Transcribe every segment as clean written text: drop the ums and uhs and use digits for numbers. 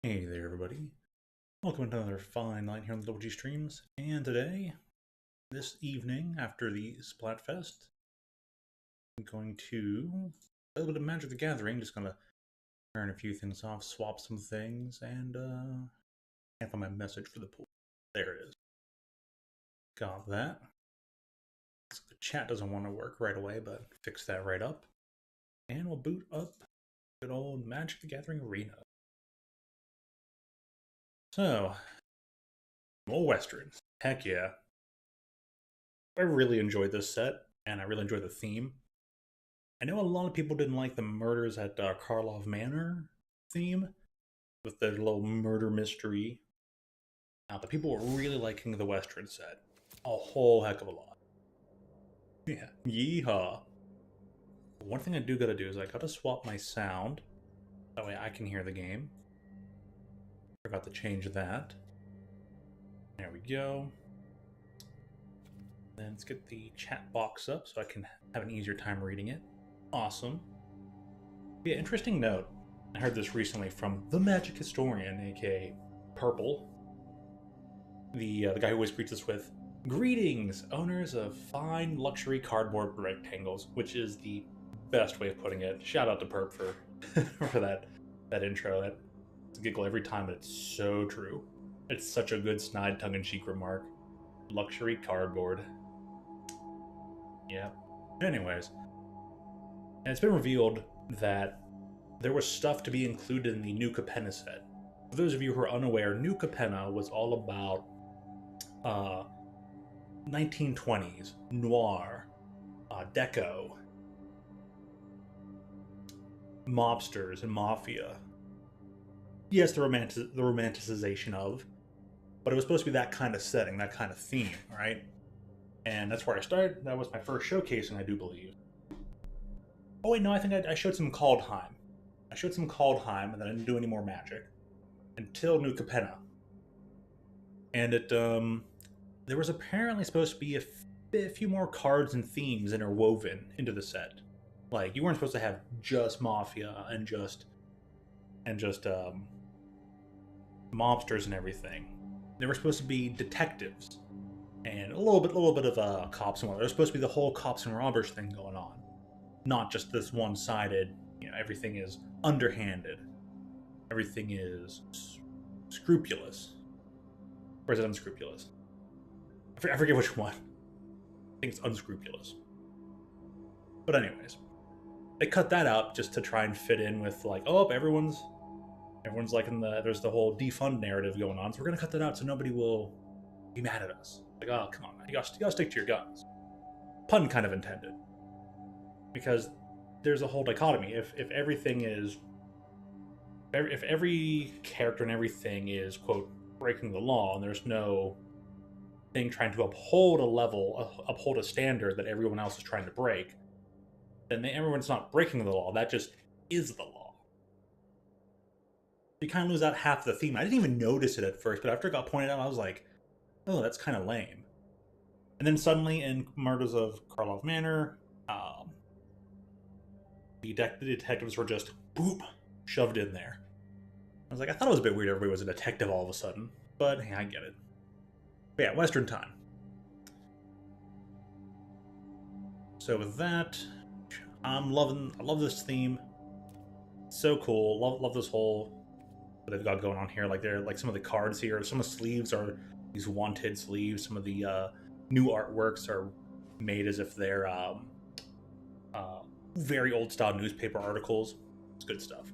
Hey there, everybody. Welcome to another fine night here on the Double G Streams. And today, this evening, after the Splatfest, I'm going to a little bit of Magic the Gathering. Just gonna turn a few things off, swap some things, and can't find my message for the pool. There it is. Got that. The chat doesn't want to work right away, but fix that right up. And we'll boot up good old Magic the Gathering Arena. So, more Westerns. Heck yeah. I really enjoyed this set, and I really enjoyed the theme. I know a lot of people didn't like the murders at Karlov Manor theme with the little murder mystery. But people were really liking the Western set a whole heck of a lot. Yeah, yeehaw. One thing I do gotta do is I gotta swap my sound. That way I can hear the game. Forgot to change that. There we go. Then let's get the chat box up so I can have an easier time reading it. Awesome. Yeah, interesting note. I heard this recently from the Magic Historian, aka Purple, the guy who always greets us with "Greetings, owners of fine luxury cardboard rectangles," which is the best way of putting it. Shout out to Perp for for that intro. It's a giggle every time, but it's so true. It's such a good snide tongue-in-cheek remark. Luxury cardboard. Yeah. Anyways, and it's been revealed that there was stuff to be included in the New Capenna set. For those of you who are unaware, New Capenna was all about 1920s noir, deco, mobsters, and mafia. Yes, the romanticization of, but it was supposed to be that kind of setting, that kind of theme, right? And that's where I started. That was my first showcasing, I do believe. Oh wait, no, I think I showed some Kaldheim. I showed some Kaldheim, and then I didn't do any more Magic until New Capenna. And there was apparently supposed to be a few more cards and themes interwoven into the set. Like, you weren't supposed to have just Mafia and just mobsters and everything. There were supposed to be detectives and a little bit of cops and whatnot. There was supposed to be the whole cops and robbers thing going on, not just this one-sided. Everything is underhanded. Everything is scrupulous. Or is it unscrupulous? I forget which one. I think it's unscrupulous. But anyways, they cut that out just to try and fit in with, like, oh, everyone's like there's the whole defund narrative going on, so we're gonna cut that out so nobody will be mad at us. Like, oh, come on, man. You gotta stick to your guns. Pun kind of intended. Because there's a whole dichotomy. If everything is, if every character and everything is, quote, breaking the law, and there's no thing trying to uphold a standard that everyone else is trying to break, then everyone's not breaking the law. That just is the law. You kind of lose out half the theme. I didn't even notice it at first, but after it got pointed out, I was like, oh, that's kind of lame. And then suddenly, in Murders of Karlov Manor, the detectives were just, boop, shoved in there. I was like, I thought it was a bit weird everybody was a detective all of a sudden, but hey, I get it. But yeah, Western time. So with that, I love this theme. It's so cool. Love this whole what they've got going on here. Like, they're like some of the cards here. Some of the sleeves are these wanted sleeves. Some of the new artworks are made as if they're very old style newspaper articles. It's good stuff.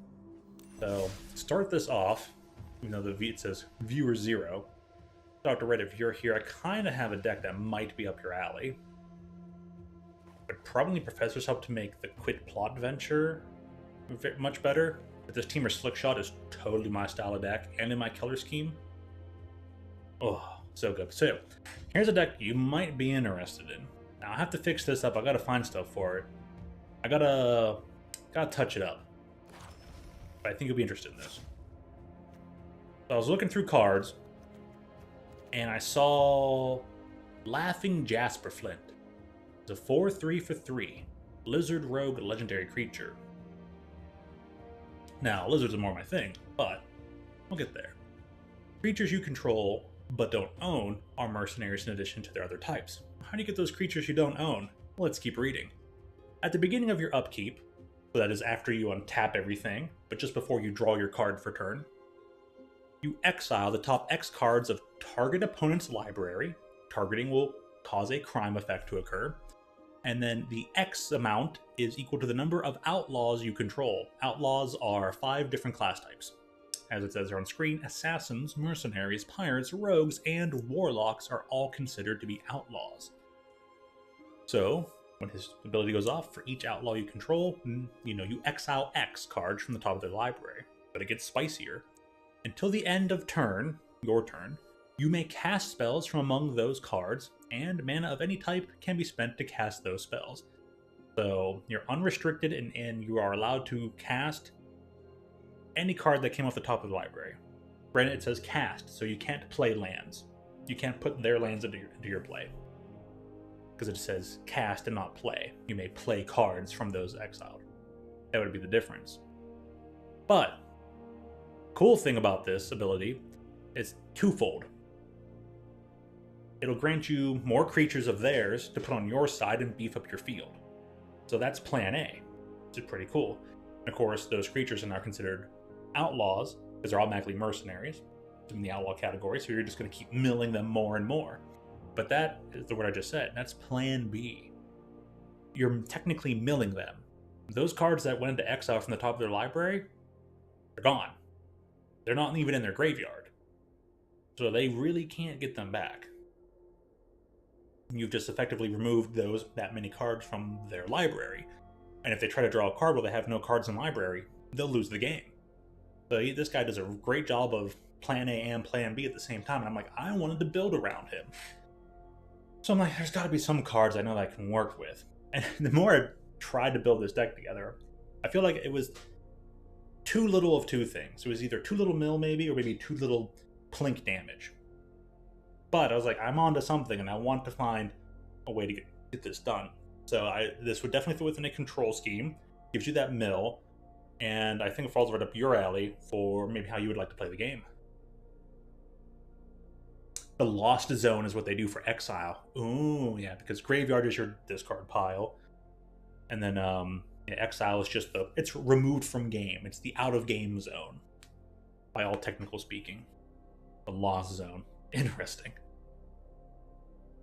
So start this off. Even though it says viewer 0. Dr. Red, if you're here, I kind of have a deck that might be up your alley. But probably Professor's Help to make the Quit Plot Venture much better. But this Teamer Slickshot is totally my style of deck and in my color scheme. Oh, so good. So here's a deck you might be interested in. Now I have to fix this up. I gotta find stuff for it. I gotta touch it up. But I think you'll be interested in this. So I was looking through cards, and I saw Laughing Jasper Flint. It's a 4/3 for 3. Lizard Rogue legendary creature. Now, lizards are more my thing, but We'll get there. Creatures you control but don't own are mercenaries in addition to their other types. How do you get those creatures you don't own? Let's keep reading. At the beginning of your upkeep, so that is after you untap everything, but just before you draw your card for turn, you exile the top X cards of target opponent's library. Targeting will cause a crime effect to occur. And then the X amount is equal to the number of outlaws you control. Outlaws are 5 different class types. As it says there on screen, assassins, mercenaries, pirates, rogues, and warlocks are all considered to be outlaws. So, when his ability goes off, for each outlaw you control, you exile X cards from the top of their library. But it gets spicier. Until the end of turn, your turn, you may cast spells from among those cards, and mana of any type can be spent to cast those spells. So, you're unrestricted and you are allowed to cast any card that came off the top of the library. Granted, it says cast, so you can't play lands. You can't put their lands into your play. Because it says cast and not play. You may play cards from those exiled. That would be the difference. But, cool thing about this ability is twofold. It'll grant you more creatures of theirs to put on your side and beef up your field. So that's plan A, which is pretty cool. And of course, those creatures are now considered outlaws, because they're automatically mercenaries in the outlaw category, so you're just going to keep milling them more and more. But that is the word I just said. That's plan B. You're technically milling them. Those cards that went into exile from the top of their library, they're gone. They're not even in their graveyard. So they really can't get them back. You've just effectively removed that many cards from their library. And if they try to draw a card while they have no cards in library, they'll lose the game. So this guy does a great job of plan A and plan B at the same time. And I'm like, I wanted to build around him. So I'm like, there's got to be some cards I know that I can work with. And the more I tried to build this deck together, I feel like it was too little of two things. It was either too little mill maybe, or maybe too little plink damage. But I was like, I'm onto something, and I want to find a way to get this done. So this would definitely fit within a control scheme. Gives you that mill, and I think it falls right up your alley for maybe how you would like to play the game. The Lost Zone is what they do for exile. Ooh, yeah, because Graveyard is your discard pile. And then exile is just it's removed from game. It's the out-of-game zone, by all technical speaking. The Lost Zone. Interesting.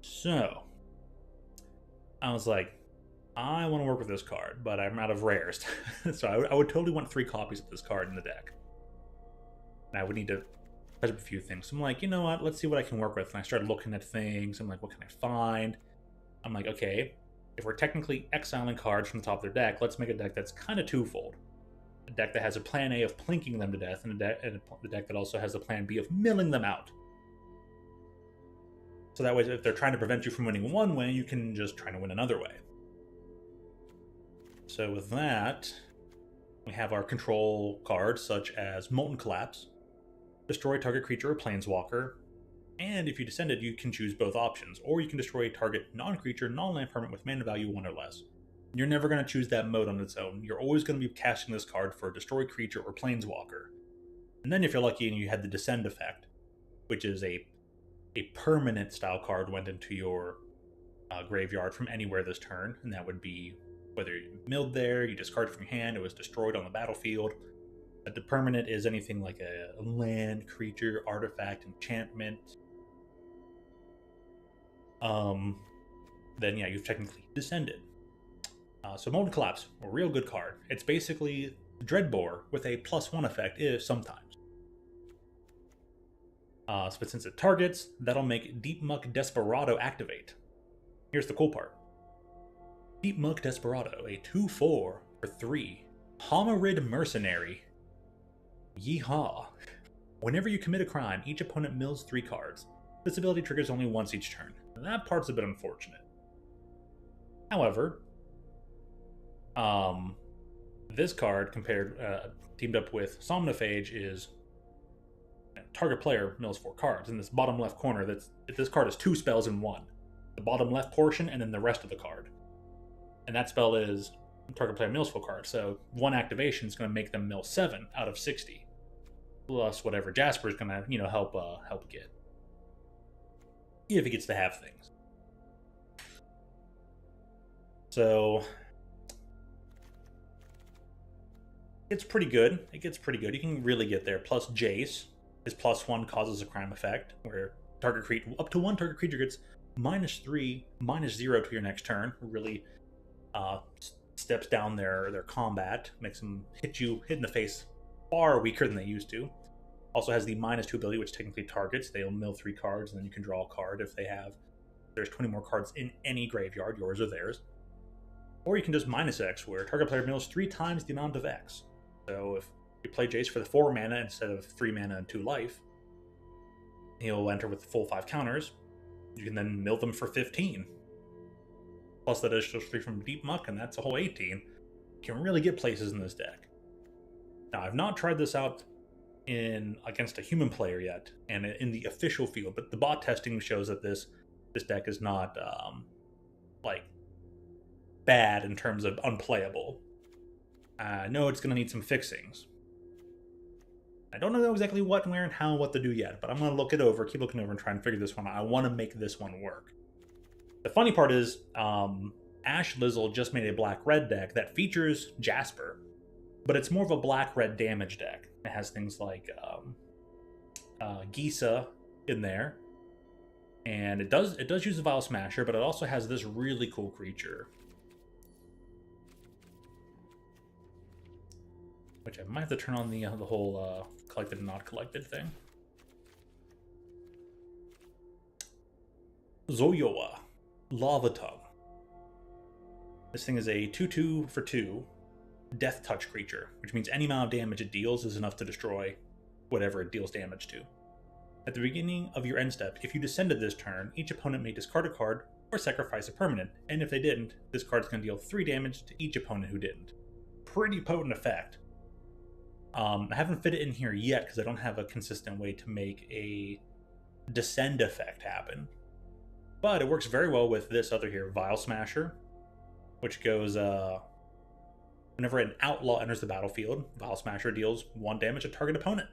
So, I was like, I want to work with this card, but I'm out of rares. So I would totally want 3 copies of this card in the deck. And I would need to touch up a few things. So I'm like, you know what? Let's see what I can work with. And I started looking at things. I'm like, what can I find? I'm like, okay, if we're technically exiling cards from the top of their deck, let's make a deck that's kind of twofold. A deck that has a plan A of plinking them to death, and the deck that also has a plan B of milling them out. So that way, if they're trying to prevent you from winning one way, you can just try to win another way. So with that, we have our control cards, such as Molten Collapse, destroy target creature or planeswalker, and if you descended, you can choose both options, or you can destroy a target non-creature, non-land permanent with mana value 1 or less. You're never going to choose that mode on its own. You're always going to be casting this card for a destroy creature or planeswalker. And then if you're lucky and you had the descend effect, which is a permanent style card went into your graveyard from anywhere this turn, and that would be whether you milled there, you discard from your hand, it was destroyed on the battlefield. The permanent is anything like a land, creature, artifact, enchantment. Then yeah, you've technically descended. So Molten Collapse, a real good card. It's basically Dreadbore with a +1 effect sometimes. But since it targets, that'll make Deep Muck Desperado activate. Here's the cool part. Deep Muck Desperado, a 2/4 for 3. Homarid Mercenary. Yeehaw. Whenever you commit a crime, each opponent mills 3 cards. This ability triggers only once each turn. That part's a bit unfortunate. However, this card teamed up with Somnophage is target player mills 4 cards. In this bottom left corner, this card is 2 spells in 1. The bottom left portion and then the rest of the card. And that spell is target player mills 4 cards. So 1 activation is going to make them mill 7 out of 60. plus whatever Jasper's gonna, help get if he gets to have things. So it's pretty good. It gets pretty good. You can really get there. Plus Jace, his +1 causes a crime effect, where up to one target creature gets -3, -0 to your next turn. Really steps down their combat, makes them hit in the face far weaker than they used to. Also has the -2 ability, which technically targets. They'll mill 3 cards, and then you can draw a card if there's 20 more cards in any graveyard, yours or theirs. Or you can just -X, where target player mills 3 times the amount of X. So if you play Jace for the 4 mana instead of 3 mana and 2 life, he'll enter with the full 5 counters. You can then mill them for 15. Plus that additional 3 from Deep Muck, and that's a whole 18. You can really get places in this deck. Now, I've not tried this out against a human player yet, and in the official field, but the bot testing shows that this deck is not bad in terms of unplayable. I know it's going to need some fixings. I don't know exactly what, where, and how, what to do yet, but I'm going to keep looking over, and try and figure this one out. I want to make this one work. The funny part is, Ash Lizzle just made a black-red deck that features Jasper, but it's more of a black-red damage deck. It has things like Gisa in there, and it does use the Vile Smasher, but it also has this really cool creature, which I might have to turn on the whole collected and not collected thing. Zoyoa, Lava Tongue. This thing is a 2/2 for 2 Death Touch creature, which means any amount of damage it deals is enough to destroy whatever it deals damage to. At the beginning of your end step, if you descended this turn, each opponent may discard a card or sacrifice a permanent, and if they didn't, this card's going to deal 3 damage to each opponent who didn't. Pretty potent effect. I haven't fit it in here yet because I don't have a consistent way to make a descend effect happen. But it works very well with this other here, Vile Smasher, which goes, whenever an outlaw enters the battlefield, Vile Smasher deals 1 damage to target opponent.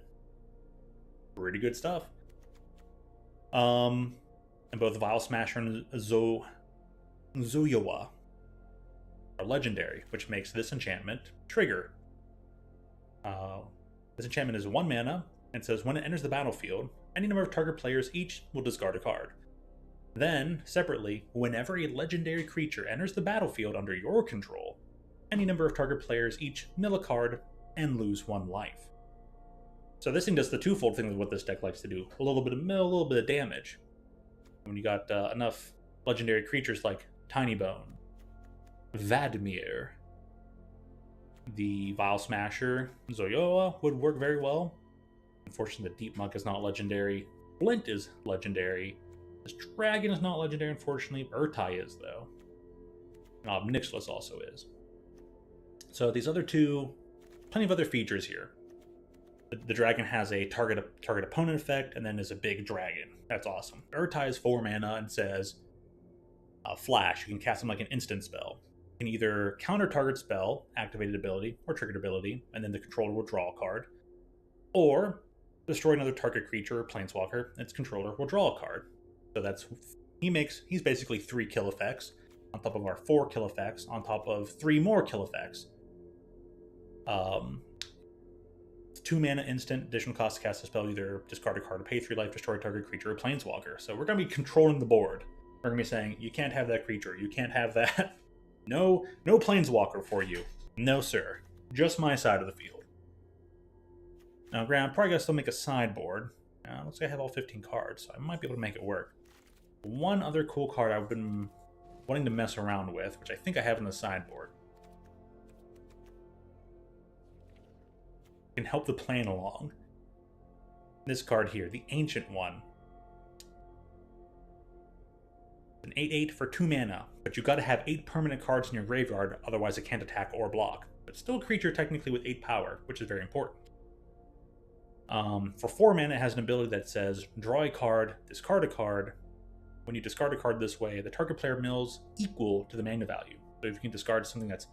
Pretty good stuff. And both Vile Smasher and Zoyoa are legendary, which makes this enchantment trigger. This enchantment is 1 mana, and says when it enters the battlefield, any number of target players each will discard a card. Then, separately, whenever a legendary creature enters the battlefield under your control, any number of target players each mill a card and lose 1 life. So this thing does the twofold thing with what this deck likes to do. A little bit of mill, a little bit of damage. When you got enough legendary creatures like Tiny Bone, Vadmir, the Vile Smasher, Zoyoa would work very well. Unfortunately, the Deep Muck is not legendary. Flint is legendary. This Dragon is not legendary, unfortunately. Urtai is, though. And Nixless also is. So these other two, plenty of other features here. The Dragon has a target opponent effect, and then is a big dragon. That's awesome. Urtai is 4 mana and says, Flash. You can cast him like an instant spell. You can either counter target spell, activated ability, or triggered ability, and then the controller will draw a card. Or destroy another target creature or planeswalker, and its controller will draw a card. So he's basically 3 kill effects, on top of our 4 kill effects, on top of 3 more kill effects. 2 mana instant, additional cost to cast a spell, either discard a card or pay 3 life, destroy a target creature or planeswalker. So we're going to be controlling the board. We're going to be saying, you can't have that creature, you can't have that. No planeswalker for you. No, sir. Just my side of the field. Now, granted, I'm probably going to still make a sideboard. Looks like I have all 15 cards, so I might be able to make it work. One other cool card I've been wanting to mess around with, which I think I have in the sideboard, can help the plan along. This card here, the Ancient One. An 8/8 for 2 mana, but you gotta have 8 permanent cards in your graveyard, otherwise it can't attack or block. But still a creature technically with 8 power, which is very important. For 4 mana, it has an ability that says, draw a card, discard a card. When you discard a card this way, the target player mills equal to the mana value. So if you can discard something that's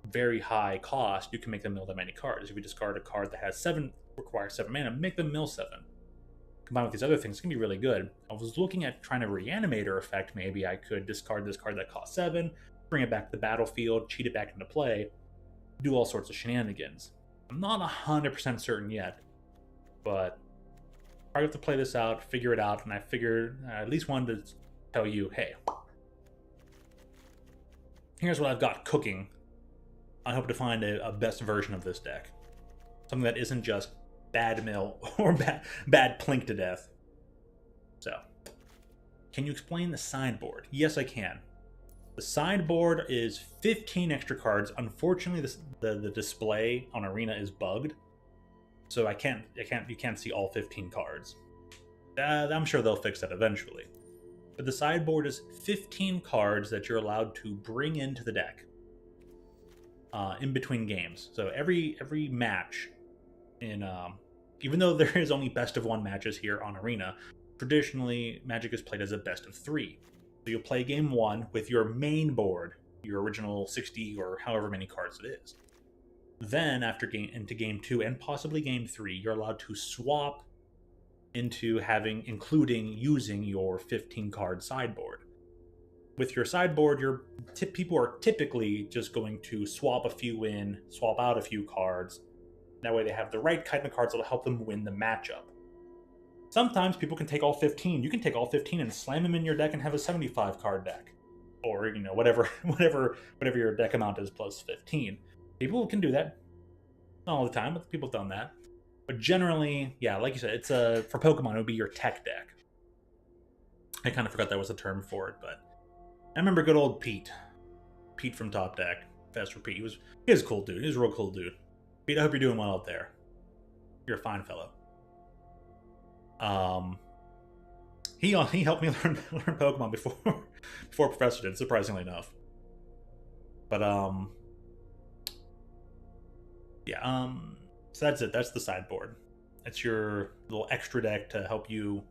very high cost, you can make them mill that many cards. If you discard a card that has require 7 mana, make them mill 7. Combined with these other things, it's going to be really good. I was looking at trying to Reanimator effect. Maybe I could discard this card that costs 7, bring it back to the battlefield, cheat it back into play, do all sorts of shenanigans. I'm not 100% certain yet, but I have to play this out, figure it out, and I figured I at least wanted to tell you, hey, here's what I've got cooking. I hope to find a best version of this deck. Something that isn't just bad mill or bad plink to death. So, can you explain the sideboard? Yes, I can. The sideboard is 15 extra cards. Unfortunately, the display on Arena is bugged, so you can't see all 15 cards. I'm sure they'll fix that eventually. But the sideboard is 15 cards that you're allowed to bring into the deck in between games. So every match in even though there is only best of 1 matches here on Arena, traditionally Magic is played as a best of 3. So you'll play game 1 with your main board, your original 60 or however many cards it is. Then into game 2 and possibly game 3, you're allowed to swap into including using your 15 card sideboard. With your sideboard, people are typically just going to swap a few in, swap out a few cards. That way they have the right kind of cards that will help them win the matchup. Sometimes people can take all 15. You can take all 15 and slam them in your deck and have a 75 card deck. Or, whatever your deck amount is plus 15. People can do that. Not all the time, but people have done that. But generally, yeah, like you said, it's for Pokemon, it would be your tech deck. I kind of forgot that was the term for it, but I remember good old Pete. Pete from Top Deck. Fast for Pete. He was a cool dude. He was a real cool dude. Pete, I hope you're doing well out there. You're a fine fellow. He helped me learn Pokemon before Professor did, surprisingly enough. But yeah, so that's it. That's the sideboard. That's your little extra deck to help you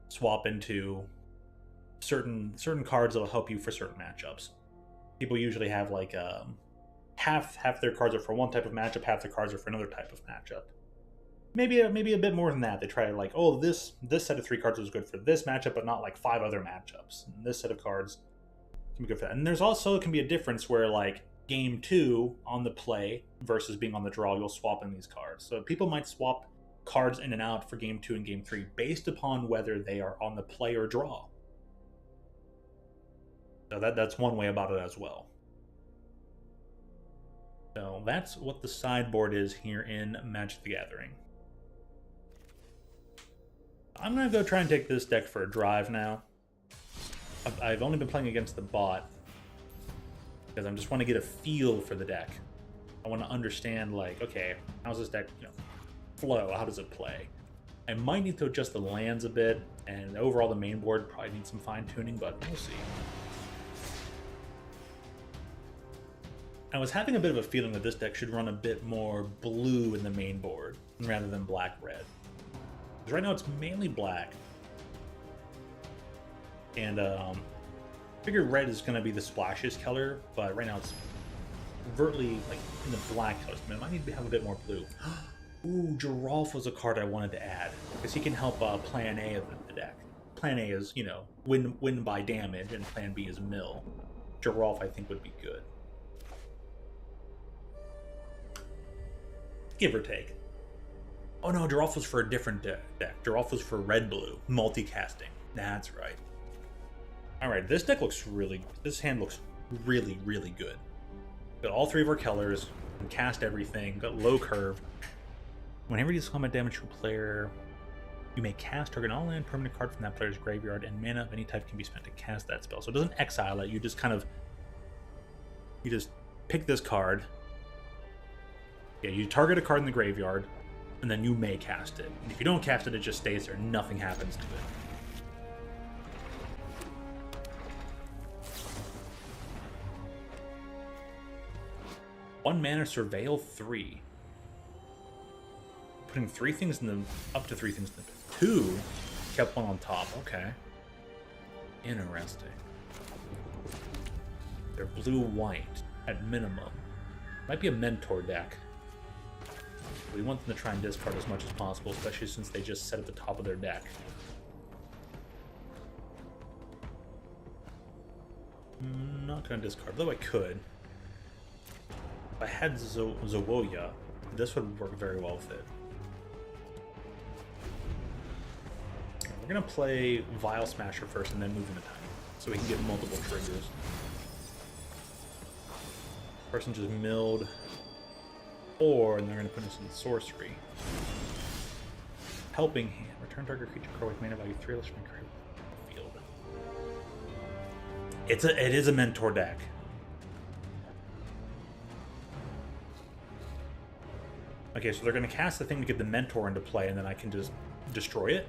swap into certain cards that will help you for certain matchups. People usually have like half their cards are for one type of matchup, half their cards are for another type of matchup. Maybe a bit more than that. They try to like, oh, this set of 3 cards was good for this matchup, but not like 5 other matchups. And this set of cards can be good for that. And there's also can be a difference where like game 2 on the play versus being on the draw, you'll swap in these cards. So people might swap cards in and out for game 2 and game 3 based upon whether they are on the play or draw. So that's one way about it as well. So that's what the sideboard is here in Magic the Gathering. I'm going to go try and take this deck for a drive now. I've only been playing against the bot because I just want to get a feel for the deck. I want to understand, like, okay, how's this deck, flow? How does it play? I might need to adjust the lands a bit, and overall the main board probably needs some fine-tuning, but we'll see. I was having a bit of a feeling that this deck should run a bit more blue in the main board rather than black-red. Because right now it's mainly black. And I figured red is going to be the splashiest color, but right now it's overtly like in the black color. I might need to have a bit more blue. Ooh, Giralf was a card I wanted to add because he can help Plan A of the deck. Plan A is, win by damage, and Plan B is mill. Giralf I think would be good. Give or take. Oh no, Giralf was for a different deck. Giralf was for red-blue, multicasting. That's right. Alright, this hand looks really, really good. Got all 3 of our colors, can cast everything, got low curve. Whenever you deal combat damage to a player, you may cast target all-land permanent card from that player's graveyard, and mana of any type can be spent to cast that spell. So it doesn't exile it, you just pick this card. Yeah, you target a card in the graveyard, and then you may cast it. And if you don't cast it, it just stays there. Nothing happens to it. One mana, Surveil 3. Putting 3 things in the... up to 3 things in the... 2? Kept 1 on top. Okay. Interesting. They're blue-white, at minimum. Might be a Mentor deck. We want them to try and discard as much as possible, especially since they just set at the top of their deck. I'm not going to discard, though I could. If I had Zowoya, this would work very well with it. We're going to play Vile Smasher first and then move into Tiny, so we can get multiple triggers. Person just milled 4, and they're going to put us in sorcery. Helping Hand. Return target creature card with mana value 3 less than create field. It is a mentor deck. Okay, so they're going to cast the thing to get the mentor into play, and then I can just destroy it.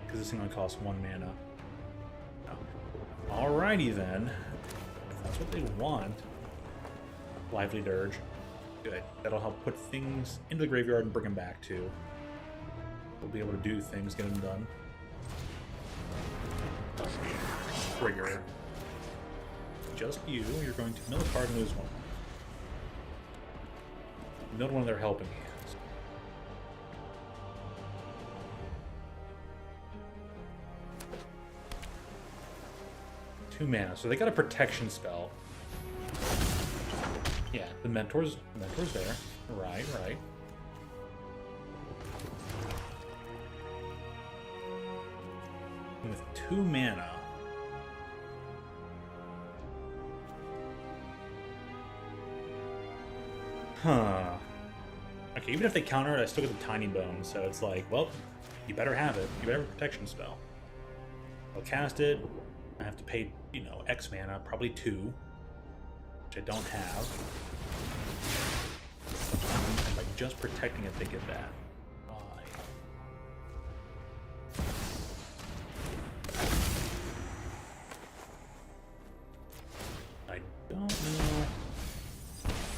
Because this thing only costs 1 mana. Alrighty then. If that's what they want. Lively Dirge. Good. That'll help put things into the graveyard and bring them back too. We'll be able to do things, get them done. Trigger. Just you. You're going to mill a card and lose 1. Milled one of their helping hands. Two mana, so they got a protection spell. Yeah, the mentor's there. Right. And with 2 mana. Huh. Okay, even if they counter it, I still get the Tiny Bone, so it's like, well, you better have it. You better have a protection spell. I'll cast it. I have to pay, you know, X mana, probably 2, which I don't have. And by just protecting it, they get that. Why? I don't know.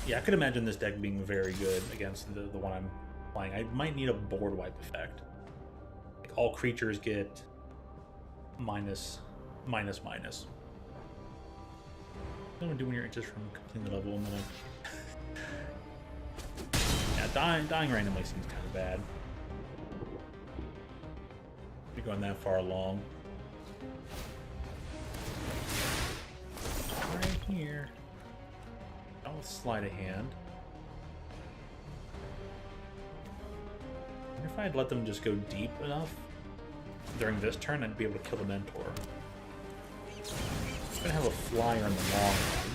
Yeah, I could imagine this deck being very good against the one I'm playing. I might need a board wipe effect. Like all creatures get minus. What do you do when you're just from completing the level and then yeah, dying randomly seems kind of bad. You're going that far along. Right here. I'll slide a hand. I wonder if I'd let them just go deep enough during this turn, I'd be able to kill the mentor. I'm gonna have a flyer in the long run.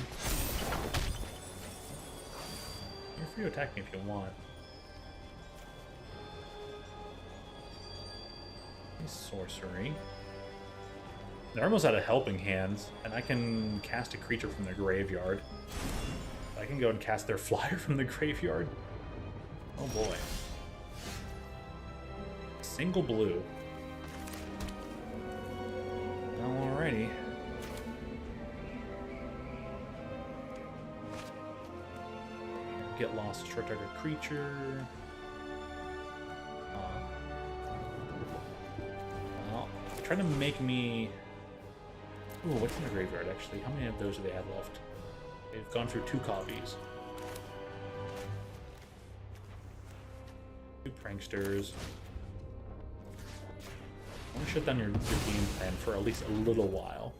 You're free to attack me if you want. Sorcery. They're almost out of helping hands, and I can cast a creature from their graveyard. I can go and cast their flyer from the graveyard. Oh boy. Single blue. Alrighty. Get lost, destroy target creature. Well, trying to make me. Ooh, what's in the graveyard actually? How many of those do they have left? They've gone through 2 copies. 2 pranksters. I want to shut down your game plan for at least a little while.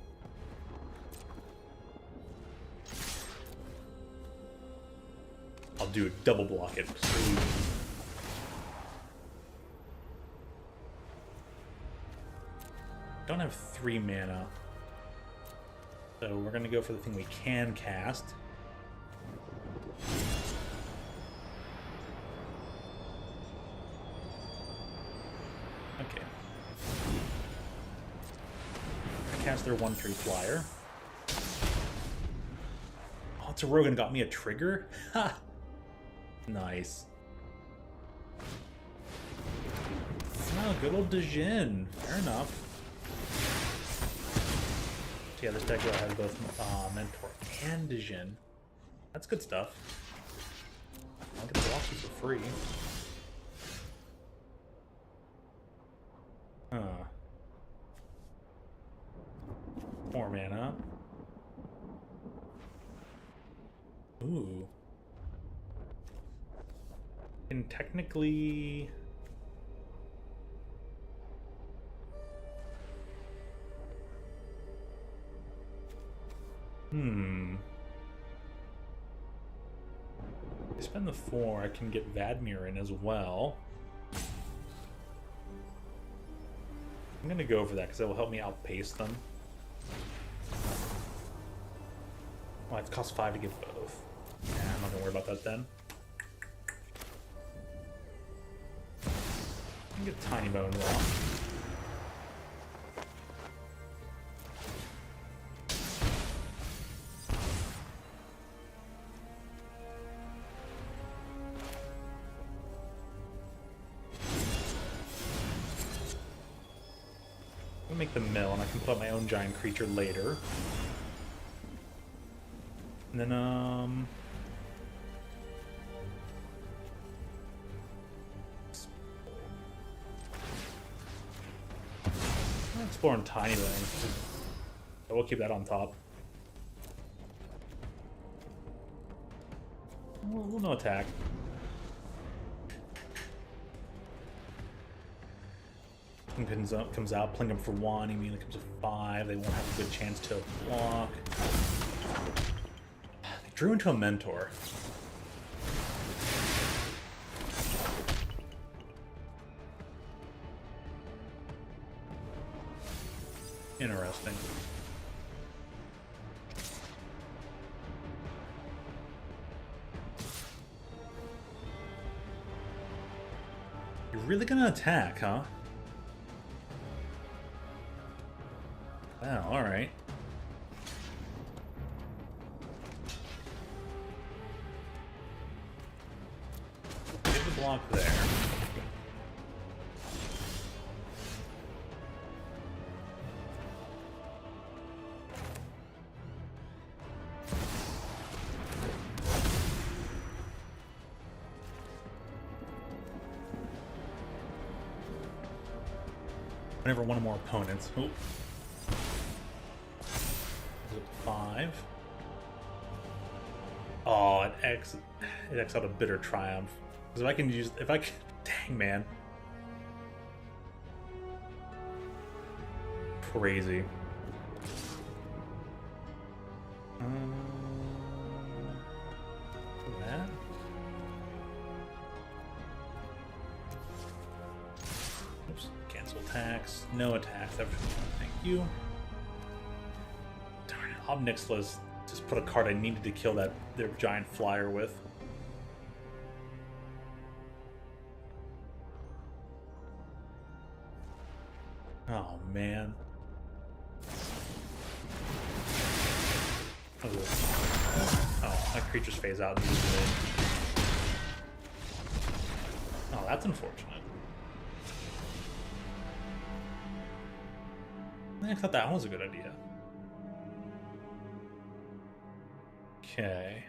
I'll do double block it. Don't have 3 mana. So we're going to go for the thing we can cast. Okay. I cast their 1/3 flyer. Oh, it's a rogue and got me a trigger? Ha! Nice. Oh, good old Dejin. Fair enough. So yeah, this deck has both Mentor and Dejin. That's good stuff. I'll get the losses for free. Huh. 4 mana. Ooh. technically... I spend the 4, I can get Vadmir in as well. I'm gonna go for that because that will help me outpace them. Oh, it costs 5 to get both. Yeah, I'm not gonna worry about that then. I can get Tiny Bone Rock. Make the mill, and I can put up my own giant creature later. And then, I'm exploring Tiny Lane. So we'll keep that on top. We'll no attack. Comes out, playing him for 1, immediately comes to 5. They won't have a good chance to block. They drew into a Mentor. Interesting. You're really gonna attack, huh? Oh, alright. Get the block there. Whenever one or more opponents. Oh. 5. Oh, it exiled a Bitter Triumph. Because if I can use, dang man, crazy. That. Oops, cancel attacks. No attacks. Thank you. Obnixila's just put a card I needed to kill their giant flyer with. Oh man. Oh, my creatures phase out usually. Oh, that's unfortunate. I thought that one was a good idea. Okay.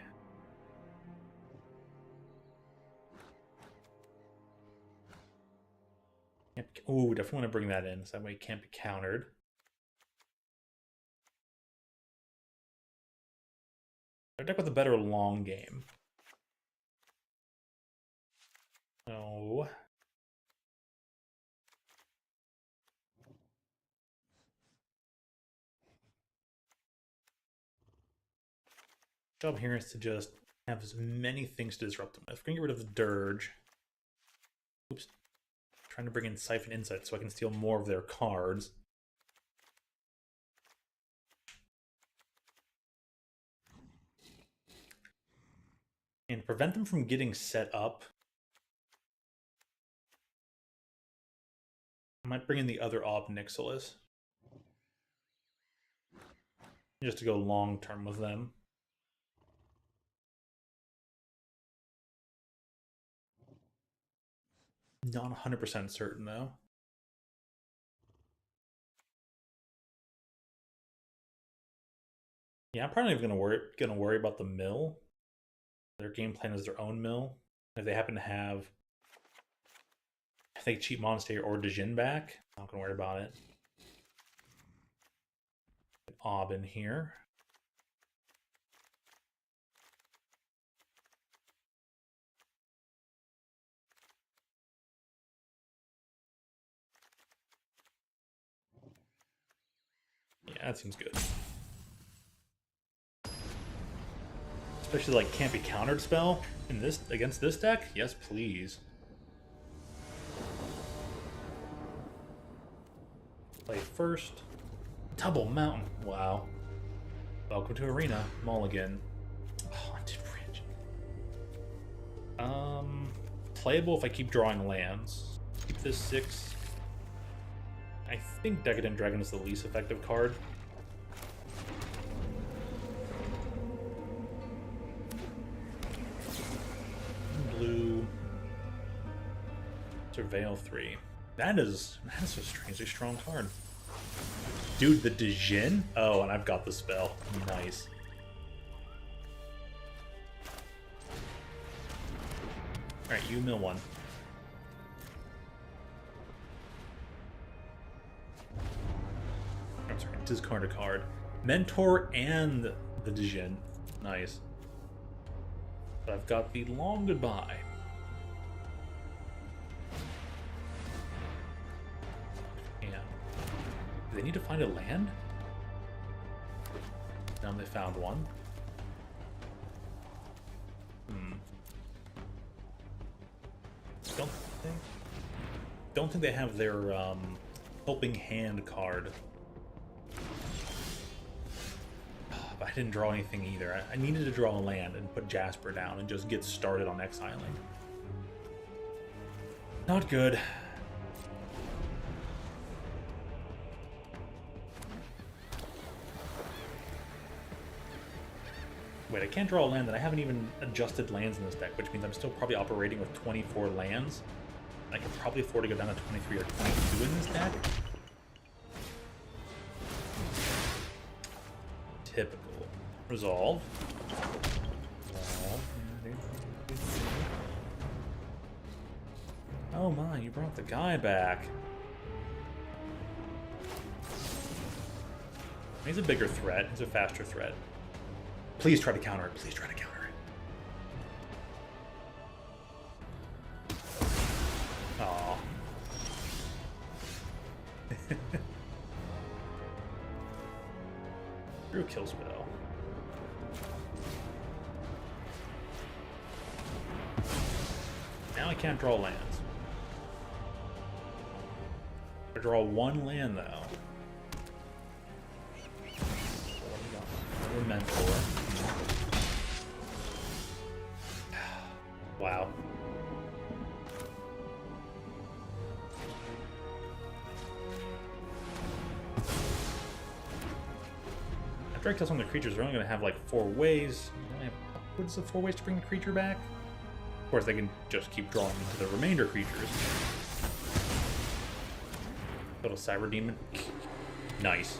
Ooh, definitely want to bring that in, so that way it can't be countered. A deck with a better long game. Oh. Job here is to just have as many things to disrupt them with. We're gonna get rid of the Dirge. Oops. Trying to bring in Siphon Insight so I can steal more of their cards. And prevent them from getting set up. I might bring in the other Obnixilas. Just to go long term with them. Not 100% certain though. Yeah, I'm probably gonna worry about the mill. Their game plan is their own mill. If they happen to have, I think, Cheap Monastery or Djinn back, I'm not gonna worry about it. Ob in here. That seems good. Especially like can't be countered spell in this against this deck? Yes, please. Play first. Double Mountain. Wow. Welcome to Arena. Mulligan. Oh, I did bridge. Playable if I keep drawing lands. Keep this 6. I think Decadent Dragon is the least effective card. Blue. Surveil 3. That is a strangely strong card. Dude, the Dijin? Oh, and I've got the spell. Nice. Alright, you mill 1. I'm sorry, discard a card. Mentor and the Dijin. Nice. But I've got the Long Goodbye. Yeah. Do they need to find a land? Now they found one. Don't think they have their helping hand card. But I didn't draw anything either. I needed to draw a land and put Jasper down and just get started on exiling. Not good. Wait, I can't draw a land, and I haven't even adjusted lands in this deck, which means I'm still probably operating with 24 lands. I could probably afford to go down to 23 or 22 in this deck. Typical. Resolve. Oh my, you brought the guy back. He's a bigger threat. He's a faster threat. Please try to counter it. Please try to counter it. Aww. Brew kill spell. Now I can't draw lands. I draw one land though. Mentor. Wow. After I kill some of the creatures, they're only going to have like 4 ways. What's the 4 ways to bring the creature back? Of course, they can just keep drawing into the remainder creatures. Little Cyber Demon. Nice.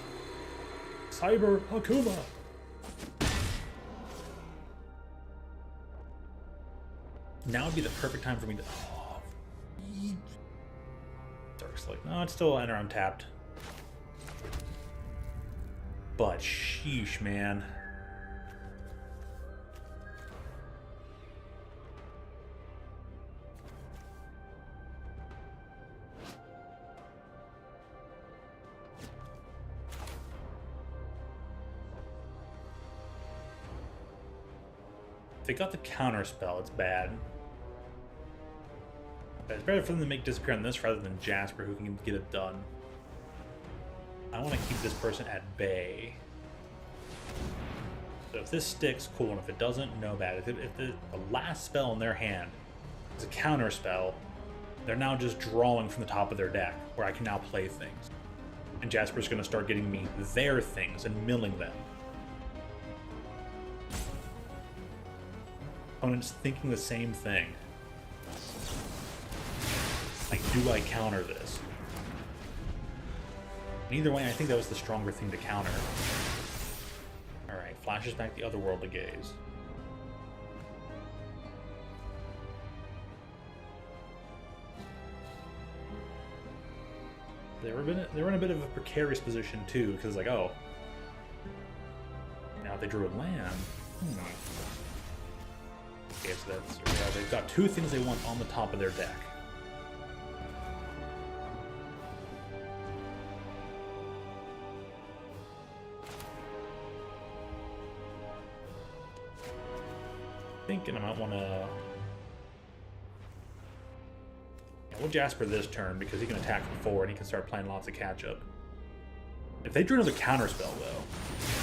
Cyber Akuma. Now would be the perfect time for me to... Oh, Darkslate. No, it's still enter untapped. But sheesh, man. If they got the counter spell, it's bad. It's better for them to make disappear on this rather than Jasper, who can get it done. I want to keep this person at bay. So if this sticks, cool, and if it doesn't, no bad. If the last spell in their hand is a counter spell, they're now just drawing from the top of their deck, where I can now play things. And Jasper's going to start getting me their things and milling them. Opponent's thinking the same thing. Like, do I counter this? And either way, I think that was the stronger thing to counter. Alright, flashes back the Otherworldly Gaze. They were in a bit of a precarious position too, because like, oh, now they drew a land. Okay, so that's they've got 2 things they want on the top of their deck. Thinking I might want to... Yeah, we'll Jasper this turn because he can attack before and he can start playing lots of catch-up. If they drew another counterspell, though,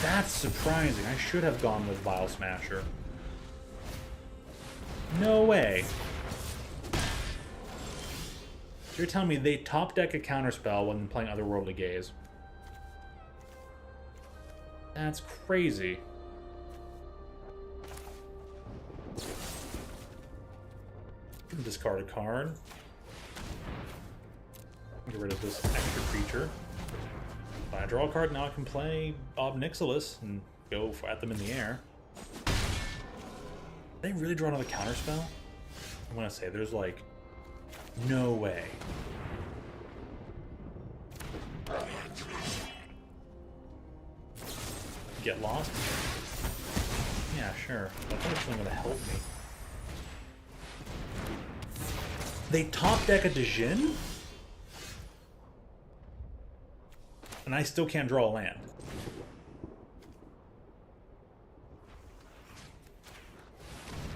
that's surprising. I should have gone with Vile Smasher. No way. So you're telling me they top deck a counterspell when playing Otherworldly Gaze? That's crazy. Discard a card. Get rid of this extra creature. If I draw a card, now I can play Bob Nixilis and go at them in the air. Did they really draw another counterspell? I'm gonna say there's like no way. Get lost? Yeah, sure. That's actually gonna help me. They top deck a Djinn? And I still can't draw a land.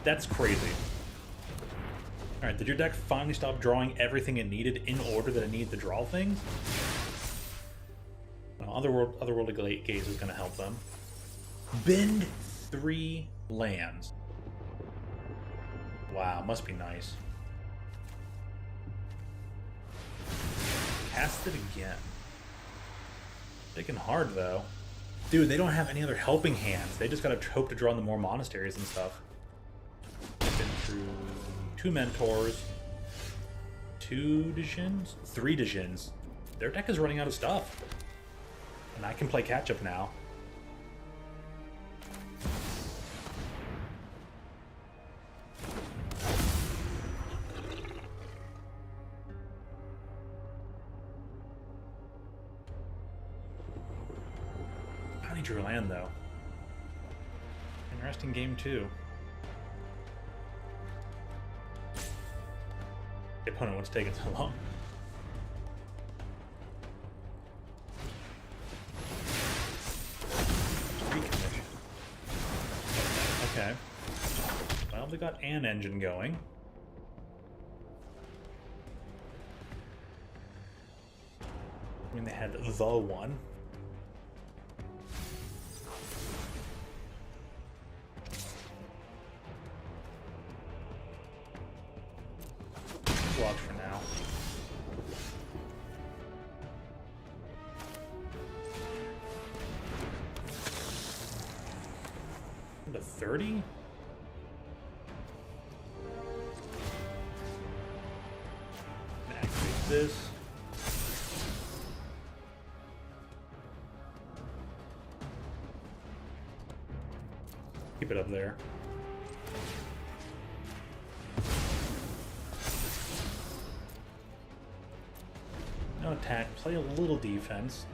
That's crazy. Alright, did your deck finally stop drawing everything it needed in order that it needed to draw things? Well, Otherworldly Gaze is going to help them. Bend 3 lands. Wow, must be nice. Cast it again. Thinking hard, though. Dude, they don't have any other helping hands. They just gotta hope to draw in the more monasteries and stuff. I've been through 2 Mentors, 2 Djinns, 3 Djinns. Their deck is running out of stuff. And I can play catch-up now. I drew a land, though. Interesting game, too. The opponent, what's taking so long? Recommission. Okay. Well, they got an engine going. I mean, they had the one. Blocked for now. The 30? Activate this. Keep it up there. No attack, play a little defense.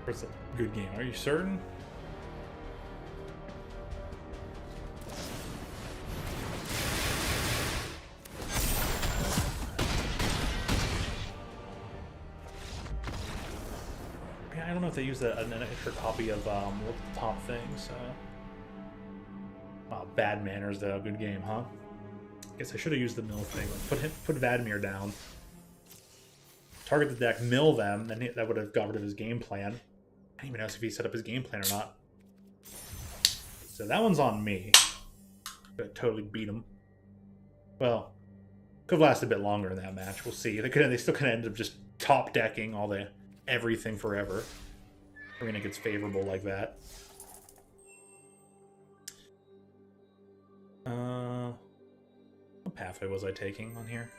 It's a good game. Are you certain? Yeah, I don't know if they use an extra copy of the top things. Bad manners, though. Good game, huh? Guess I should have used the mill thing. Put Vadimir down. Target the deck, mill them, then that would have got rid of his game plan. I don't even know if he set up his game plan or not. So that one's on me. Could totally beat him. Well, could have lasted a bit longer in that match. We'll see. They still could end up just top decking all the everything forever. Arena gets favorable like that. What pathway was I taking on here?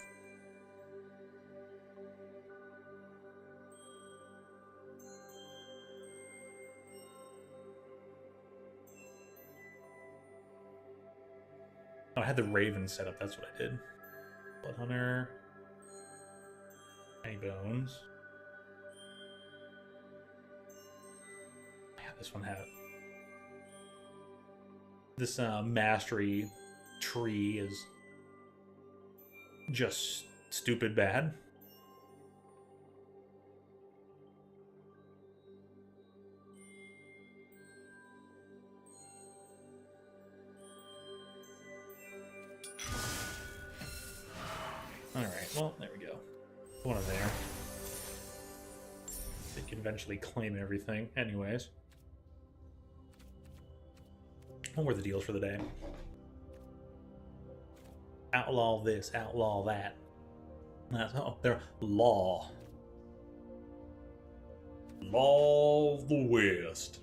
Oh, I had the Raven set up, that's what I did. Bloodhunter. Any bones. Yeah, this one had it. This mastery tree is just stupid bad. Alright, well, there we go. One of there. They can eventually claim everything. Anyways. What were the deals for the day? Outlaw this, outlaw that. That's, oh, they're law. Law of the West.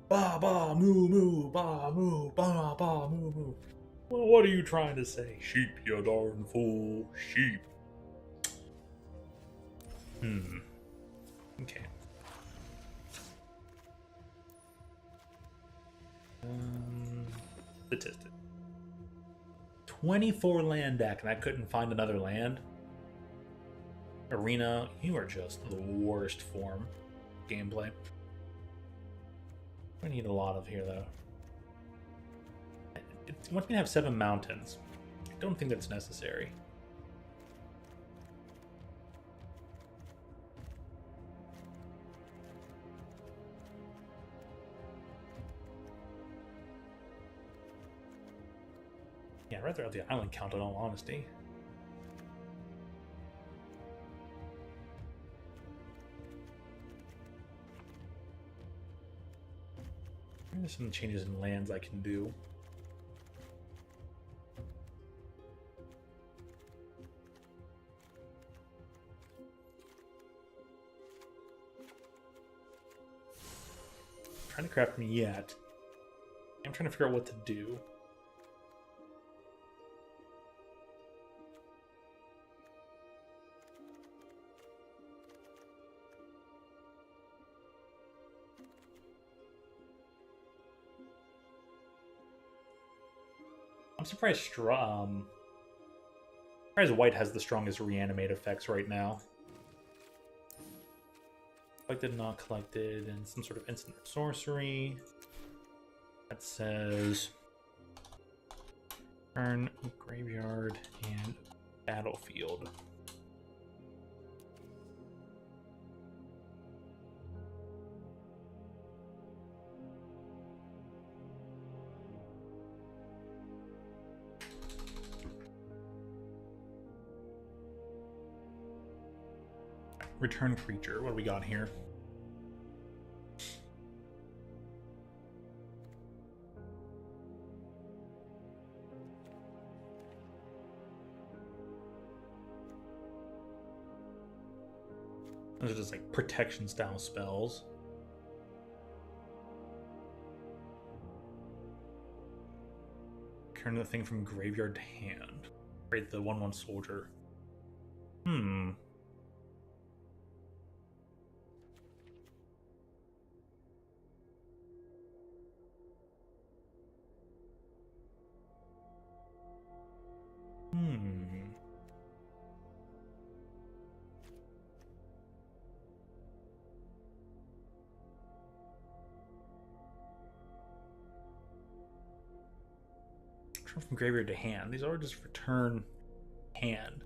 Ba ba moo moo, ba moo, ba ba moo moo. Well, what are you trying to say? Sheep, you darn fool. Sheep. Okay. Statistic. 24 land deck, and I couldn't find another land. Arena, you are just the worst form gameplay. I need a lot of here, though. It wants me to have 7 mountains. I don't think that's necessary. Yeah, I'd rather have the island count, in all honesty. There's some changes in lands I can do. I'm trying to craft me yet. I'm trying to figure out what to do. I'm surprised White has the strongest reanimate effects right now. Collected, not collected, and some sort of instant sorcery. That says turn, graveyard, and battlefield. Return creature. What do we got here? Those are just like protection style spells. Turn the thing from graveyard to hand. Create the 1/1 soldier. Turn from graveyard to hand. These are just return hand.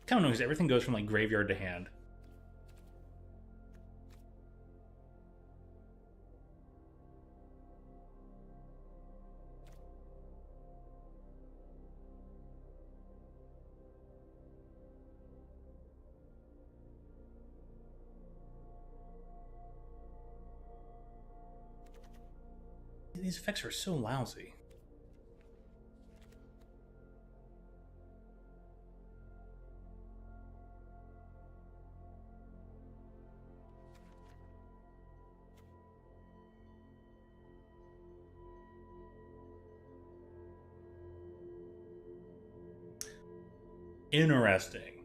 Kind of knows everything goes from like graveyard to hand. These effects are so lousy. Interesting.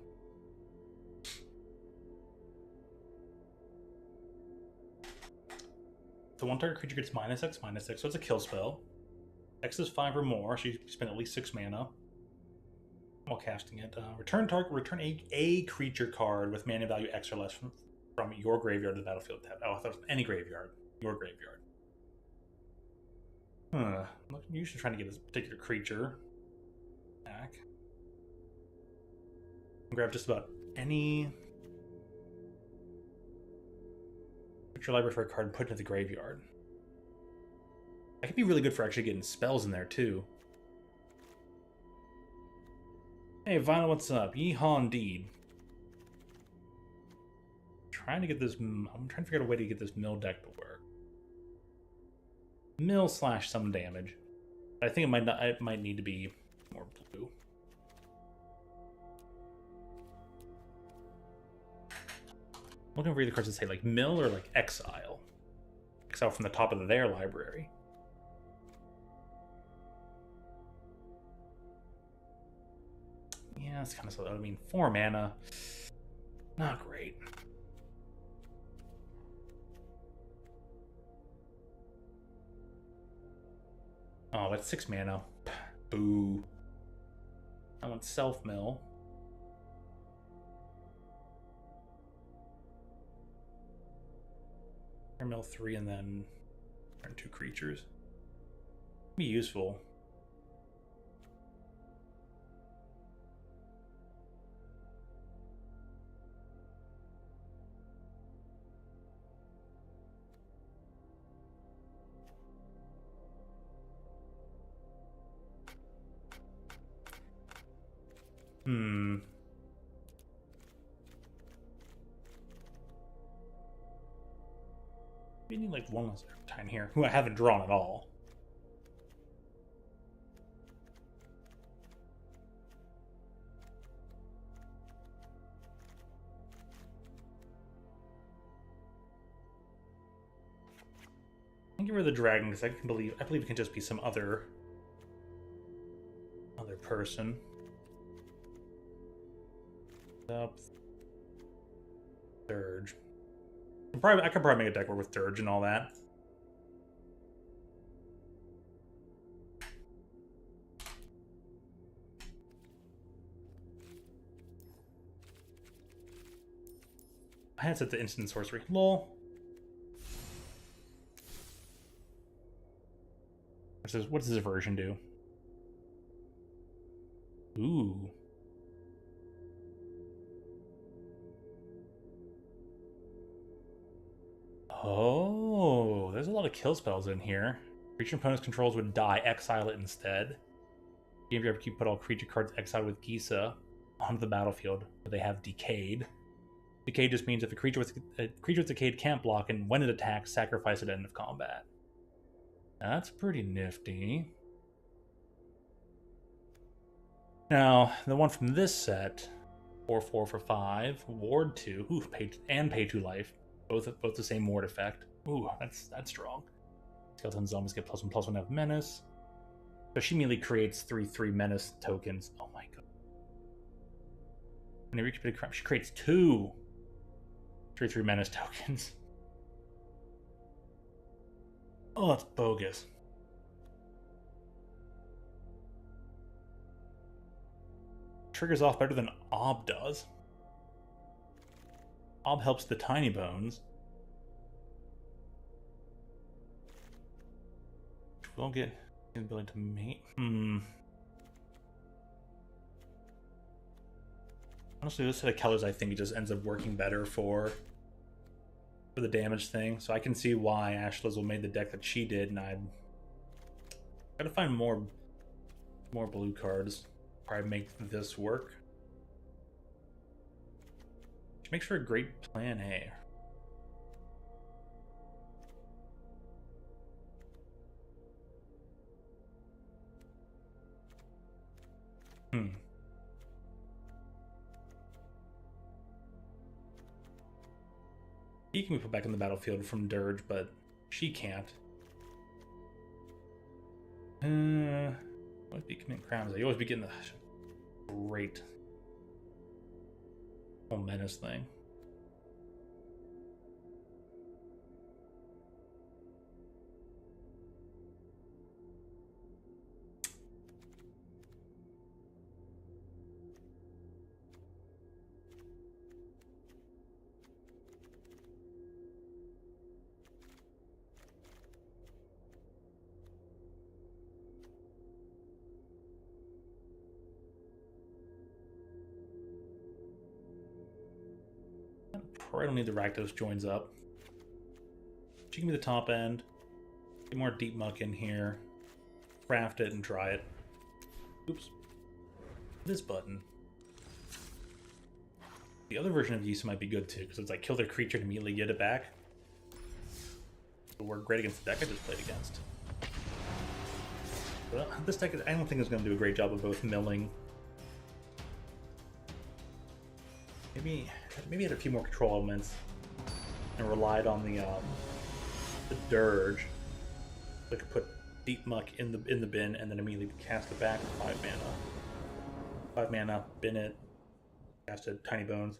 The one target creature gets -X, -X, so it's a kill spell. X is 5 or more, so you spend at least 6 mana. while casting it. Return a creature card with mana value X or less from your graveyard to the battlefield tab. Oh, I thought it was any graveyard. Your graveyard. Huh. I'm usually trying to get this particular creature back. Grab just about any creature library for a card and put it into the graveyard. That could be really good for actually getting spells in there too. Hey, Vinyl, what's up? Yeehaw indeed. I'm trying to figure out a way to get this mill deck to work. Mill / some damage. But I think it might need to be more blue. I'm looking for either cards that say like mill or like exile. Exile from the top of their library. Yeah, that's kind of slow. I mean, 4 mana. Not great. Oh, it's 6 mana. Boo. I want self-mill. Mill 3 and then turn 2 creatures. Be useful. We need like one less time here, who I haven't drawn at all. I'll get rid of the dragon because I believe it can just be some other person. Up. Dirge. I could probably make a deck work with Dirge and all that. I had set the instant sorcery. Lol. What does this version do? Ooh. Oh, there's a lot of kill spells in here. Creature opponent's controls would die, exile it instead. Game you ever keep put all creature cards exiled with Gisa onto the battlefield, where they have decayed. Decay just means if a creature with decayed can't block, and when it attacks, sacrifice at end of combat. That's pretty nifty. Now, the one from this set, 4/4 for 5, Ward 2, ooh, pay 2 life. Both the same ward effect. Ooh, that's strong. Skeleton zombies get +1/+1 have menace. So she immediately creates 3/3 menace tokens. Oh my god. When they reach a crap, she creates 2 3/3 menace tokens. Oh, that's bogus. Triggers off better than Ob does. Ob helps the tiny bones. We'll get the ability to mate. Honestly, this set of colors, I think it just ends up working better for the damage thing. So I can see why Ash Lizzle made the deck that she did, and I gotta find more blue cards. Probably make this work. Which makes for a great plan A. He can be put back in the battlefield from Dirge, but she can't. Always be committing crimes. You always be getting the great whole menace thing. Probably don't need the Rakdos joins up. She can be the top end. Get more deep muck in here. Craft it and try it. Oops. This button. The other version of Yeast might be good too, because it's like kill their creature and immediately get it back. It worked great against the deck I just played against. But this deck, I don't think it's going to do a great job of both milling. Maybe it had a few more control elements and relied on the dirge. I could put deep muck in the bin and then immediately cast it back for 5 mana. 5 mana, bin it, cast it, tiny bones.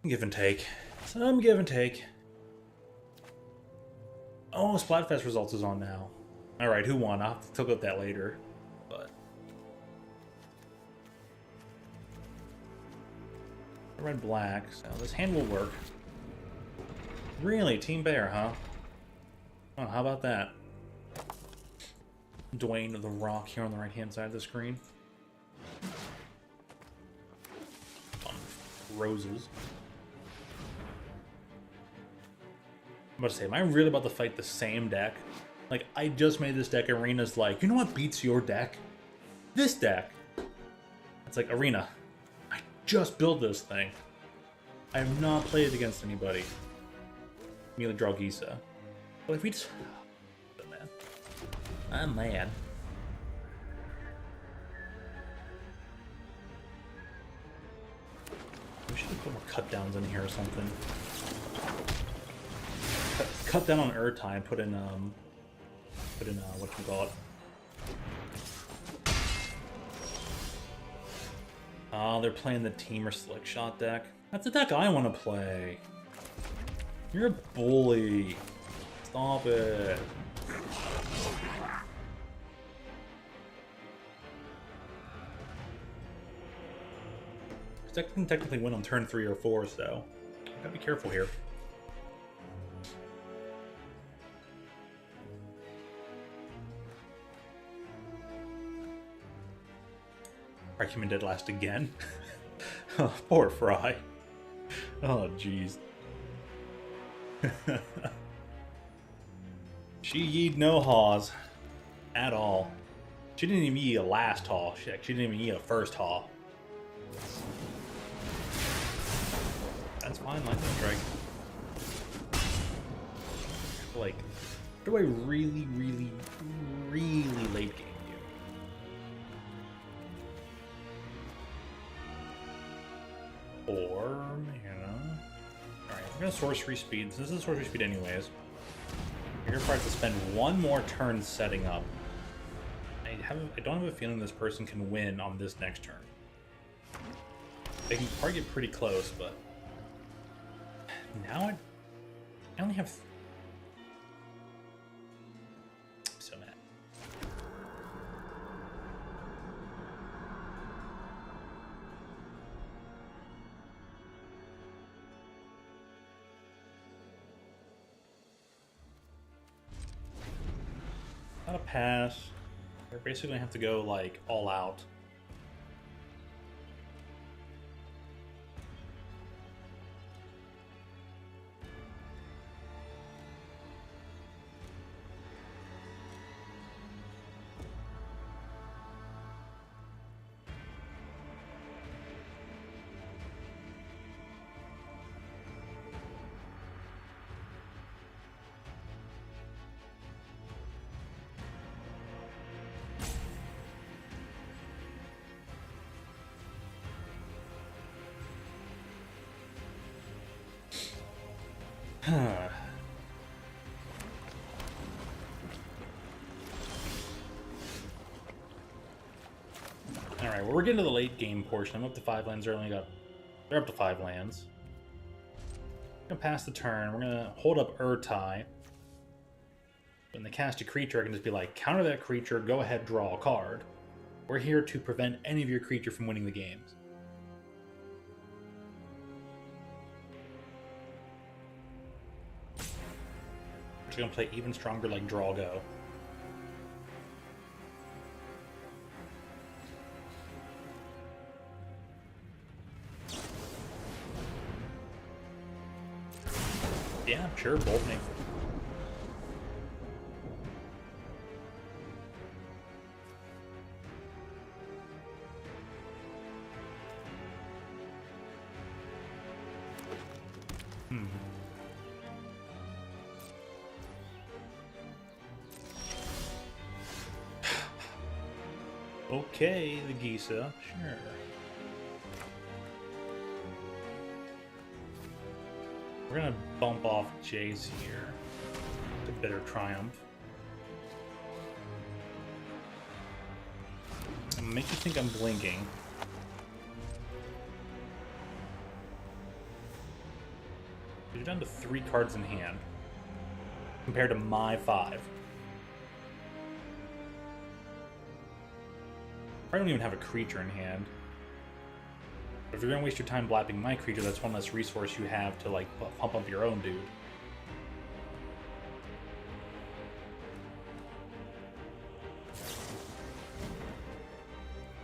Give and take. Some give and take. Oh, Splatfest results is on now. Alright, who won? I'll have to talk about that later. But red black, so this hand will work. Really? Team Bear, huh? Oh, how about that? Dwayne the Rock here on the right hand side of the screen. Roses. I'm about to say, am I really about to fight the same deck? Like, I just made this deck. Arena's like, you know what beats your deck? This deck. It's like, Arena, I just built this thing. I have not played it against anybody. Immediately draw Gisa. But if we just... Oh, man. I'm mad. We should put more cut downs in here or something. Cut down on Urtai, put in what you call it. Oh, they're playing the Teamer Slick Shot deck. That's the deck I want to play. You're a bully. Stop it. This deck can technically win on turn 3 or 4, so gotta be careful here. Argument dead last again. Oh, poor Fry. Oh, jeez. She yeed no haws at all. She didn't even eat a last haw. She didn't even eat a first haw. That's fine, lightning strike. Like, what do I really, really, really late game you? Or mana. Alright, we're gonna sorcery speed. This is sorcery speed anyways. You're gonna probably have to spend one more turn setting up. I don't have a feeling this person can win on this next turn. They can probably get pretty close, but now I only have. I'm so mad. Not a pass. They're basically gonna have to go like all out. Alright, well, we're getting to the late game portion. I'm up to 5 lands. They're up to 5 lands. We're gonna pass the turn. We're gonna hold up Urtai. When they cast a creature, I can just be like, counter that creature, go ahead, draw a card. We're here to prevent any of your creature from winning the games. We're gonna play even stronger like draw go. Yeah, sure, bolt me. Okay, the Gisa, sure. We're gonna bump off Jace here. The bitter triumph. I'm gonna make you think I'm blinking. You're down to 3 cards in hand. Compared to my 5. I don't even have a creature in hand. But if you're gonna waste your time blapping my creature, that's one less resource you have to, like, pump up your own dude.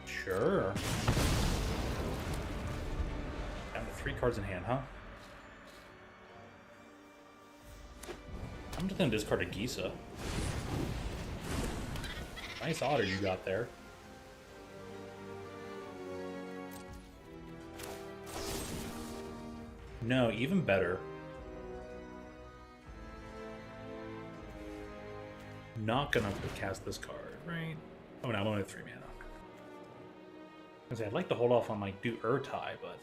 Sure. Down to 3 cards in hand, huh? I'm just gonna discard a Gisa. Nice otter you got there. No, even better. Not gonna cast this card, right? Oh no, I'm only at 3 mana. I'd like to hold off on, like, do Urtai, but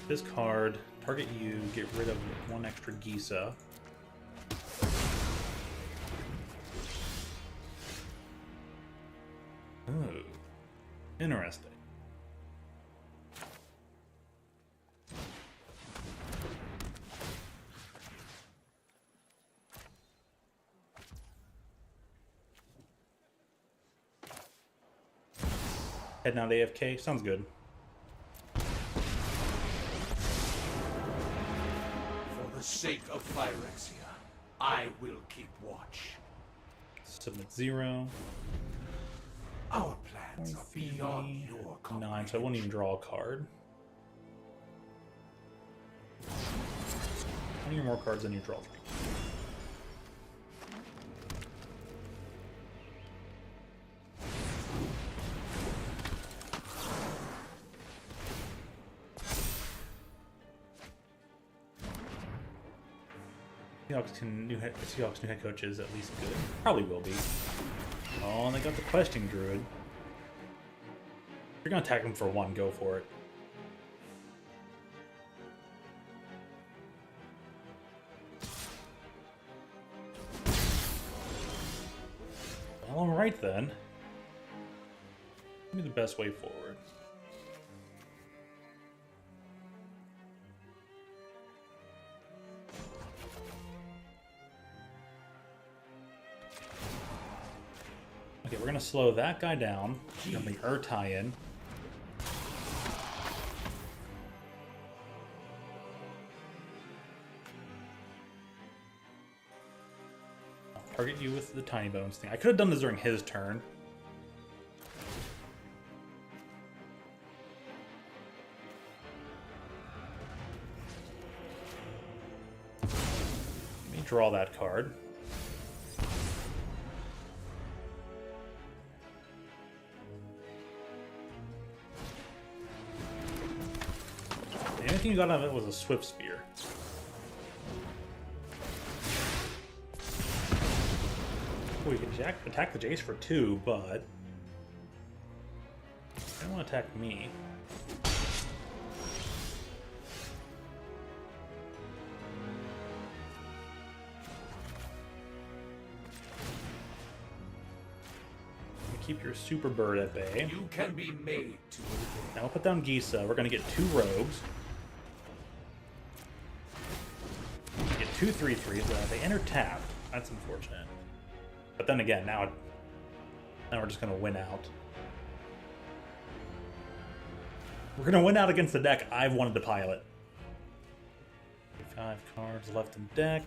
this card, target you, get rid of 1 extra Gisa. Ooh, interesting. Heading out AFK, sounds good. For the sake of Phyrexia, I will keep watch. Submit 0. Our plans are beyond your 9, so I won't even draw a card. How many more cards than you draw? 3. Seahawks new head coach is at least good. Probably will be. Oh, and they got the questing druid. If you're gonna attack him for 1, go for it. Well, alright then. Give me the best way forward. Okay, we're gonna slow that guy down. We're gonna bring Urtai in. I'll target you with the tiny bones thing. I could have done this during his turn. Let me draw that card. The only thing you got out of it was a Swift Spear. We can attack the Jace for 2, but I don't want to attack me. Keep your super bird at bay. You can be made to obey. Now we'll put down Gisa. We're going to get 2 rogues. We get 2 3/3s. They enter tapped. That's unfortunate. But then again, now we're just going to win out. We're going to win out against the deck I've wanted to pilot. 5 cards left in deck.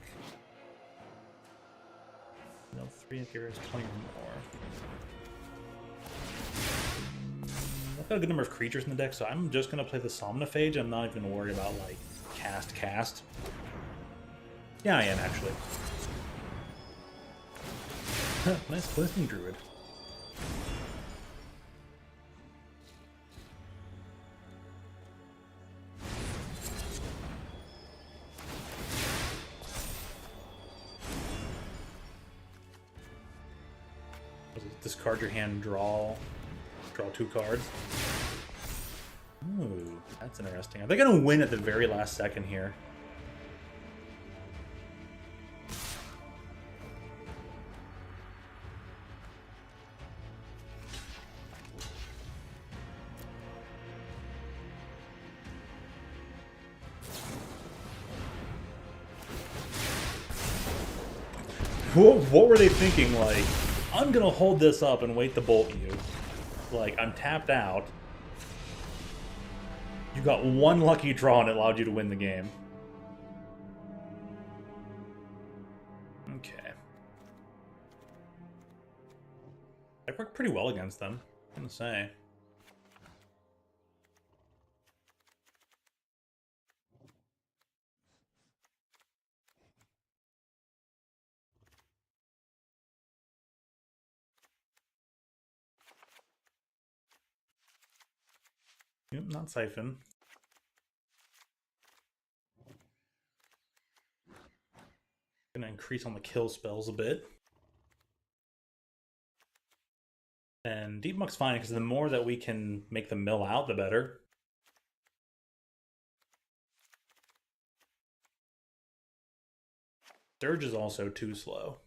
No 3, give us 20 or more. I've got a good number of creatures in the deck, so I'm just going to play the Somnophage. I'm not even going to worry about, like, cast. Yeah, I am actually. Nice glistening druid. Discard your hand, draw 2 cards. Ooh, that's interesting. Are they gonna win at the very last second here? What were they thinking? Like, I'm gonna hold this up and wait to bolt you. Like, I'm tapped out. You got one lucky draw and it allowed you to win the game. Okay. That worked pretty well against them, I'm gonna say. Yep, not Siphon. Gonna increase on the kill spells a bit. And Deep Muck's fine, because the more that we can make them mill out, the better. Dirge is also too slow.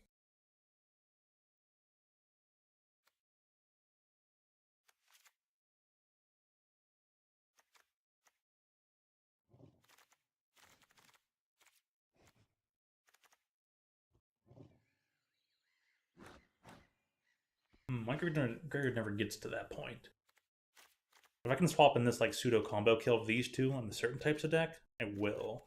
My Gregor never gets to that point. If I can swap in this like pseudo combo kill of these two on the certain types of deck, I will.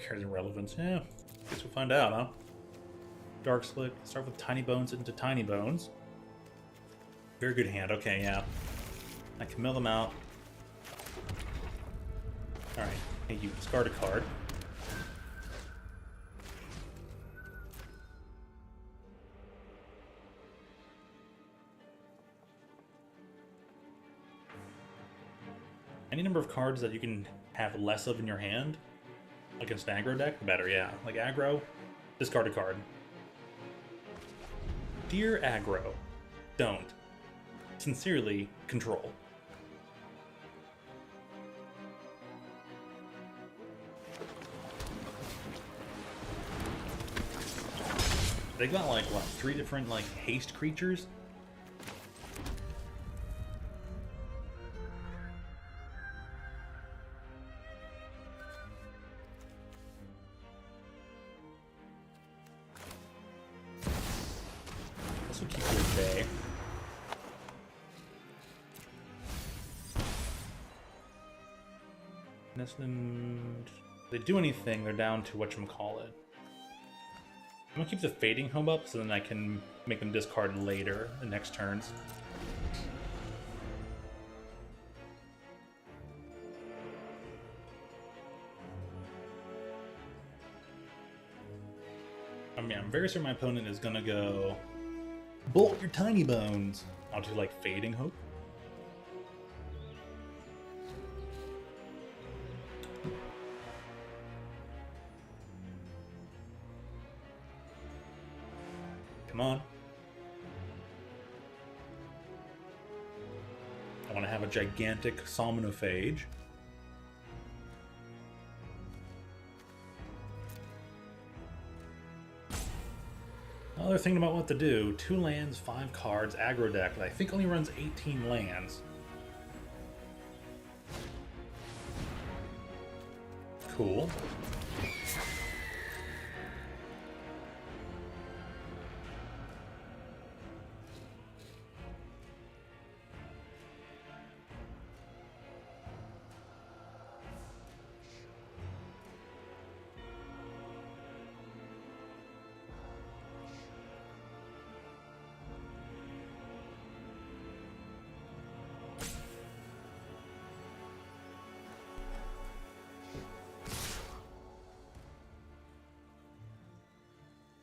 Carries irrelevance. Yeah, guess we'll find out, huh? Dark Slick. Start with Tiny Bones into Tiny Bones. Very good hand. Okay, yeah. I can mill them out. Alright. Hey, you discard a card. Any number of cards that you can have less of in your hand against an aggro deck, the better, yeah. Like aggro, discard a card. Dear aggro, don't. Sincerely, control. They got like, what, 3 different like haste creatures? This will keep you at bay. If they do anything, they're down to whatchamacallit. I'm gonna keep the Fading Home up so then I can make them discard later, the next turns. I mean, I'm very certain my opponent is gonna go bolt your Tiny Bones. I'll do like Fading Hope. Come on. I want to have a gigantic Somnophage. Now they're thinking about what to do. 2 lands, 5 cards, aggro deck that I think only runs 18 lands. Cool.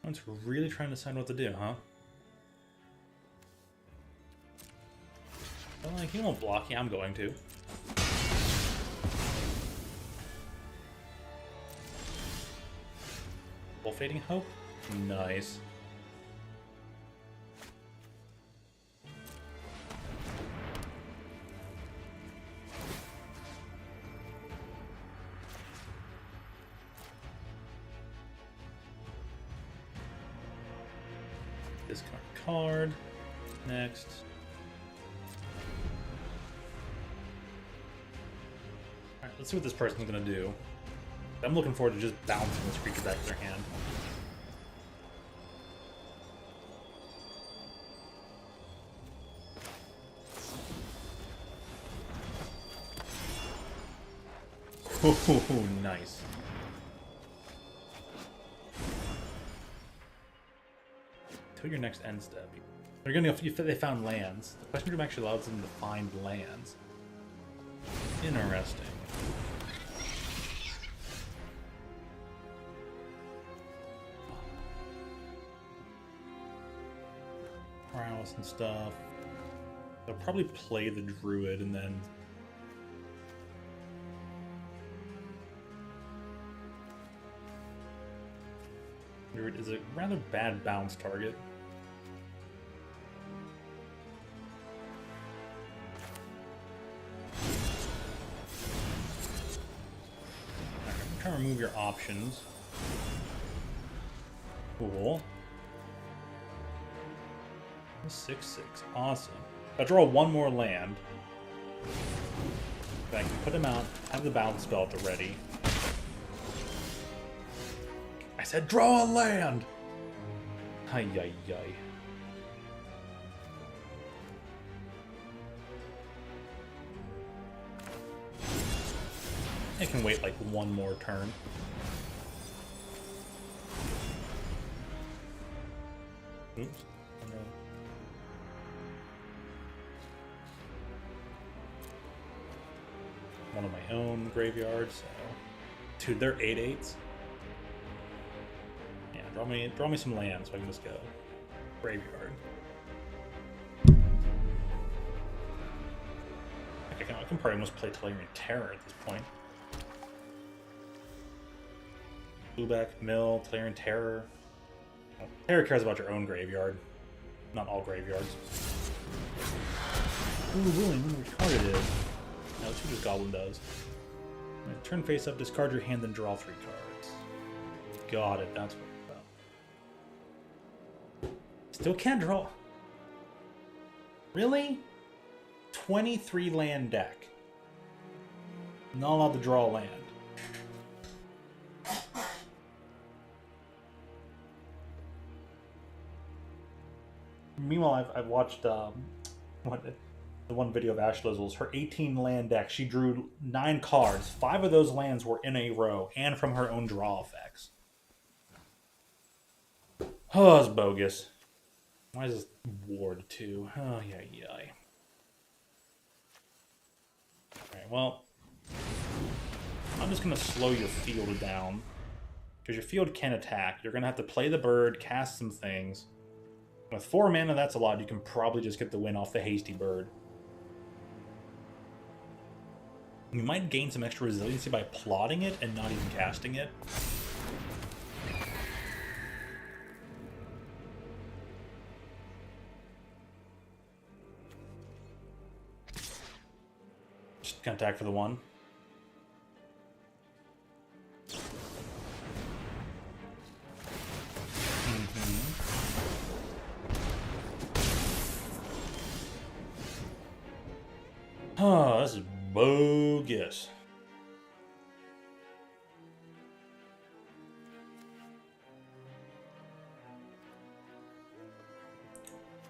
One's really trying to decide what to do, huh? Well, like, he won't block you, I'm going to. Full Fading Hope? Nice. Discard card. Next. Alright, let's see what this person's gonna do. I'm looking forward to just bouncing this creature back to their hand. Ooh, nice. Till your next end step. They're gonna go if they found lands. The question room actually allows them to find lands. Interesting. Prowess and stuff. They'll probably play the druid and then druid is a rather bad bounce target. I'm trying to remove your options. Cool. 6/6. Awesome. I draw one more land. I can put him out, have the bounce spell at the ready. I said draw a land! Ay, ay, ay. I can wait like one more turn. Oops. One of my own graveyards, so... Dude, they're 8/8s. Yeah, draw me some land so I can just go. Graveyard. I can probably almost play Telerian Terror at this point. Blueback, Mill, Telerian Terror. Well, Terror cares about your own graveyard. Not all graveyards. Ooh, really, wonder which card it is. No, that's what this goblin does. Right, turn face up, discard your hand, then draw 3 cards. Got it, that's what it's about. Still can't draw. Really? 23 land deck. Not allowed to draw a land. Meanwhile, I've watched the one video of Ash Lizzle's, her 18 land deck. She drew 9 cards. 5 of those lands were in a row, and from her own draw effects. Oh, that's bogus. Why is this Ward 2? Oh, yeah. Alright, well, I'm just going to slow your field down. Because your field can attack. You're going to have to play the bird, cast some things. With 4 mana, that's a lot. You can probably just get the win off the hasty bird. You might gain some extra resiliency by plotting it and not even casting it. Just gonna attack for the 1. Oh, this is bogus.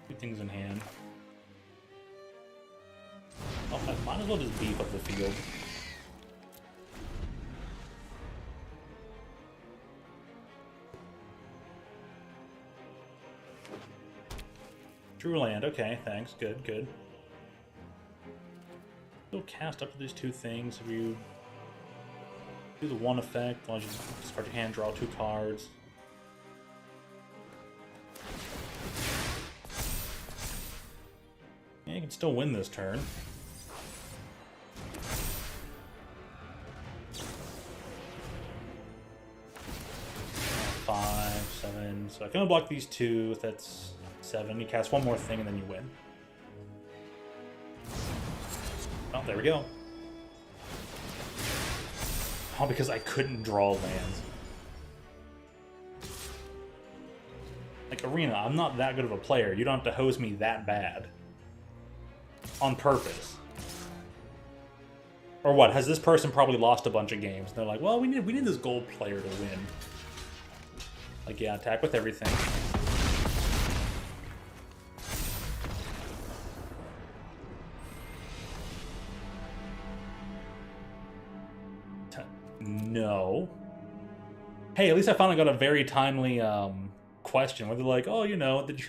Two things in hand. Oh, I might as well just beef up the field. True land, okay, thanks, good. Still cast up to these 2 things. If you do the 1 effect, I'll just discard your hand, draw 2 cards. you can still win this turn. 5, 7. So I can unblock these 2. That's 7. You cast one more thing and then you win. Oh, there we go. Oh, because I couldn't draw lands. Like, Arena, I'm not that good of a player. You don't have to hose me that bad. On purpose. Or what? Has this person probably lost a bunch of games? And they're like, well, we need this gold player to win. Like, yeah, attack with everything. No. Hey, at least I finally got a very timely question where they're like, oh, you know, did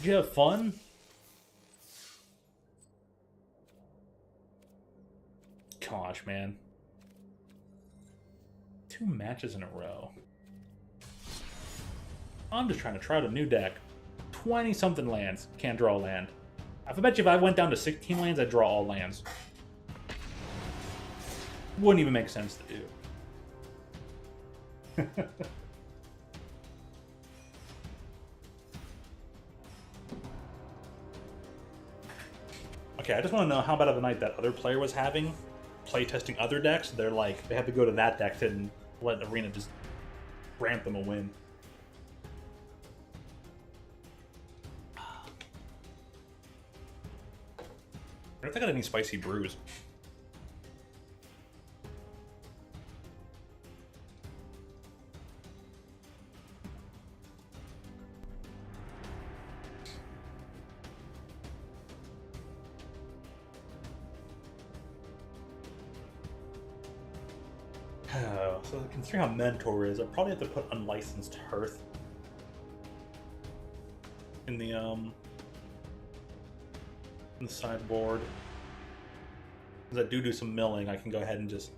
you have fun? Gosh, man. 2 matches in a row. I'm just trying to try out a new deck. 20-something lands. Can't draw a land. I bet you if I went down to 16 lands, I'd draw all lands. Wouldn't even make sense to do. Okay, I just want to know how bad of a night that other player was having, playtesting other decks. They're like, they have to go to that deck and let the Arena just grant them a win. I don't think I got any spicy brews. So considering how Mentor is, I probably have to put Unlicensed Hearth in the sideboard. Because I do some milling, I can go ahead and just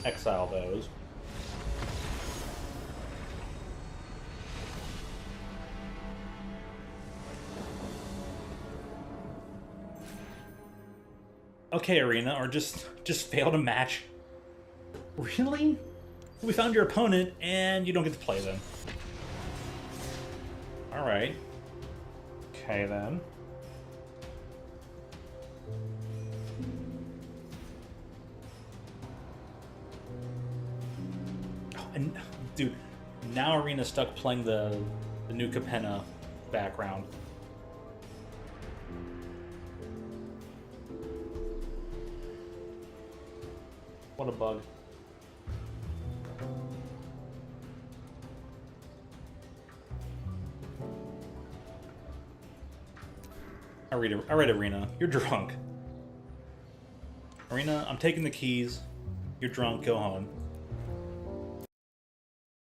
exile those. Okay, Arena, or just fail to match. Really? We found your opponent, and you don't get to play them. Alright. Okay, then. Oh, and, dude, now Arena's stuck playing the new Capenna background. What a bug. All right, Arena, you're drunk. Arena, I'm taking the keys. You're drunk, go home.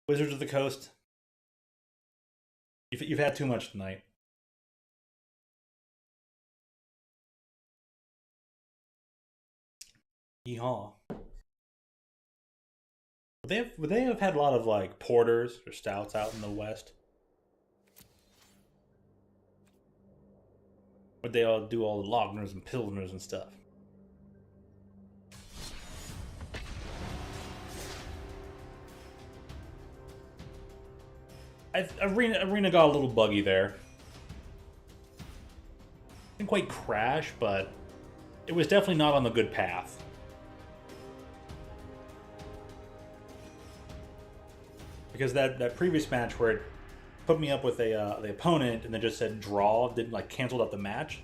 Wizards of the Coast, you've had too much tonight. Yeehaw. Would they have had a lot of like porters or stouts out in the West? Would they all do all the Logners and Pilsners and stuff? Arena got a little buggy there. Didn't quite crash, but it was definitely not on the good path. Because that previous match where it put me up with the opponent and then just said draw, didn't like canceled out the match.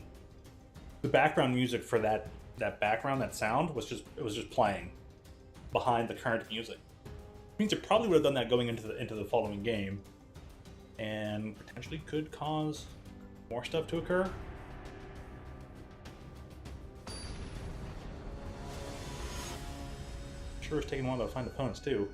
The background music for that background, that sound was just playing behind the current music. It means it probably would have done that going into the following game, and potentially could cause more stuff to occur. Sure is taking a while to find opponents too.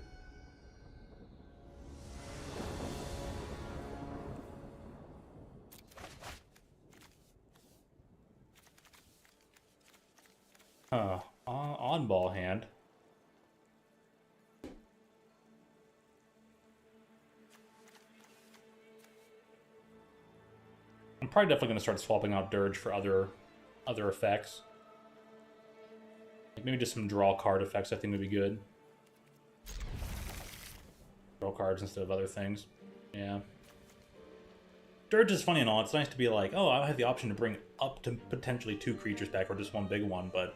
On ball hand. I'm probably definitely going to start swapping out Dirge for other effects. Like maybe just some draw card effects I think would be good. Draw cards instead of other things. Yeah. Dirge is funny and all. It's nice to be like, oh, I have the option to bring up to potentially 2 creatures back or just one big one, but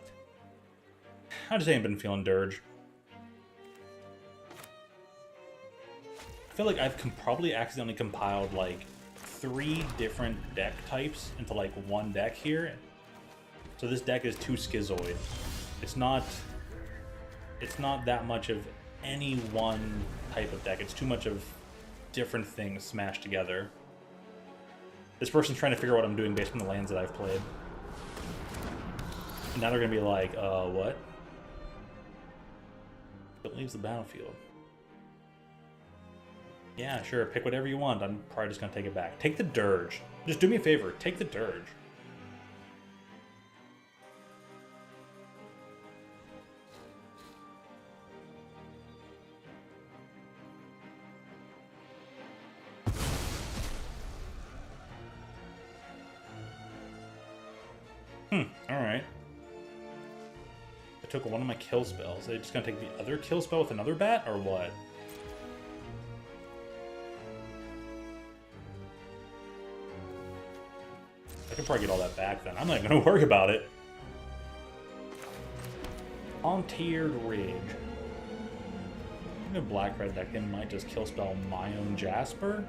I just ain't been feeling Dirge. I feel like I've probably accidentally compiled like 3 different deck types into like one deck here. So this deck is too schizoid. It's not that much of any one type of deck. It's too much of different things smashed together. This person's trying to figure out what I'm doing based on the lands that I've played. And now they're gonna be like, what? It leaves the battlefield. Yeah, sure, pick whatever you want. I'm probably just gonna take it back. Take the Dirge. Just do me a favor, take the Dirge. Alright. I took one of my kill spells. Are they just gonna take the other kill spell with another bat, or what? I can probably get all that back then. I'm not gonna worry about it. On-tiered Rage. I'm a black-red deck that might just kill spell my own Jasper.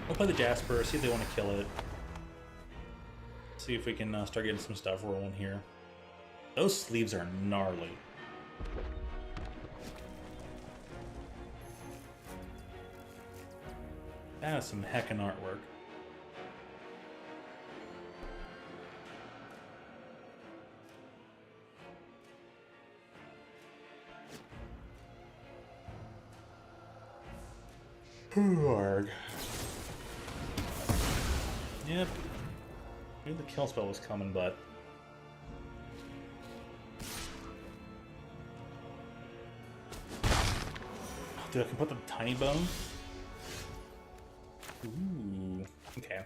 We'll play the Jasper, see if they want to kill it. See if we can start getting some stuff rolling here. Those sleeves are gnarly. That is some heckin' artwork. Arg. Yep. I knew the kill spell was coming, but... Dude, I can put the tiny bone? Ooh. Okay.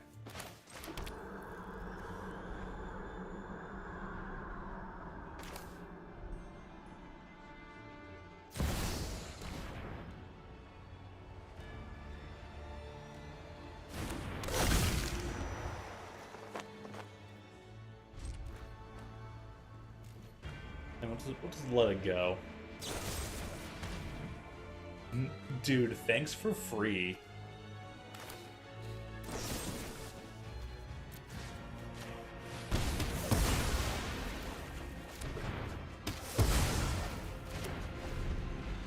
We'll just let it go. Dude, thanks for free.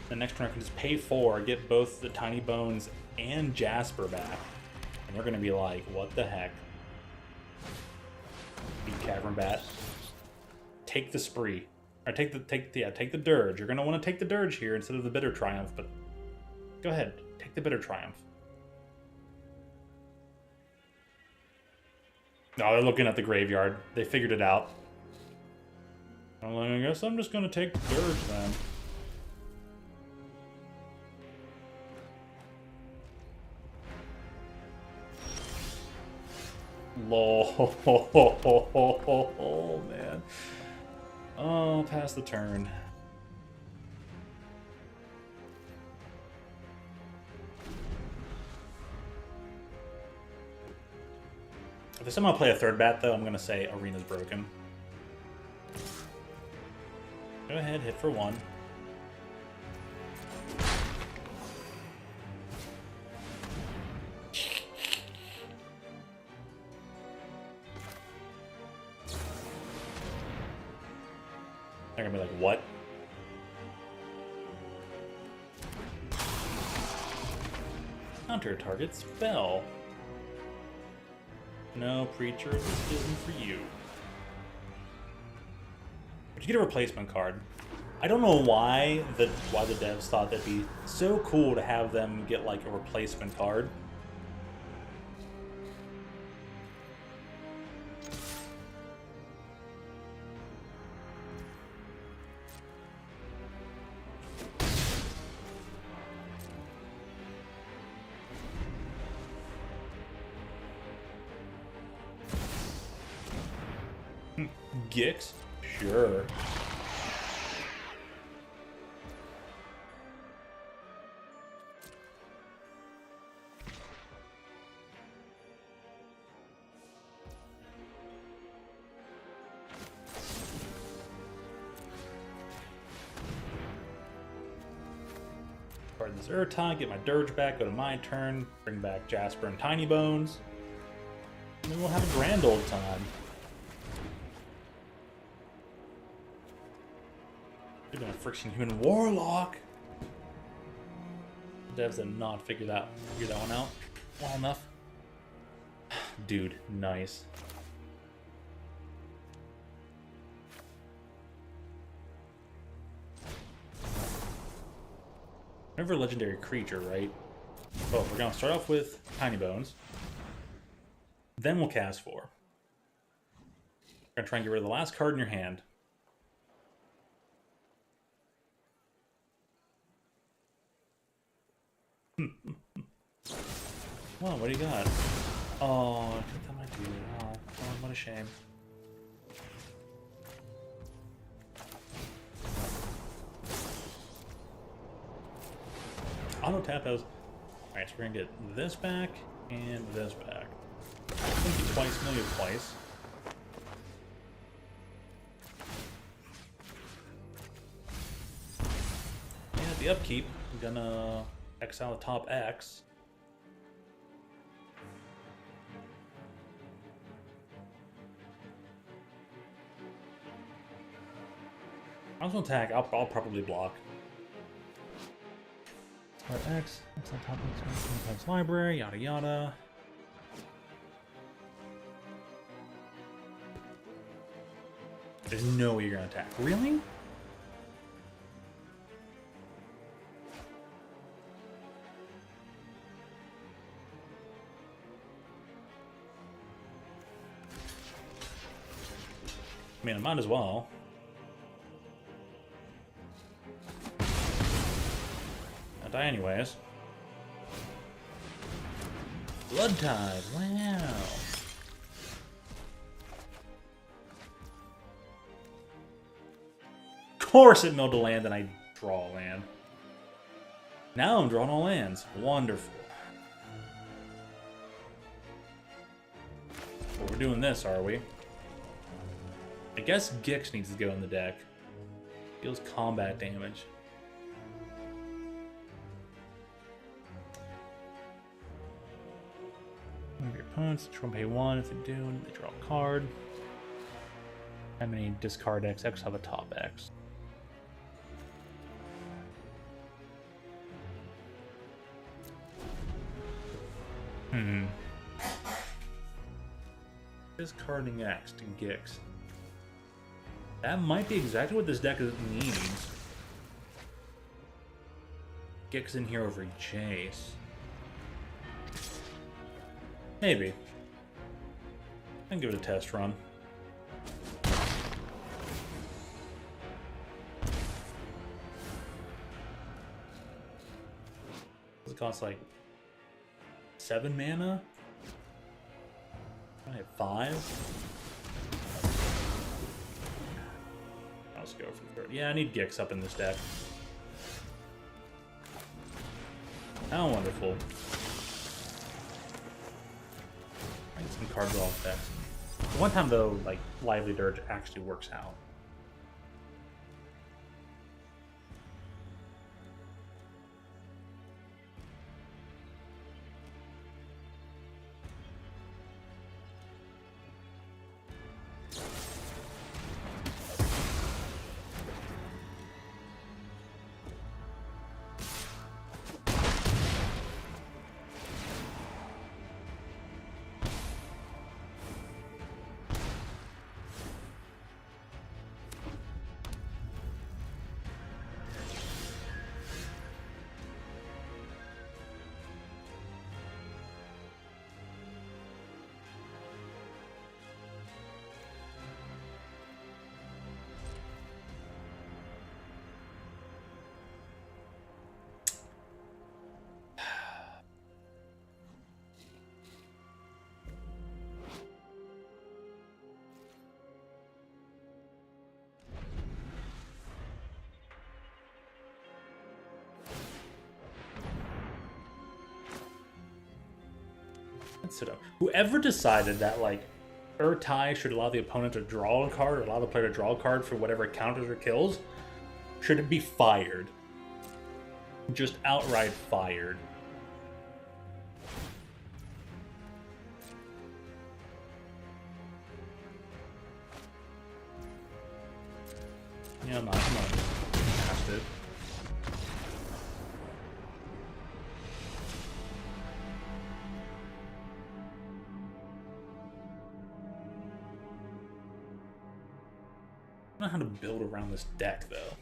The next turn I can just pay 4, get both the Tiny Bones and Jasper back. And they're gonna be like, what the heck? Beat Cavern Bat. Take the Spree. Or take the Dirge. You're gonna want to take the Dirge here instead of the Bitter Triumph, but go ahead, take the Bitter Triumph. No, they're looking at the graveyard. They figured it out. I'm like, I guess I'm just gonna take the Dirge then. Lol, man. Oh, pass the turn. If I somehow play a third bat, though, I'm going to say Arena's broken. Go ahead, hit for 1. They're gonna be like, what? Counter target spell. No, Preacher, this isn't for you. But you get a replacement card. I don't know why the devs thought that'd be so cool to have them get like a replacement card. Gix? Sure. Guard this Urton, get my Dirge back, go to my turn, bring back Jasper and Tiny Bones. And then we'll have a grand old time. Even a friction human warlock. Devs did not figure that one out well enough. Dude, nice. Remember legendary creature, right? Oh, we're gonna start off with Tiny Bones. Then we'll cast 4. We're gonna try and get rid of the last card in your hand. Well, what do you got? Oh, I think that might do it. Oh, what a shame. Auto tap those. Alright, so we're gonna get this back and this back. Thank you twice, mill you twice. And at the upkeep, I'm gonna exile the top X. I was gonna attack, I'll probably block. X, on top of the library, yada yada. There's no way you're gonna attack. Really? I mean, I might as well. I'll die anyways. Blood Tide, wow. Of course it milled a land and I draw a land. Now I'm drawing all lands. Wonderful. Well, we're doing this, are we? I guess Gix needs to go in the deck. Deals combat damage. One of your opponents, draw pay 1. If they do, they draw a card. How many discard X? X have a top X. Discarding X to Gix. That might be exactly what this deck needs. Gix in here over Jace. Maybe. I can give it a test run. Does it cost like 7 mana? I have 5. Let's go for the 3rd. Yeah, I need Gix up in this deck. How wonderful. I get some cards off decks. One time though, like Lively Dirge actually works out. Pseudo. Whoever decided that, like, tie should allow the opponent to draw a card, or allow the player to draw a card for whatever counters or kills, should be fired. Just outright fired. Yeah, I'm not past it. I don't know how to build around this deck, though.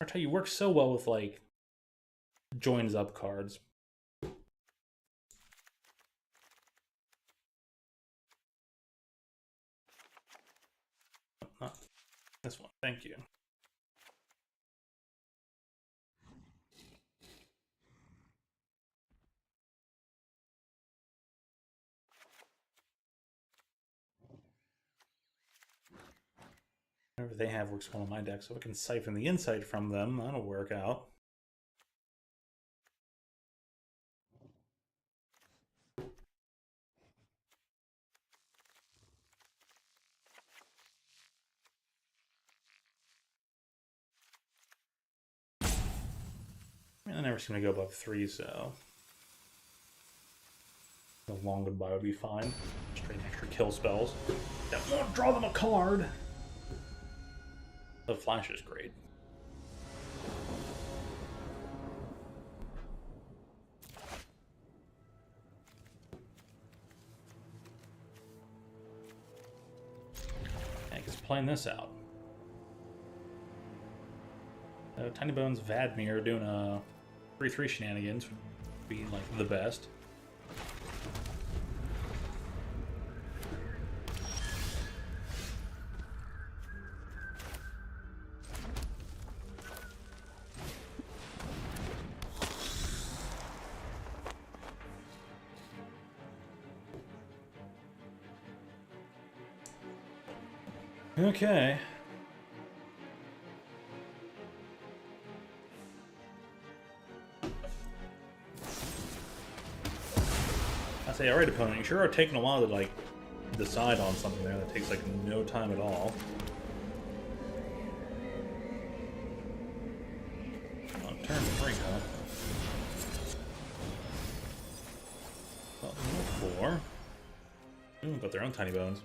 I tell you, works so well with like joins up cards. Not this one, thank you. Whatever they have works well in my deck, so I can siphon the insight from them. That'll work out. I never seem to go above 3, so a long goodbye would be fine. Straight extra kill spells that won't draw them a card. The flash is great. Hank is playing this out. Tiny Bones Vadmir doing a 3/3 shenanigans, being like the best. Okay. I say, alright opponent, you sure are taking a while to like decide on something there that takes like no time at all. On turn 3, huh? Well, 4. Ooh, got their own Tiny Bones.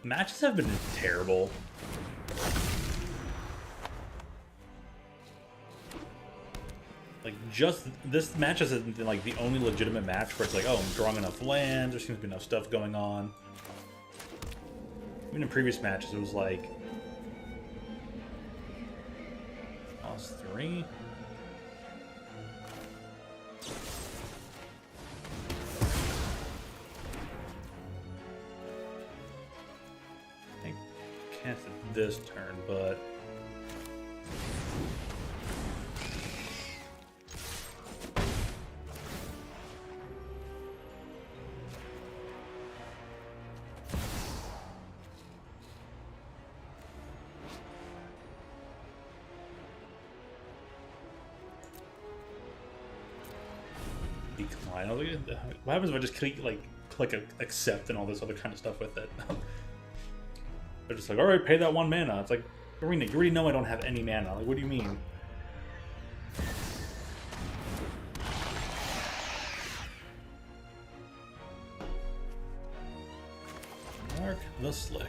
Matches have been terrible. Like, just this match isn't like the only legitimate match where it's like, oh, I'm drawing enough lands, there seems to be enough stuff going on. Even in previous matches, it was like +3. Cast it this turn, but decline. What happens if I just click accept and all this other kind of stuff with it? They're just like, all right, pay that 1 mana. It's like, Arena, you already know I don't have any mana. Like, what do you mean? Mark the Slick.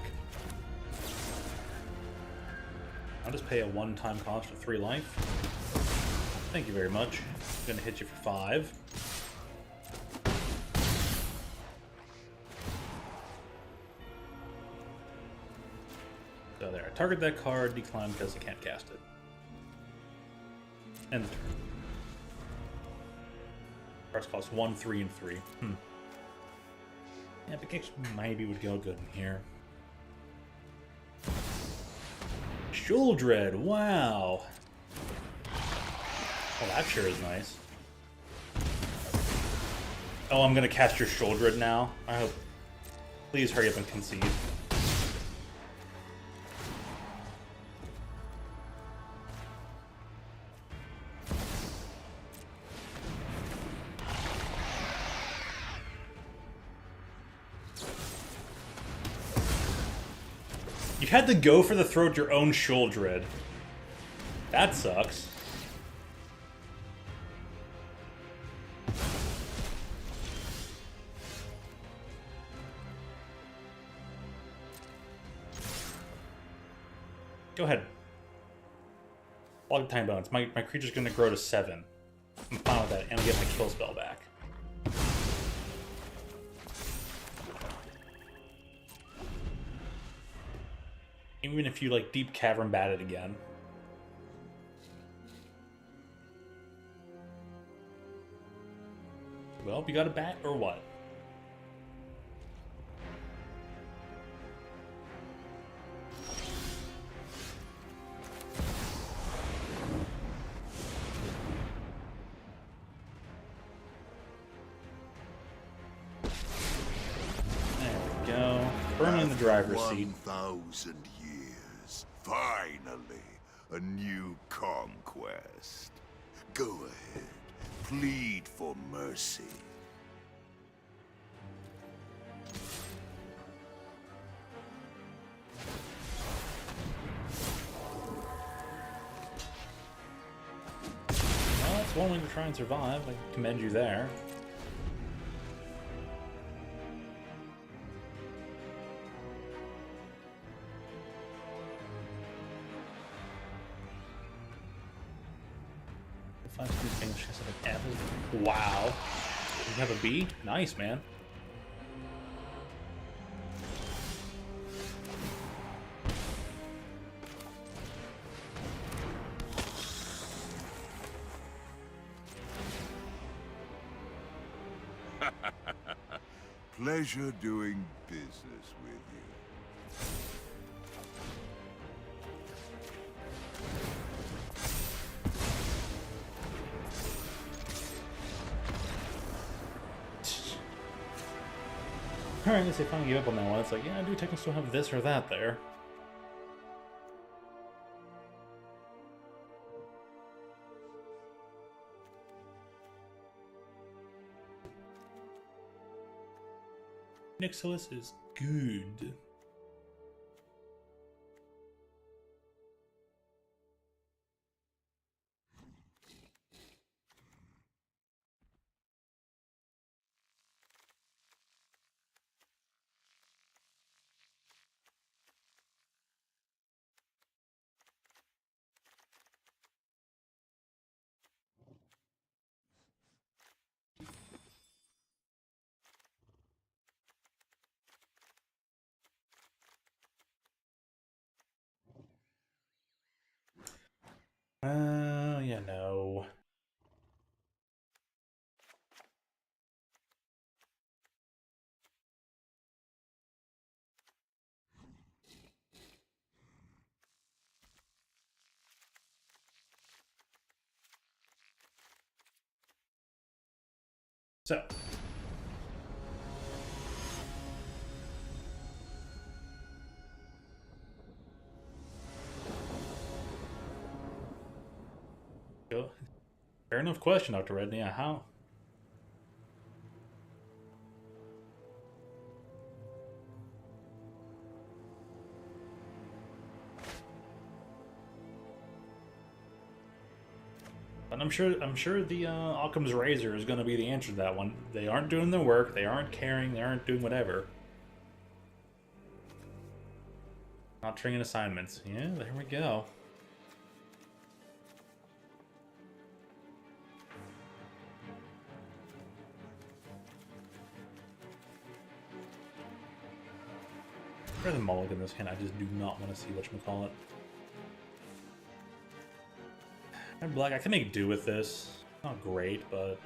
I'll just pay a one-time cost of 3 life. Thank you very much. I'm gonna hit you for 5. So there. Target that card, decline because I can't cast it. End the turn. Cards cost 1, 3, and 3. Yeah, Pickaxe maybe would go good in here. Shuldred, wow! Oh, that sure is nice. Oh, I'm gonna cast your Shuldred now. I hope. Please hurry up and concede. You had to go for the throat your own Shuldred. That sucks. Go ahead. Log time bones. My creature's gonna grow to 7. I'm fine with that, and I'll get my kill spell back. Even if you, like, deep cavern bat it again. Well, you got a bat or what? There we go. Firmly in the driver's seat. 1,000 years. Finally, a new conquest. Go ahead. Plead for mercy. Well, that's one way to try and survive. I commend you there. Wow. You have a B? Nice, man. Pleasure doing business with you. Alright, I guess they finally gave up on that one. It's like, yeah, I do technically still have this or that there. Nixilis is good. Yeah, no. So. Fair enough question, Dr. Red. Yeah, how? And I'm sure the Occam's Razor is going to be the answer to that one. They aren't doing their work. They aren't caring. They aren't doing whatever. Not triggering assignments. Yeah, there we go. Rather than mulligan this hand, I just do not want to see whatchamacallit. Red black, I can make do with this. Not great, but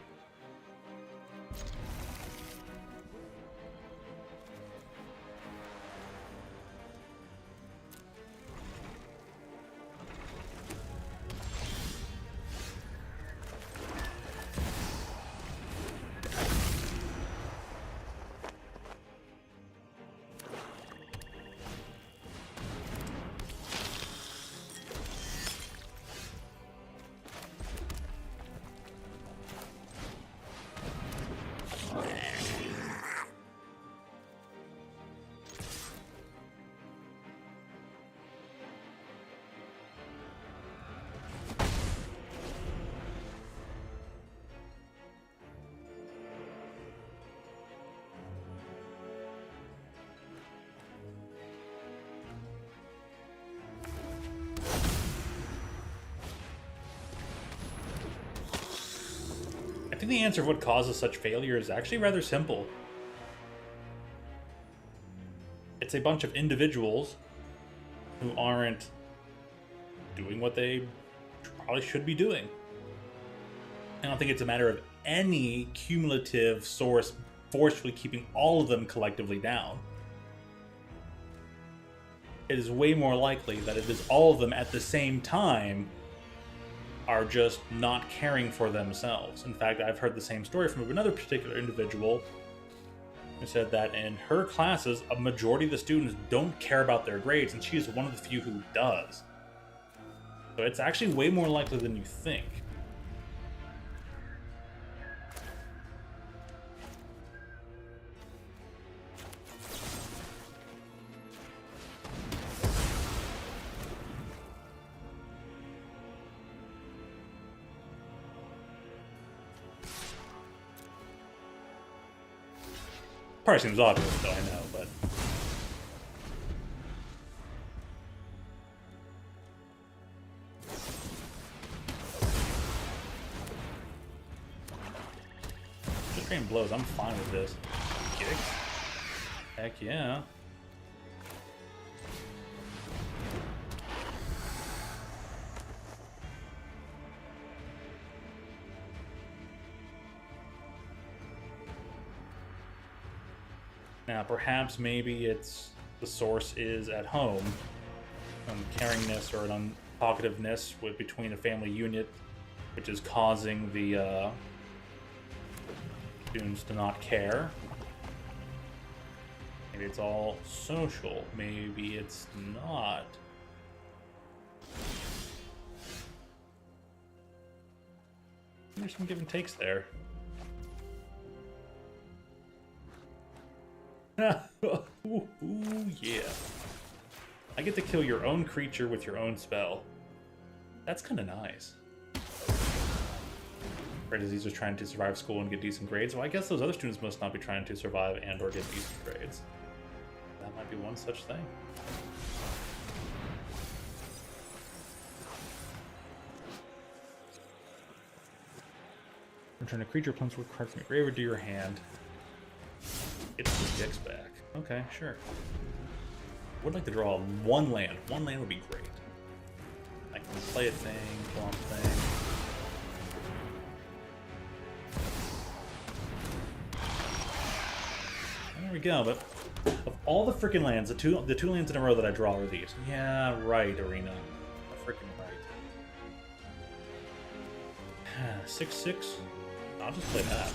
I think the answer of what causes such failure is actually rather simple. It's a bunch of individuals who aren't doing what they probably should be doing. I don't think it's a matter of any cumulative source forcefully keeping all of them collectively down. It is way more likely that it is all of them at the same time are just not caring for themselves. In fact, I've heard the same story from another particular individual who said that in her classes, a majority of the students don't care about their grades, and she is one of the few who does. So it's actually way more likely than you think. Probably seems obvious, though, I know, but just train blows. I'm fine with this. Kicks? Heck yeah. Now, perhaps maybe it's the source is at home, caringness or an untalkativeness between a family unit, which is causing the students to not care. Maybe it's all social. Maybe it's not. There's some give and takes there. Ooh, yeah. I get to kill your own creature with your own spell. That's kind of nice. Right, as these are trying to survive school and get decent grades. Well, I guess those other students must not be trying to survive and or get decent grades. That might be one such thing. Return a creature planes with card from your graveyard to your hand. It's the Gix back. Okay, sure. Would like to draw one land. One land would be great. I can play a thing, draw a thing. There we go, but of all the freaking lands, the two lands in a row that I draw are these. Yeah, right, Arena. Freaking right. 6/6. I'll just play that.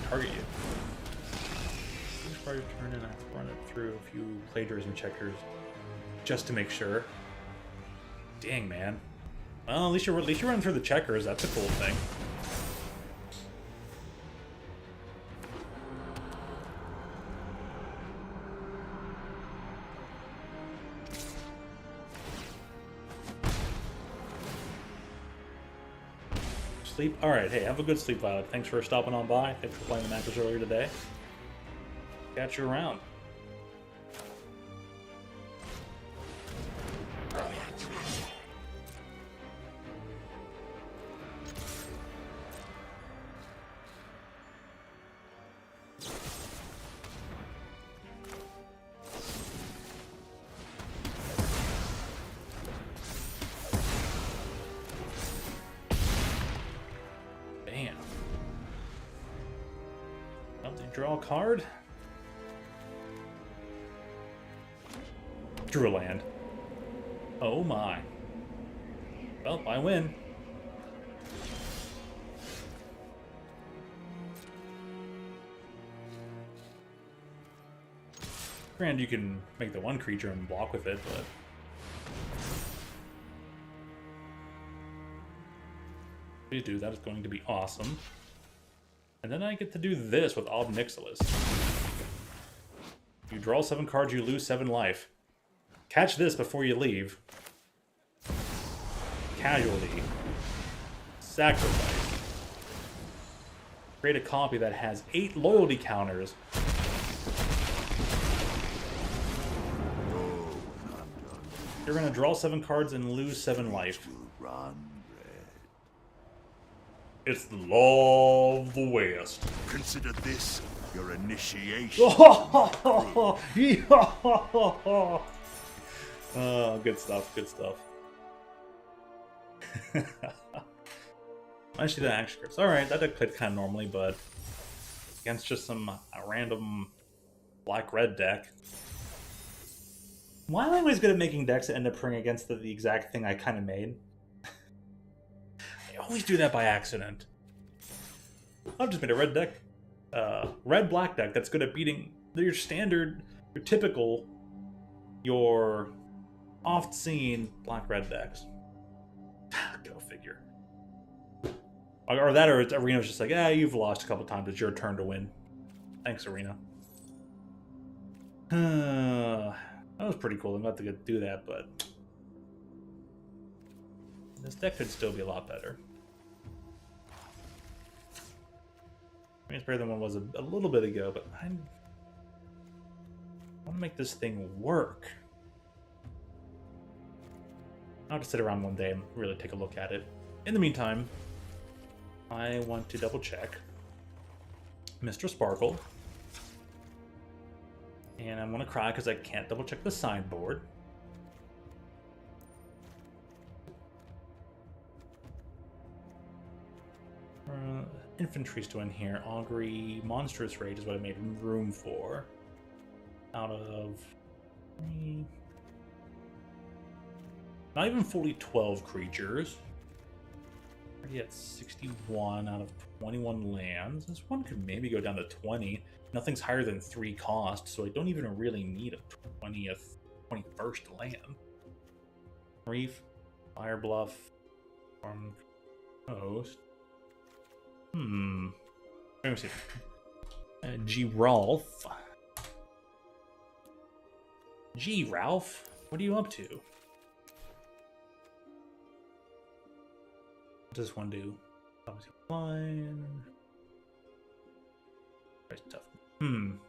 Target you. Part of your turn, and I have to run it through a few plagiarism checkers just to make sure. Dang, man. Well, at least you're running through the checkers. That's a cool thing. Sleep. All right. Hey, have a good sleep, Violet. Thanks for stopping on by. Thanks for playing the matches earlier today. Catch you around. Draw a card. Drew a land. Oh my. Well, I win. Granted, you can make the one creature and block with it, but... Please do, that is going to be awesome. And then I get to do this with Ob Nixilis. You draw 7 cards, you lose 7 life. Catch this before you leave. Casualty. Sacrifice. Create a copy that has 8 loyalty counters. You're gonna draw 7 cards and lose 7 life. It's the law of the West. Consider this your initiation. Oh, good stuff, good stuff. I see the action scripts. Alright, that deck played kind of normally, but against just some random black-red deck. Why am I always good at making decks that end up playing against the exact thing I kind of made? I always do that by accident. I've just made a red deck. Red-black deck that's good at beating your standard, your typical, your oft-seen black-red decks. Go figure. Or that, or Arena's just like, yeah, you've lost a couple times. It's your turn to win. Thanks, Arena. That was pretty cool. I'm about to do that, but this deck could still be a lot better. I mean, it's better than one was a little bit ago, but I want to make this thing work. I'll just sit around one day and really take a look at it. In the meantime, I want to double check Mr. Sparkle. And I'm gonna cry because I can't double check the sideboard. Infantry still in here. Augury, Monstrous Rage is what I made room for. Out of 3... Not even fully 12 creatures. Already at 61 out of 21 lands. This one could maybe go down to 20. Nothing's higher than 3 cost, so I don't even really need a 21st land. Reef, Fire Bluff, Storm Coast. Let me see. G-Ralph. G-Ralph? What are you up to? What does this one do? Obviously, fine. Very tough. And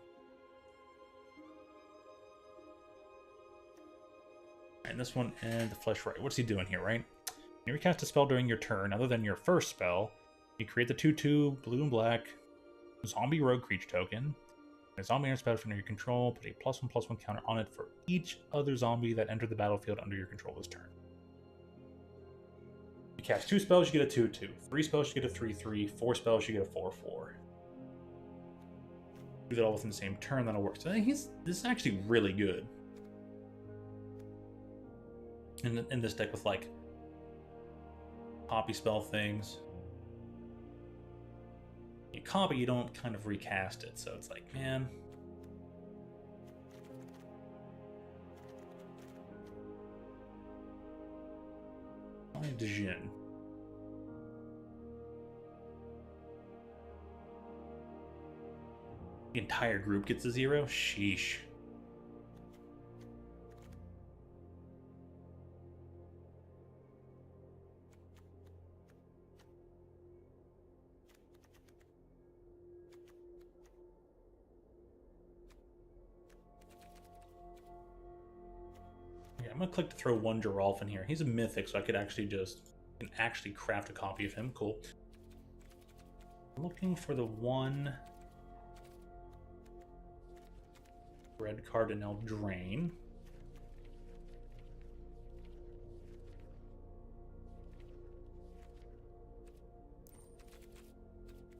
this one and the Flesh Right. What's he doing here, right? When you recast a spell during your turn, other than your first spell, you create the 2/2 blue and black zombie rogue creature token. A zombie enters the battlefield under your control. Put a +1/+1 counter on it for each other zombie that entered the battlefield under your control this turn. You cast 2 spells, you get a 2/2. 3 spells, you get a 3/3. 4 spells, you get a 4/4. Do that all within the same turn, that'll work. So this is actually really good. In this deck with like copy spell things. You copy, you don't kind of recast it, so it's like, man. Djinn. The entire group gets a 0? Sheesh. I'm gonna click to throw one Giralf in here. He's a mythic, so I could actually craft a copy of him. Cool. I'm looking for the one red card in Eldraine.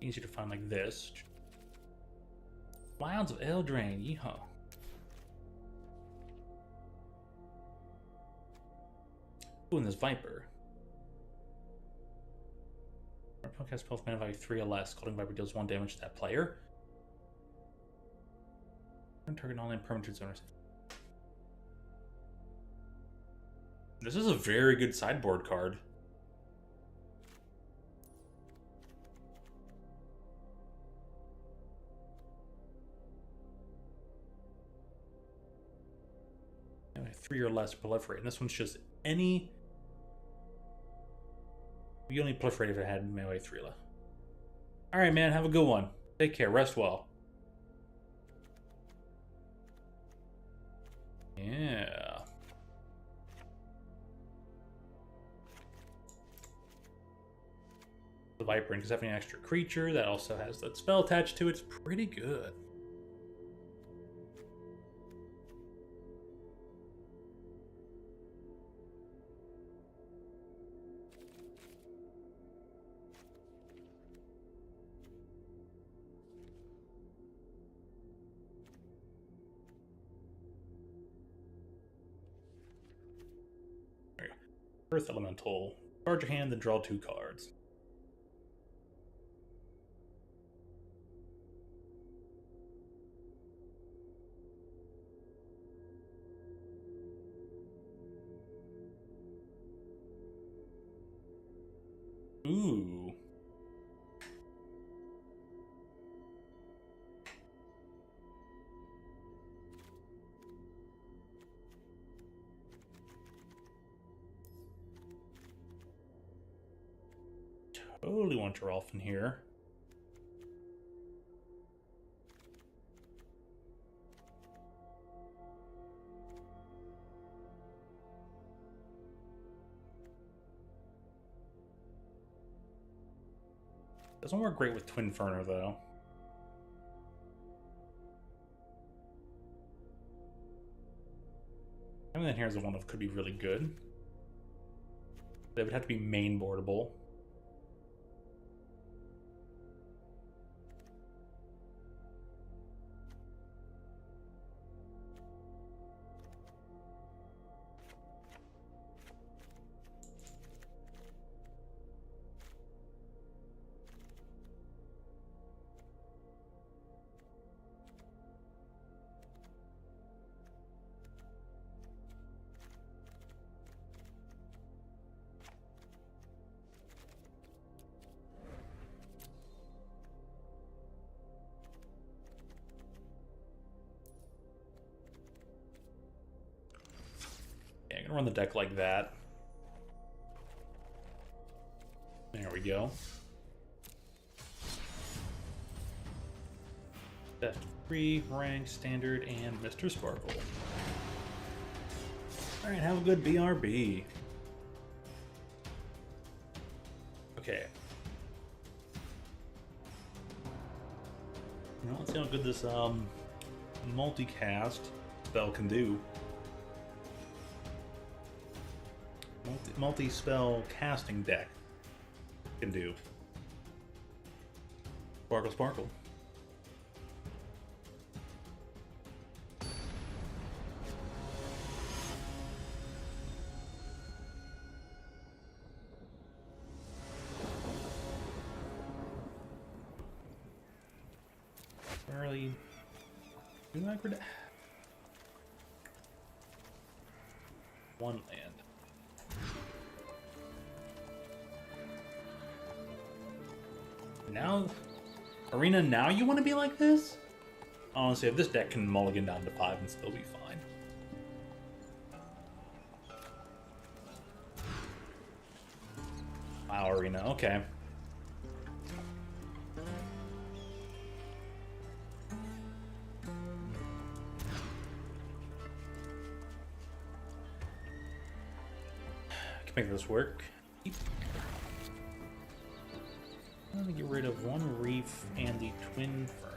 Easy to find like this. Wilds of Eldraine, yeehaw. Ooh, and this Viper. Our opponent casts spells mana value 3 or less. Scalding Viper deals 1 damage to that player. Target online permanent zoners. This is a very good sideboard card. Anyway, 3 or less proliferate. And this one's just any. You only proliferate if it had melee 3 left. Alright, man, have a good one. Take care, rest well. Yeah. The Viper, because having an extra creature that also has that spell attached to it, it's pretty good. Earth Elemental. Charge your hand, then draw 2 cards. Ooh. Totally want your elf in here. Doesn't work great with Twin Ferner though. Having that here as a one of could be really good. They would have to be main boardable. Yeah, I'm gonna run the deck like that. There we go. Theft free, rank, standard, and Mr. Sparkle. Alright, have a good BRB. Okay. Now let's see how good this multicast spell can do. Multi-spell casting deck can do. Sparkle, sparkle. Early. Do you like one land. Now, Arena, now you want to be like this? Honestly, if this deck can mulligan down to 5 and still be fine. Wow, Arena, okay. Can make this work. I'm gonna get rid of 1 Reef and the Twin Fern.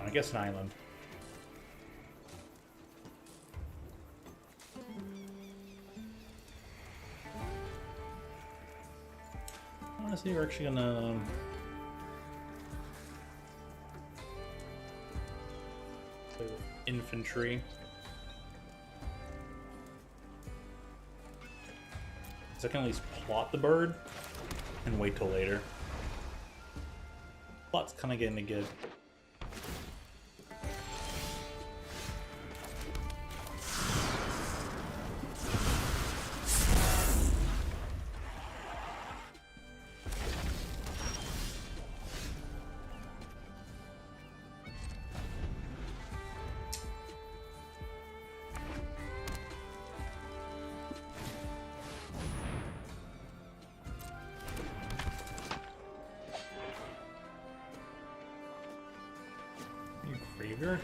I guess an island. Honestly, we're actually gonna infantry. So I can at least plot the bird and wait till later. Plot's kind of getting good.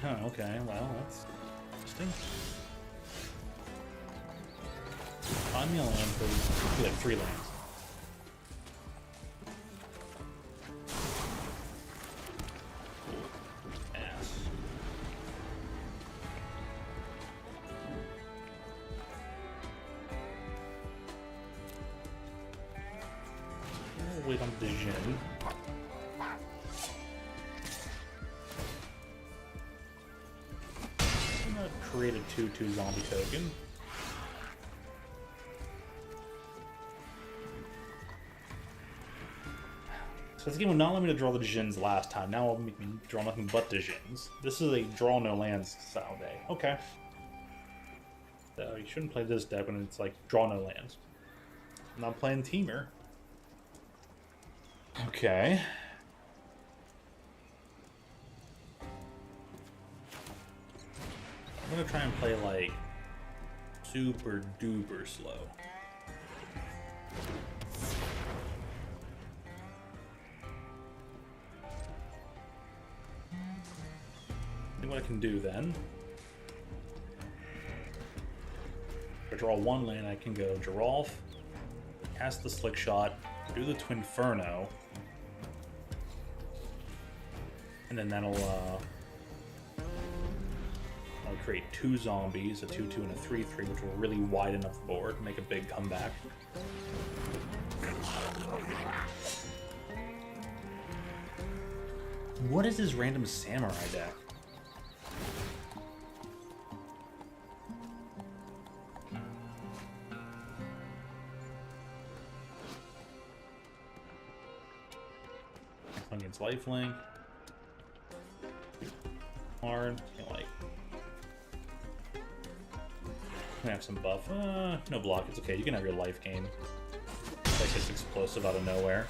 Oh, okay, well, that's interesting. Find me a land, please. Like 3 lands. Ass. We'll wait on the Jin. Create a 2/2 zombie token. So this game would not let me to draw the Djinns last time. Now it'll make me draw nothing but the Djinns. This is a draw no lands style day. Okay. So you shouldn't play this deck when it's like draw no lands. I'm not playing Teamer. Okay. I'm gonna try and play like super duper slow. See what I can do then. If I draw 1 land, I can go Giralf, cast the Slick Shot, do the Twinferno, and then that'll create 2 zombies, a 2/2 and a 3/3, which will really widen up the board, make a big comeback. What is this random samurai deck? Against lifelink. Hard. Can't like. Have some buff. No block. It's okay. You can have your life gain. Like it's explosive out of nowhere.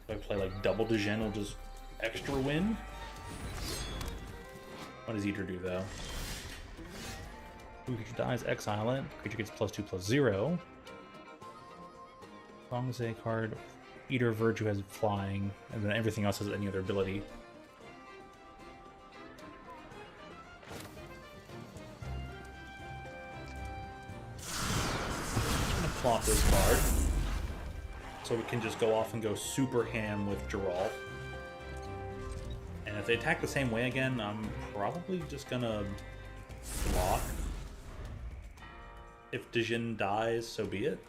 If I play like double Djinn, it'll just extra win. What does Eater do though? Creature dies, exile it. Creature gets +2/+0. As long as a card Eater Virtue has flying, and then everything else has any other ability. Plot this card so we can just go off and go super ham with Geralt. And if they attack the same way again, I'm probably just gonna block. If Djinn dies, so be it.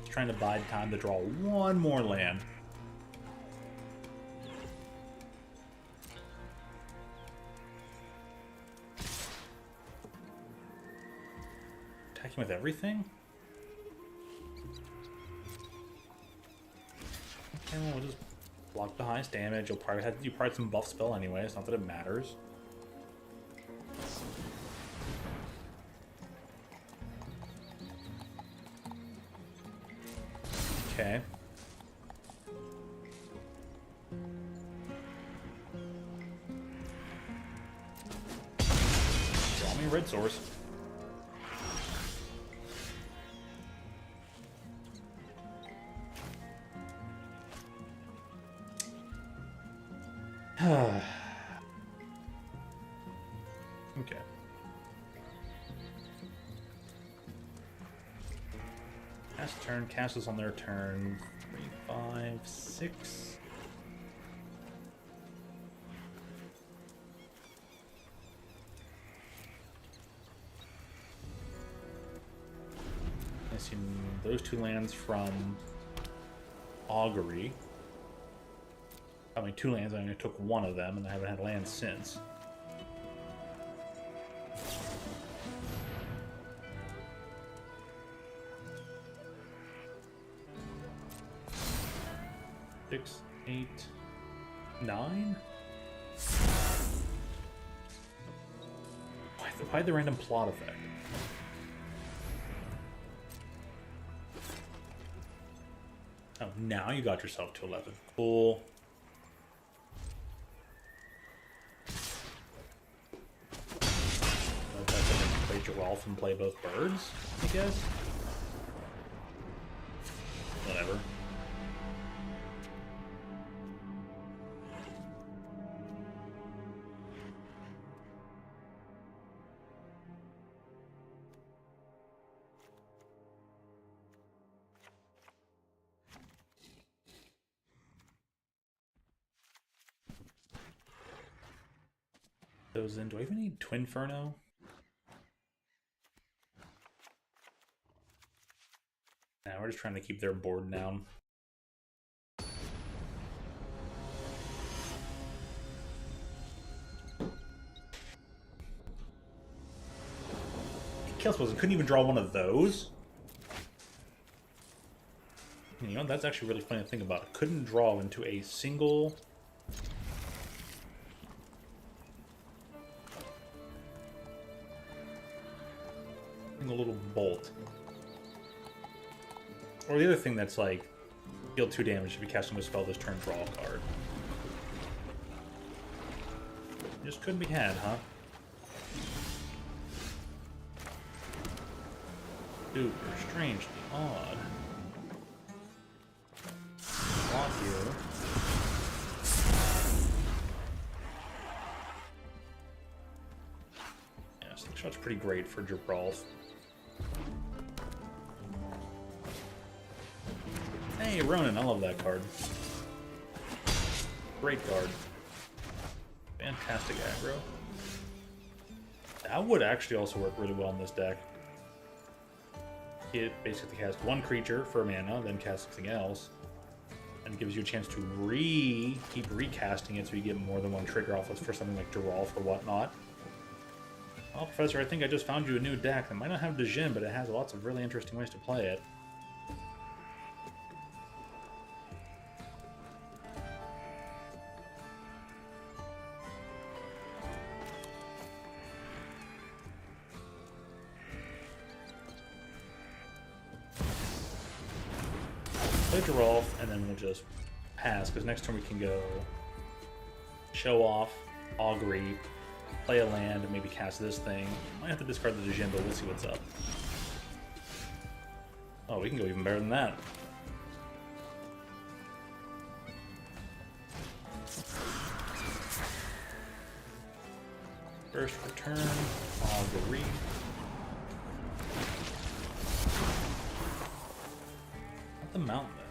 Just trying to bide time to draw 1 more land. Attacking with everything? Okay, well, we'll just block the highest damage. You'll probably have some buff spell anyway. It's not that it matters. Okay. Draw me a red source. Okay. Cast turn, cast this on their turn. 3, 5, 6. Missing those 2 lands from Augury. I mean, 2 lands, I only took 1 of them, and I haven't had land since. Six, 8, 9? Why the random plot effect? Oh, now you got yourself to 11. Cool. Play Giralf and play both birds, I guess? Whatever. Those in. Do I even need Twinferno? Nah, we're just trying to keep their board down. Couldn't even draw one of those. You know, that's actually really funny to think about. Couldn't draw into a single little bolt. Or the other thing that's like, deal 2 damage if you cast a spell this turn, draw a card. Just couldn't be had, huh? Super strangely odd. Block you. Yeah, Slingshot's pretty great for Giralf. Hey, Ronin, I love that card. Great card. Fantastic aggro. That would actually also work really well in this deck. It basically casts 1 creature for mana, then casts something else, and gives you a chance to keep recasting it so you get more than 1 trigger off for something like Giralf or whatnot. Well, Professor, I think I just found you a new deck that might not have Djinn, but it has lots of really interesting ways to play it. Play Giralf, and then we'll just pass, because next turn we can go Show Off, Augury, play a land, and maybe cast this thing. Might have to discard the Djinn, but we'll see what's up. Oh, we can go even better than that. First return, Augury. Not the mountain, though.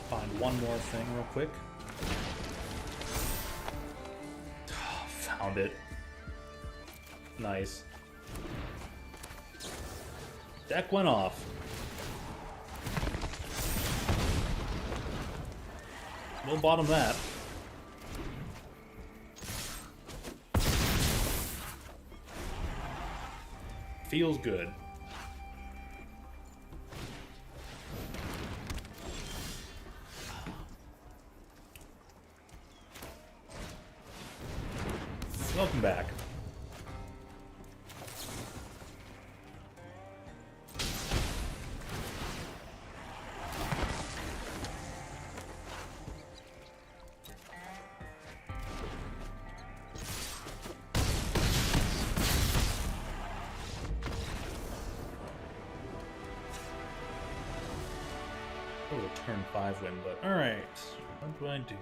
Find one more thing real quick. Found it. Nice. Deck went off. We'll bottom that. Feels good. Welcome back. That was a turn 5 win, but alright. What do I do?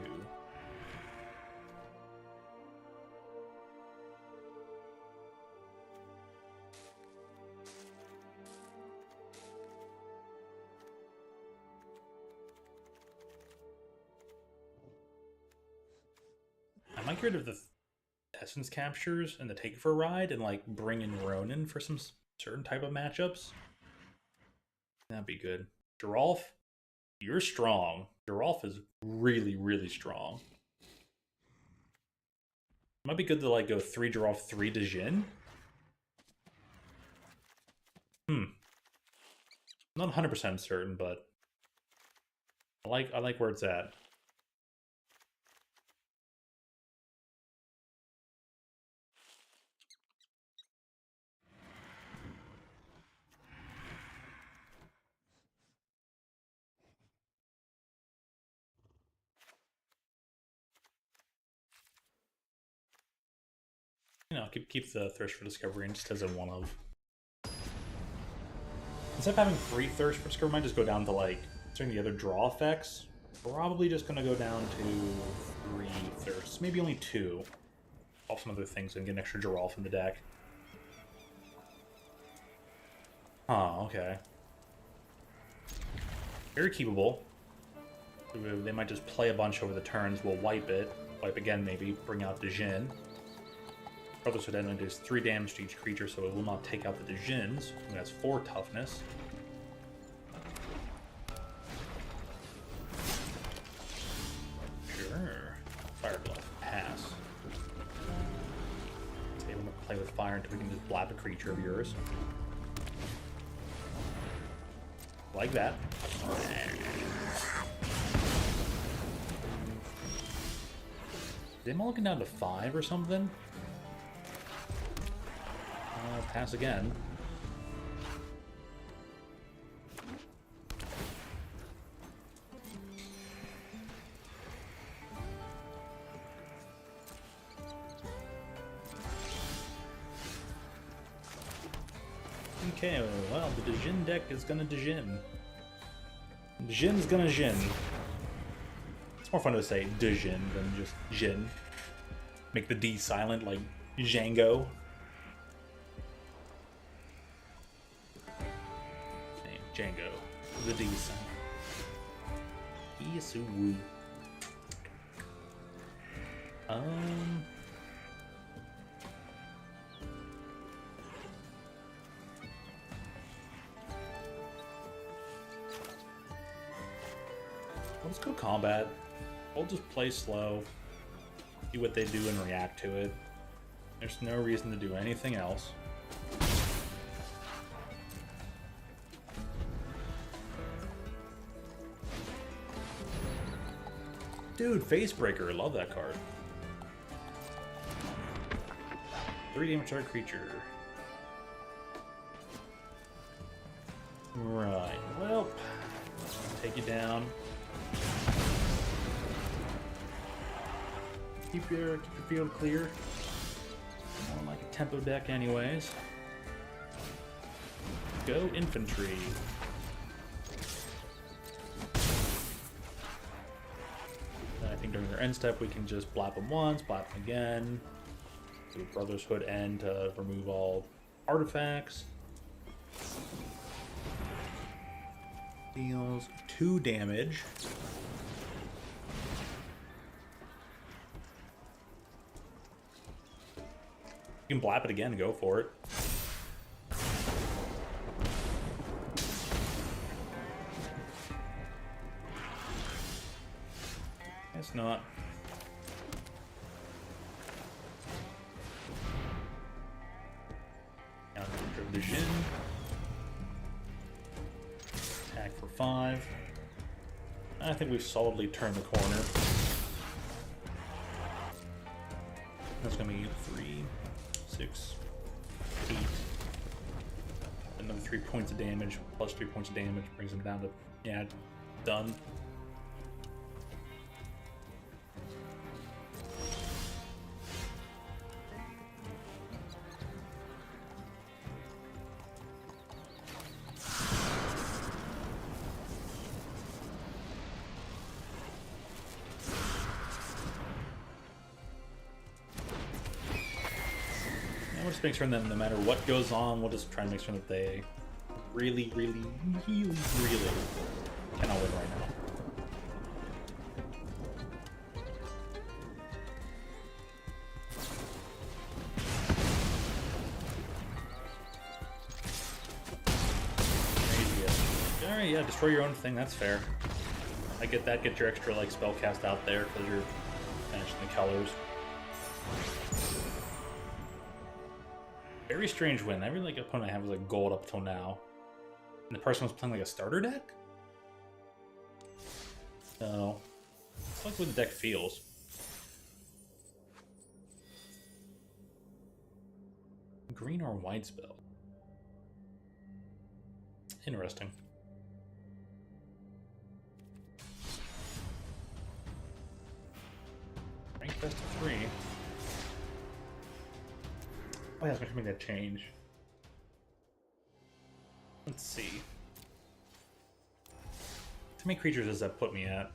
I might get rid of the Peasants captures and to take it for a ride and like bring in Ronin for some certain type of matchups. That'd be good. Geralf, you're strong. Geralf is really, really strong. Might be good to like go 3 Geralf, 3 to Jin. Not 100% certain, but I like where it's at. You know, keep the thirst for discovery and just as a one of. Instead of having 3 thirst for discovery, I might just go down to like certain the other draw effects. Probably just gonna go down to 3 thirsts, maybe only 2. Off some other things and get an extra Geralf in the deck. Oh, okay. Very keepable. They might just play a bunch over the turns. We'll wipe it. Wipe again, maybe. Bring out the Jin. Brothers would end does 3 damage to each creature, so it will not take out the Djinns. It has 4 toughness. Sure. Fire Bluff. Pass. It's able to play with fire until we can just blab a creature of yours. Like that. Am I looking down to 5 or something? Pass again. Okay, well, the Djinn deck is gonna Djinn. Djinn's gonna Jin. It's more fun to say Djinn than just Jin. Make the D silent like Django. Django, the D sign. Isuwu. Let's go combat. We'll just play slow, see what they do and react to it. There's no reason to do anything else. Dude, Facebreaker, love that card. 3 damage to our creature. Right, well, take you down. Keep your field clear. More like a tempo deck anyways. Go infantry. I think during their end step we can just blap them once, blap them again. Do a Brother's Hood end to remove all artifacts. Deals 2 damage. You can blap it again, go for it. It's not. Now the Jin. Attack for 5. I think we've solidly turned the corner. That's gonna be 3, 6, 8. Another 3 points of damage, plus 3 points of damage, brings him down to, yeah, done. We'll just make sure that no matter what goes on, we'll just try and make sure that they really cannot win right now. destroy your own thing, that's fair. I get that, get your extra like spell cast out there because you're managing the colors. Very strange win. Every like opponent I have was like gold up till now. And the person was playing like a starter deck? So it's like what the deck feels. Green or white spell? Interesting. Rank best of 3. Oh yeah, it's going to make that change. Let's see. How many creatures does that put me at?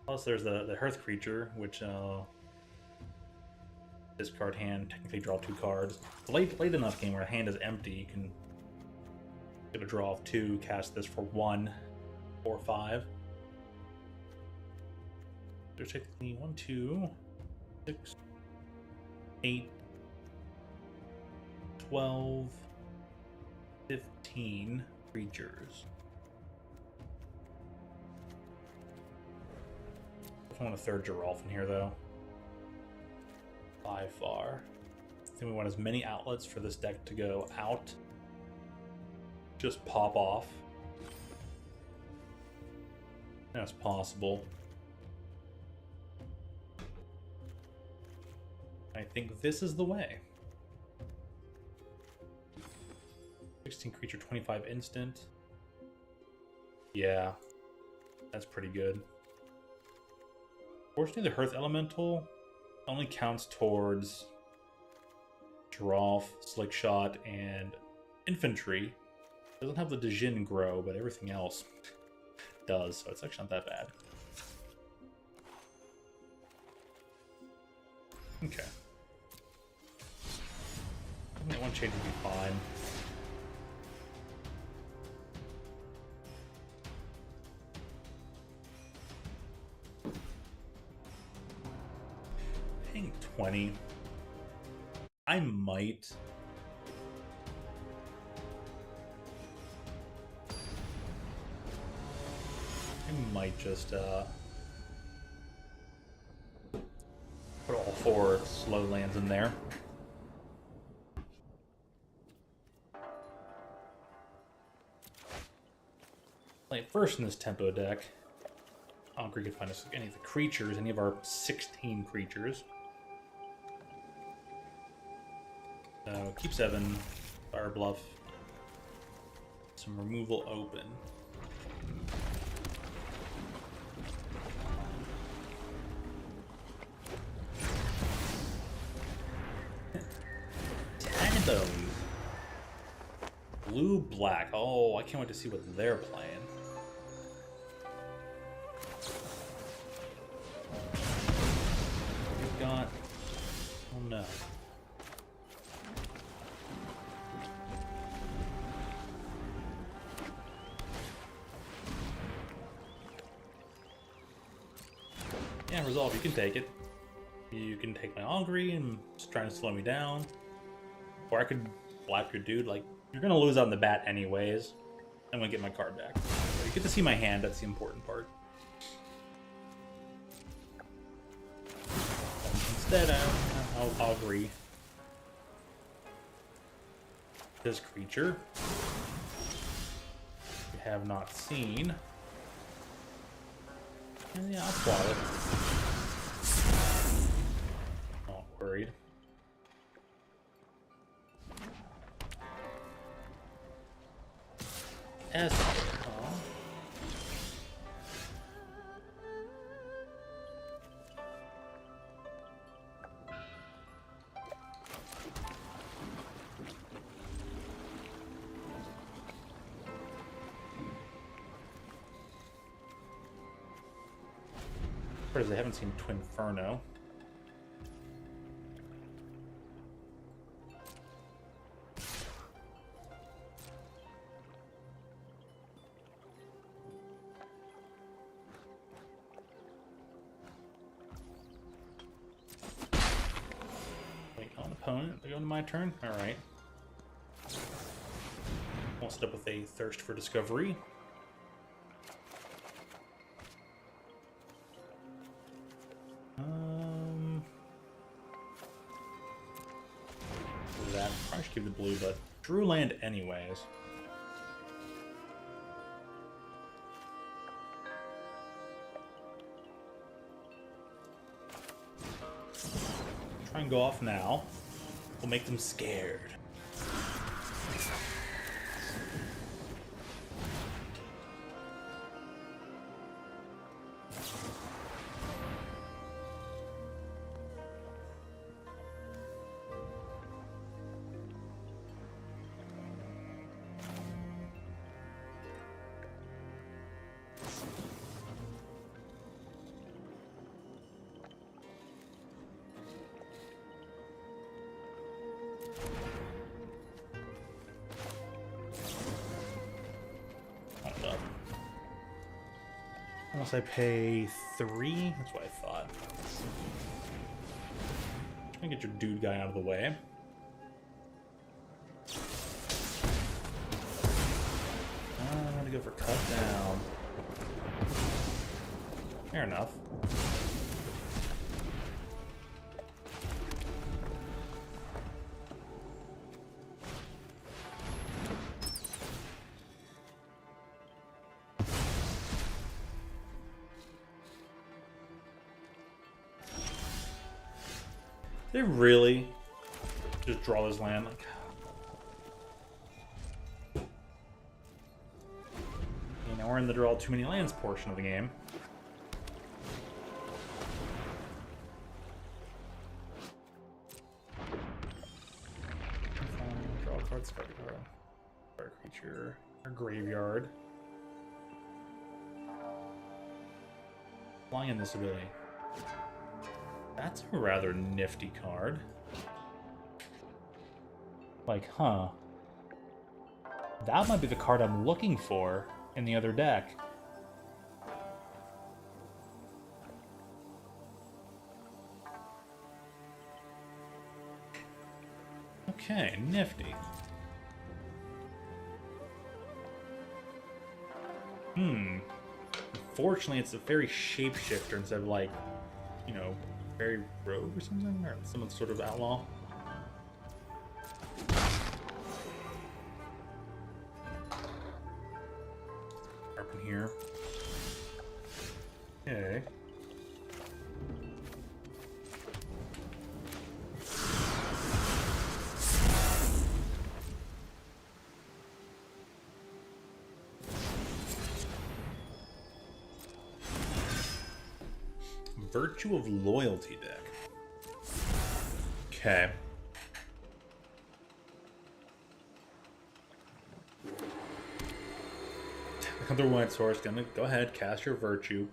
Plus there's the Hearth creature, which discard hand, technically draw 2 cards. Late enough game where a hand is empty, you can get a draw of 2, cast this for 1, 4, 5. There's technically 1, 2, 6, 8, 12, 15 creatures. I want a third Giralf in here though. By far. I think we want as many outlets for this deck to go out. Just pop off as possible. I think this is the way. 16 creature, 25 instant. Yeah, that's pretty good. Fortunately, the Hearth Elemental only counts towards Giralf, Slick Shot, and Infantry. Doesn't have the Djinn grow, but everything else does, so it's actually not that bad. Okay. I think one change would be fine. Paying 20. I might. I might just put all 4 slow lands in there. Play it first in this tempo deck. I don't think we can find us any of the creatures, any of our 16 creatures. So keep 7, Fire Bluff, some removal open. Tanabo. Blue black. Oh, I can't wait to see what they're playing. We've got. Oh no. Yeah, Resolve, you can take it. You can take my Augury and just trying to slow me down. Or I could blap your dude. Like, you're gonna lose on the bat anyways. I'm gonna get my card back. So you get to see my hand, that's the important part. Instead, I'll Augury this creature we have not seen. And yeah, I'll swallow it. Not worried. As I haven't seen Twinferno. Wait on opponent. They go to my turn. All right. Well, we'll set up with a thirst for discovery. That probably should keep the blue, but drew land anyways. Try and go off now. We'll make them scared. Unless I pay 3, that's what I thought. Try and get your dude guy out of the way. I'm gonna go for cut down. Fair enough. They really just draw this land like. You know, we're in the draw too many lands portion of the game. Draw a card, discard a card. Our creature, our graveyard. Flying in this ability. That's a rather nifty card. Like, huh. That might be the card I'm looking for in the other deck. Okay, nifty. Unfortunately, it's a very shapeshifter instead of, like, you know, very rogue or something, or some sort of outlaw. Up in here. Okay. Virtue of Loyalty deck. Okay. Another white source. Gonna go ahead, cast your Virtue.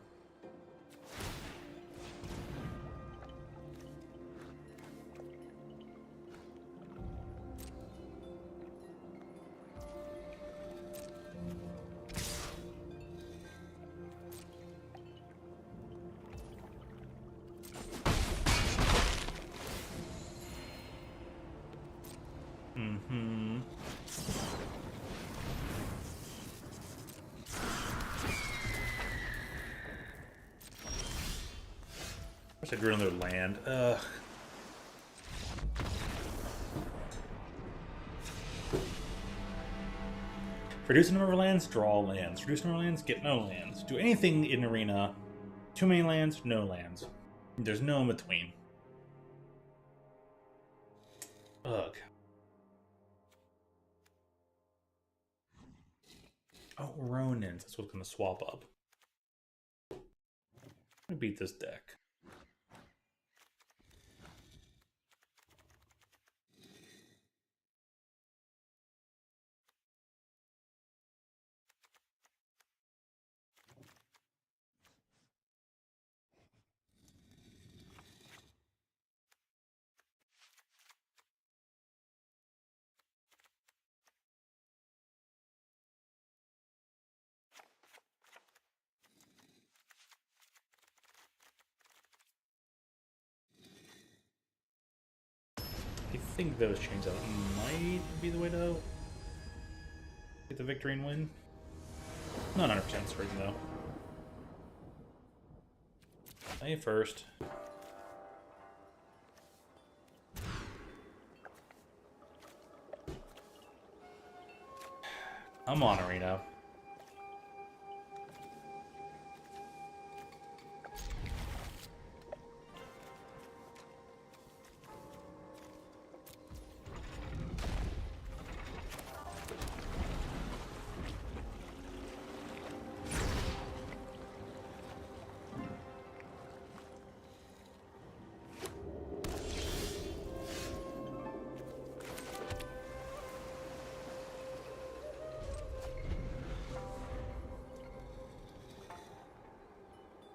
I drew another land. Ugh. Reduce the number of lands, draw lands. Reduce the number of lands, get no lands. Do anything in Arena. Too many lands, no lands. There's no in between. Ugh. Oh, Ronins. That's what's going to swap up. I'm going to beat this deck. I think those chains out might be the way to go. Get the victory and win. Not 100% certain though. Play first. Come on, Arena.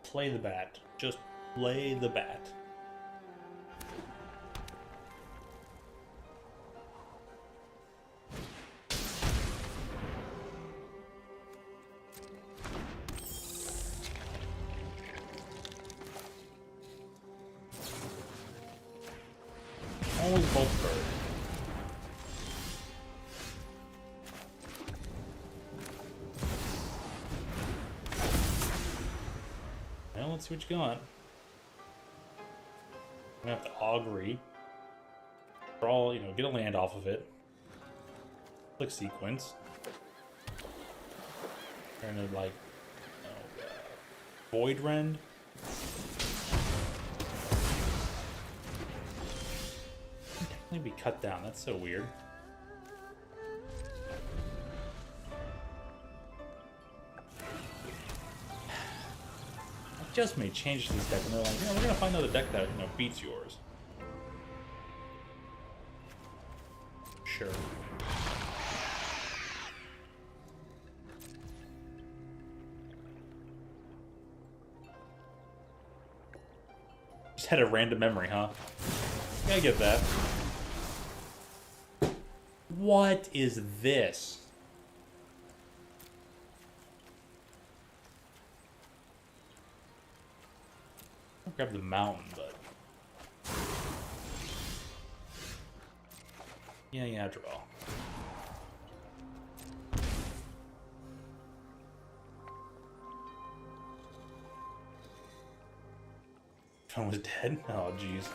Play the bat. Just play the bat. Always both birds. Well, let's see what you got. I'm gonna have to augury. Draw, get a land off of it. Click sequence. Turn it like void rend. Technically be cut down. That's so weird. Just made changes to this deck, and they're like, we're gonna find another deck that beats yours. Sure. Just had a random memory, huh? Yeah, I get that. What is this? I'll grab the mountain, but yeah, draw. John was dead? Oh, jeez.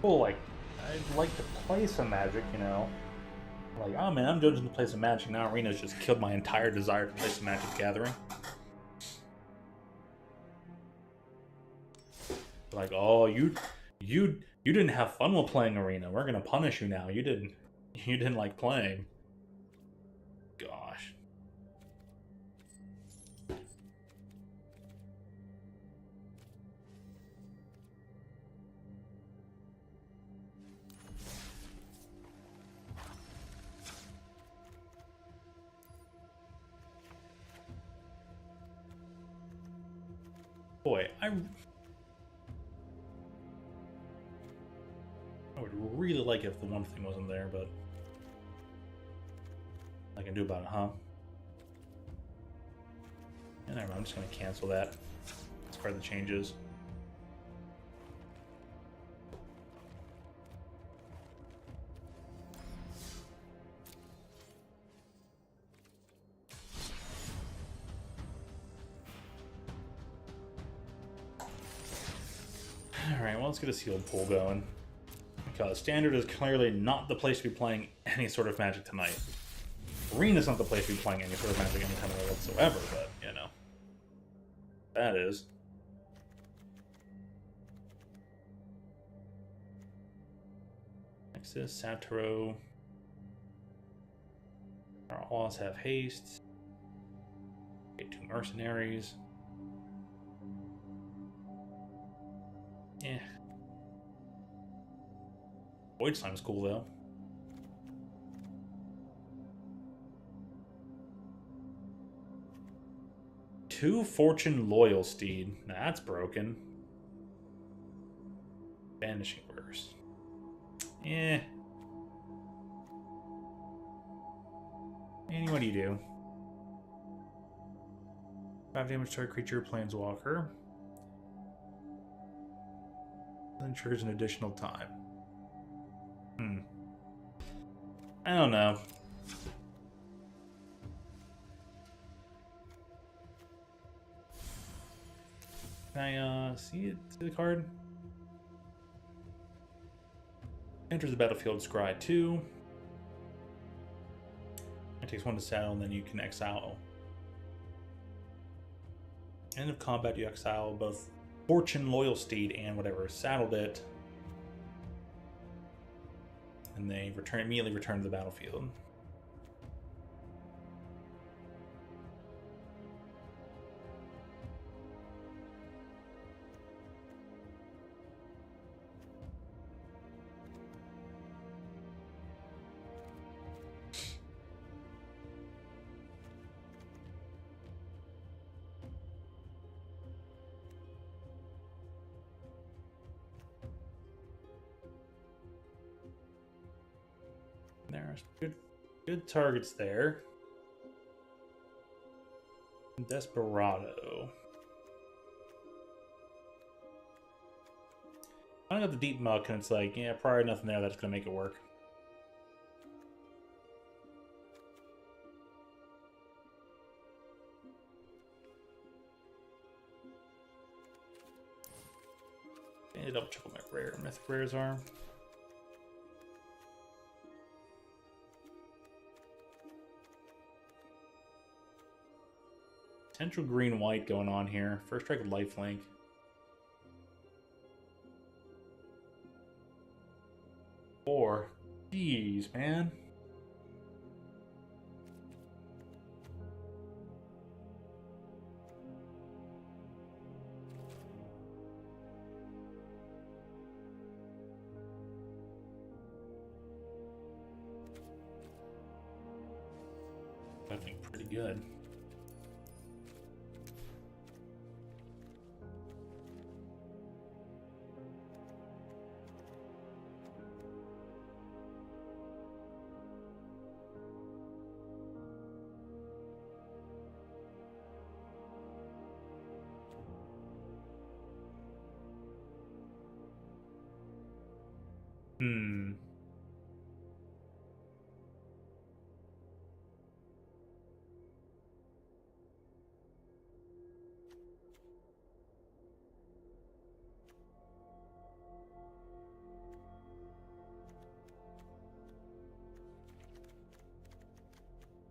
Cool, like, I'd like to play some Magic, Like, oh man, I'm judging to play some Magic. Now Arena's just killed my entire desire to play some Magic Gathering. Like, oh, you didn't have fun while playing Arena. We're gonna punish you now. You didn't like playing. Gosh. Boy, I would really like it if the one thing wasn't there, but I can do about it, huh? And never mind, I'm just gonna cancel that. Discard the changes. let's get a sealed pool going. Because Standard is clearly not the place to be playing any sort of Magic tonight. Arena's not the place to be playing any sort of Magic anytime whatsoever, but, you know. That is. Nexus, Satoru. Our alls have haste. Get 2 mercenaries. Yeah. Void Slime's cool though. Two Fortune Loyal Steed. That's broken. Vanishing Verse. Eh. Annie, what do you do? 5 damage to a creature, Planeswalker. Then triggers an additional time. I don't know. Can I see it to the card? Enters the battlefield, scry 2. It takes 1 to saddle, and then you can exile. End of combat, you exile both Fortune Loyal Steed and whatever saddled it. And they immediately return to the battlefield. There's good targets there. Desperado. I got the deep muck, and it's like, yeah, probably nothing there that's gonna make it work. And double check what my mythic rares are. Potential green-white going on here. First strike with lifelink. Four. Jeez, man. I think pretty good.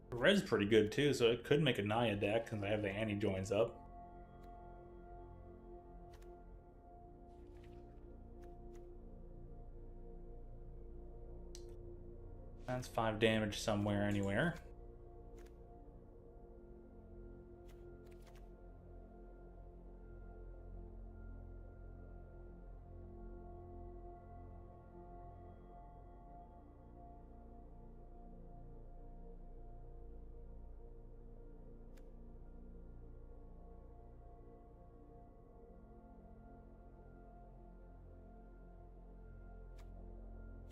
Red's pretty good too, so it could make a Naya deck because I have the Annie joins up. That's 5 damage somewhere, anywhere.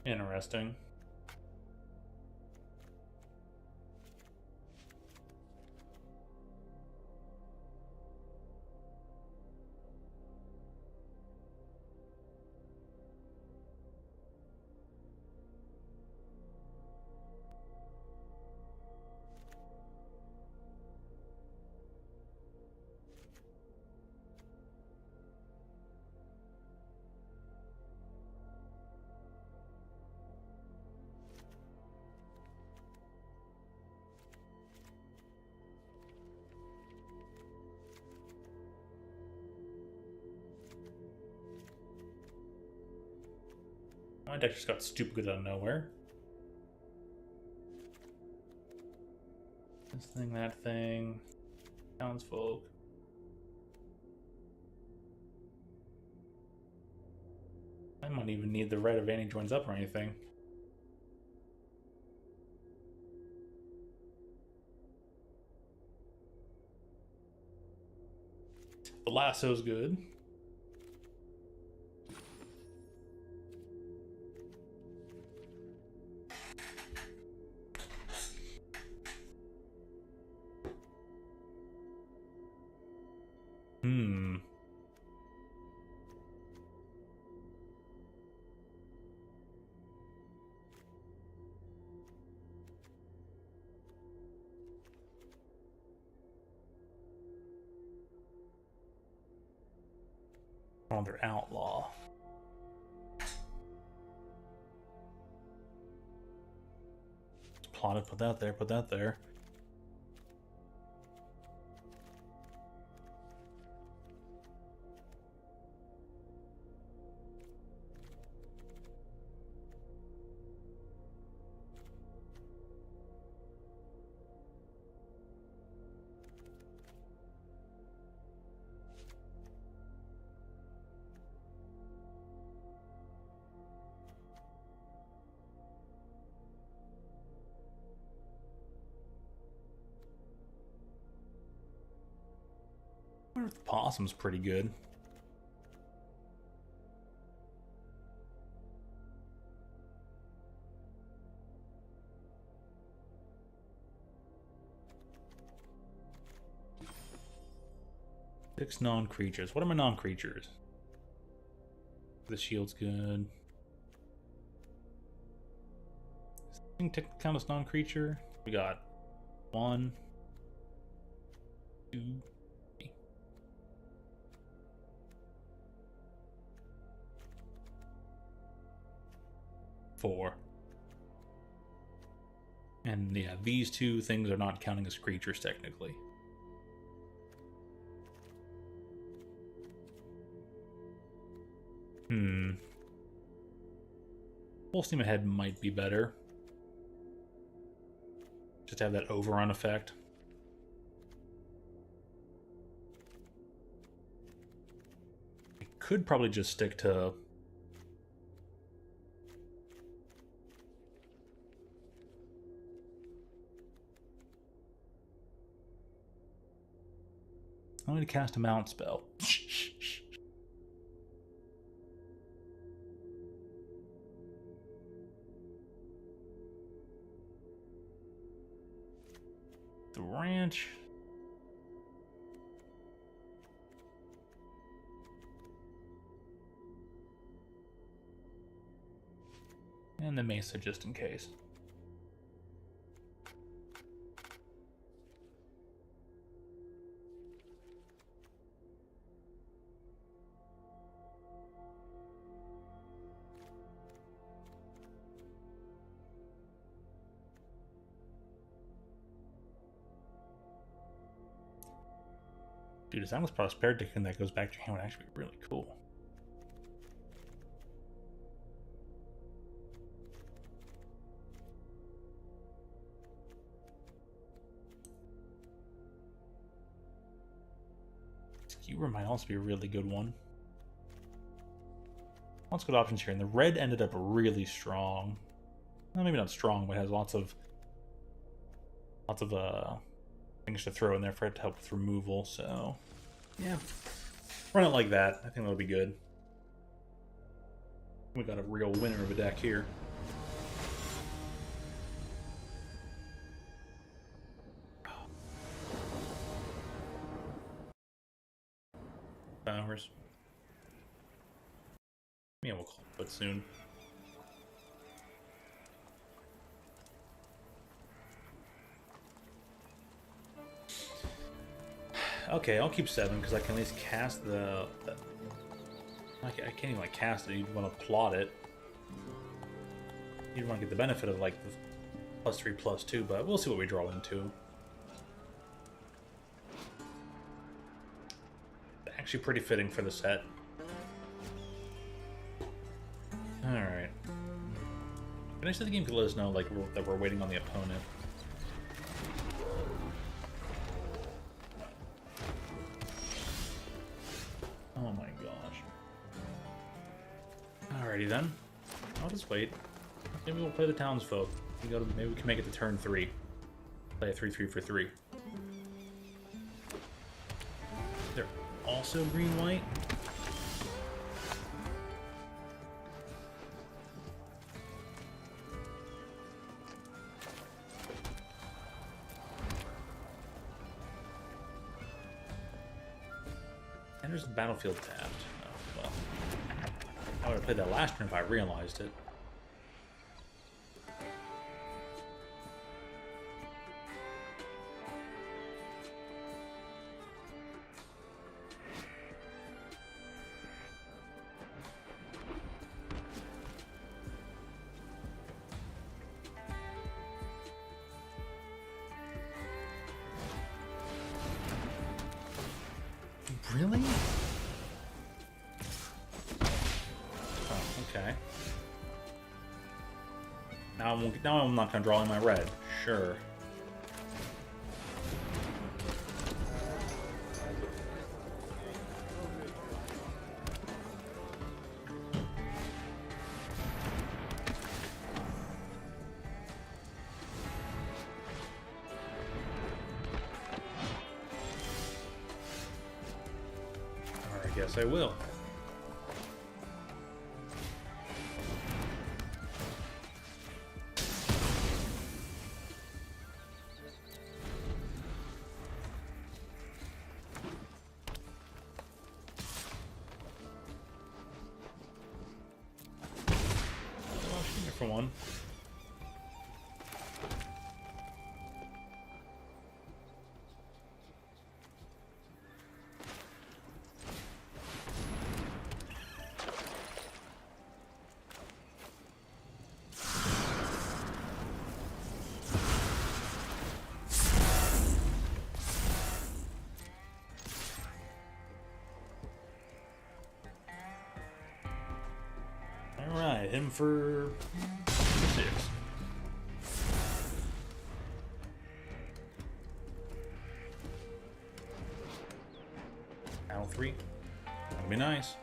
Interesting. My deck just got stupid good out of nowhere. This thing, that thing. Townsfolk. I might even need the red if Annie joins up or anything. The lasso's good. Another outlaw. Plotted, put that there, put that there. I wonder if the possum's pretty good. Six non-creatures. What are my non-creatures? The shield's good. Does this thing count as non-creature? We got 1, 2, 3. 4. And yeah, these two things are not counting as creatures technically. Full steam ahead might be better. Just have that overrun effect. I could probably just stick to I'm going to cast a mount spell. The ranch. And the mesa just in case. Dude, this almost prosperity token that goes back to your hand would actually be really cool. Skewer might also be a really good one. Lots of good options here, and the red ended up really strong. Well, maybe not strong, but it has lots of things to throw in there for it to help with removal, so yeah. Run it like that. I think that'll be good. We got a real winner of a deck here. Hours. Yeah, we'll call it soon. Okay, I'll keep 7 because I can at least cast the I can't even like cast it. You'd want to plot it. You'd want to get the benefit of like the +3/+2, but we'll see what we draw into. Actually, pretty fitting for the set. All right. Nice that the game could let us know like that we're waiting on the opponent. Oh my gosh. Alrighty then. I'll just wait. Maybe we'll play the townsfolk. Maybe we can make it to turn 3. Play a 3-3 for 3. They're also green-white. And there's the battlefield tapped. Oh, well. I would have played that last turn if I realized it. Really? Oh, okay. Now I'm not gonna draw in my red. Sure. Yes, I will. Oh, shoot for one. Alright, him for 6. Battle 3. That'd be nice.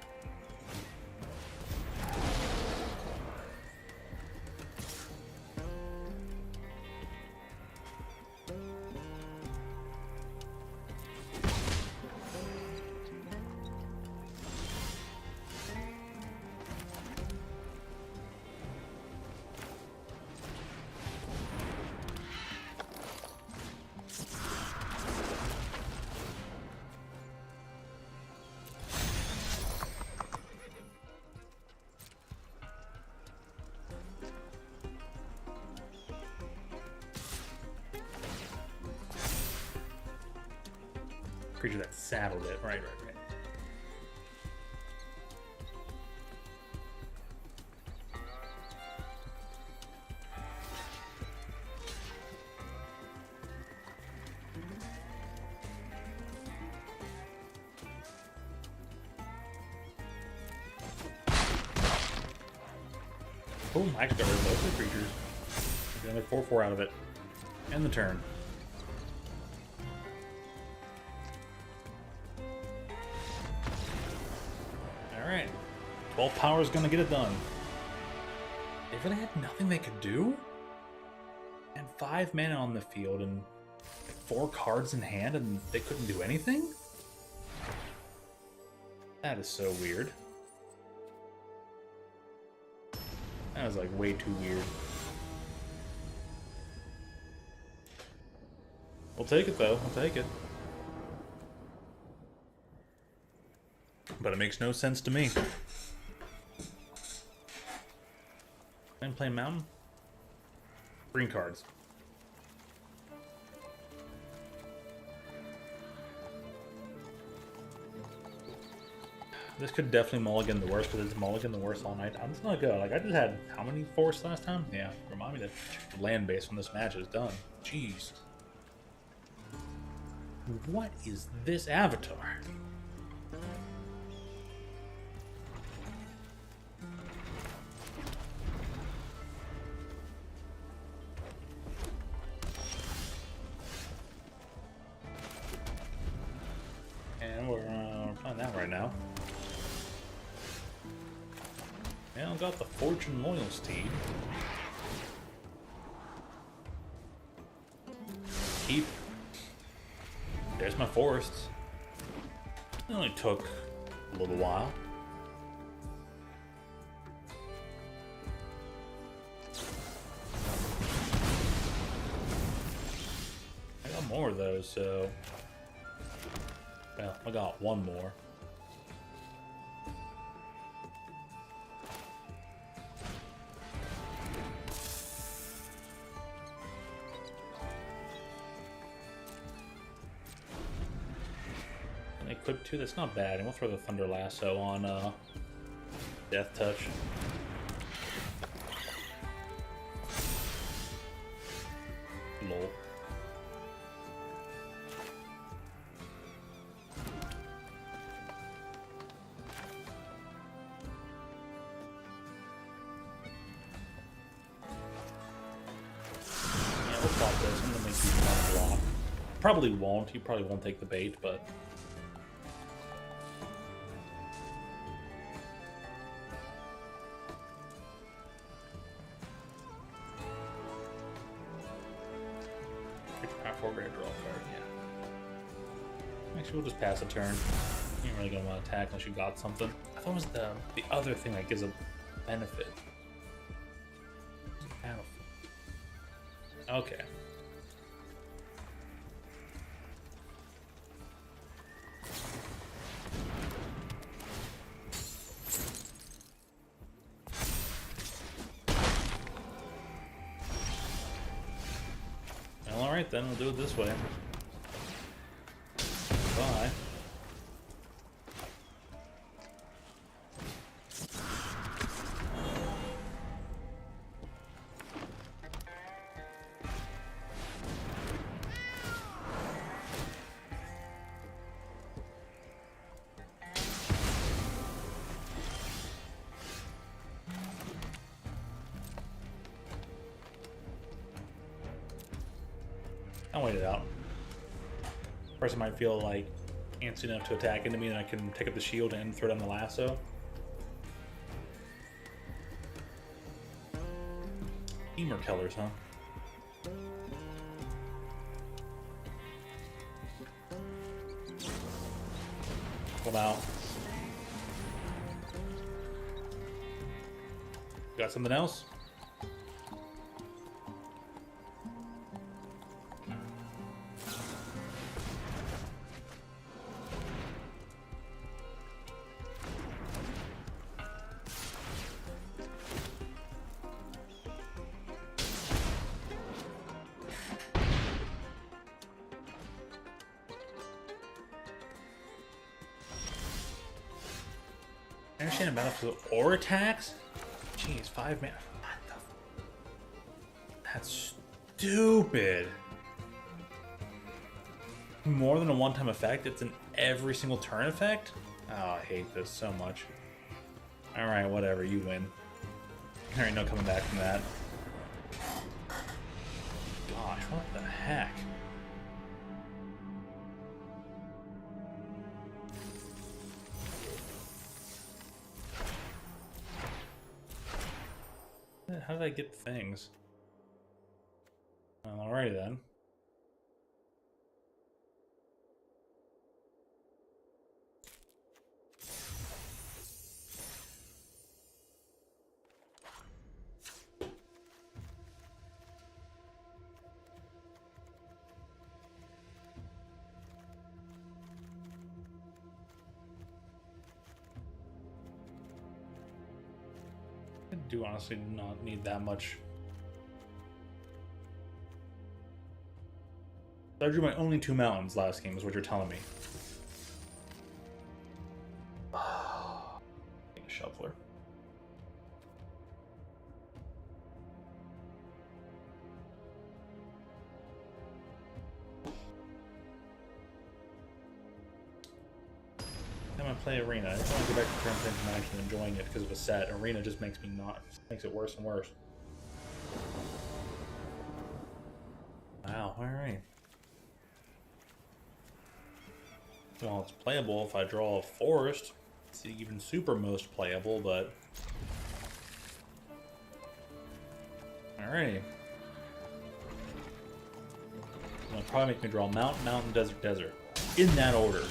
Creature that saddled it. Right. Boom, I actually got rid of both the creatures. Get another 4/4 out of it. End the turn. Alright. 12 power is gonna get it done. They really had nothing they could do? And 5 mana on the field and 4 cards in hand and they couldn't do anything? That is so weird. That was like way too weird. We'll take it though, I'll take it. But it makes no sense to me. And play Mountain? Green cards. This could definitely mulligan the worst, because it's mulligan the worst all night. I'm just not good. Like, I just had how many forests last time? Yeah, remind me that the land base when this match is done. Jeez. What is this avatar? Find that right now. Yeah, I got the Fortune Loyal Steed. Keep. There's my forests. It only took a little while. I got more of those, so... Well, I got one more. And equip 2, that's not bad. And we'll throw the Thunder Lasso on Death Touch. Lol. This. I'm gonna make you one block. Probably won't. You probably won't take the bait, but four grade draw card. Yeah. Actually, we'll just pass a turn. You ain't really gonna want to attack unless you got something. I thought it was the other thing that gives a benefit. Okay. Well, alright then, we'll do it this way. Bye. I'll wait it out. Person might feel like antsy enough to attack into me, and I can take up the shield and throw down the lasso. Emer Kellers, huh? Come out. Got something else? I understand a battlefield or attacks? Jeez, 5 mana. What the? That's stupid. More than a one-time effect? It's an every single turn effect? Oh, I hate this so much. Alright, whatever, you win. There ain't no coming back from that. Gosh, what the heck? How did I get things? Well, alrighty then. I do honestly not need that much. I drew my only 2 mountains last game, is what you're telling me. A shuffler. I'm gonna play Arena. I just want to go back to current information and enjoying it because of a set. Arena just makes me makes it worse and worse. Wow, alright. Well, it's playable if I draw a forest. It's even super most playable, but... Alrighty. It'll probably make me draw mountain, mountain, desert, desert. In that order.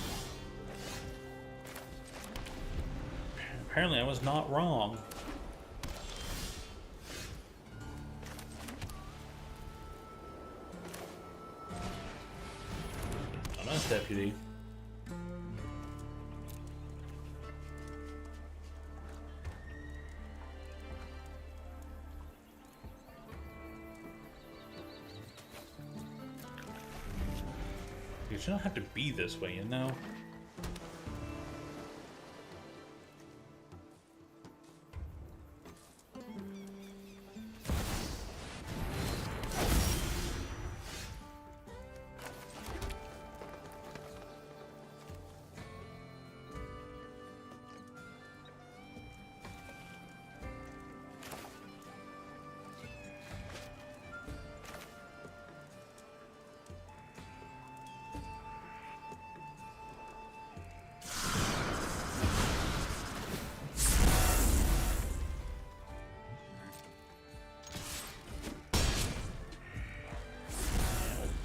Apparently I was not wrong. A nice deputy. It shouldn't have to be this way, you know?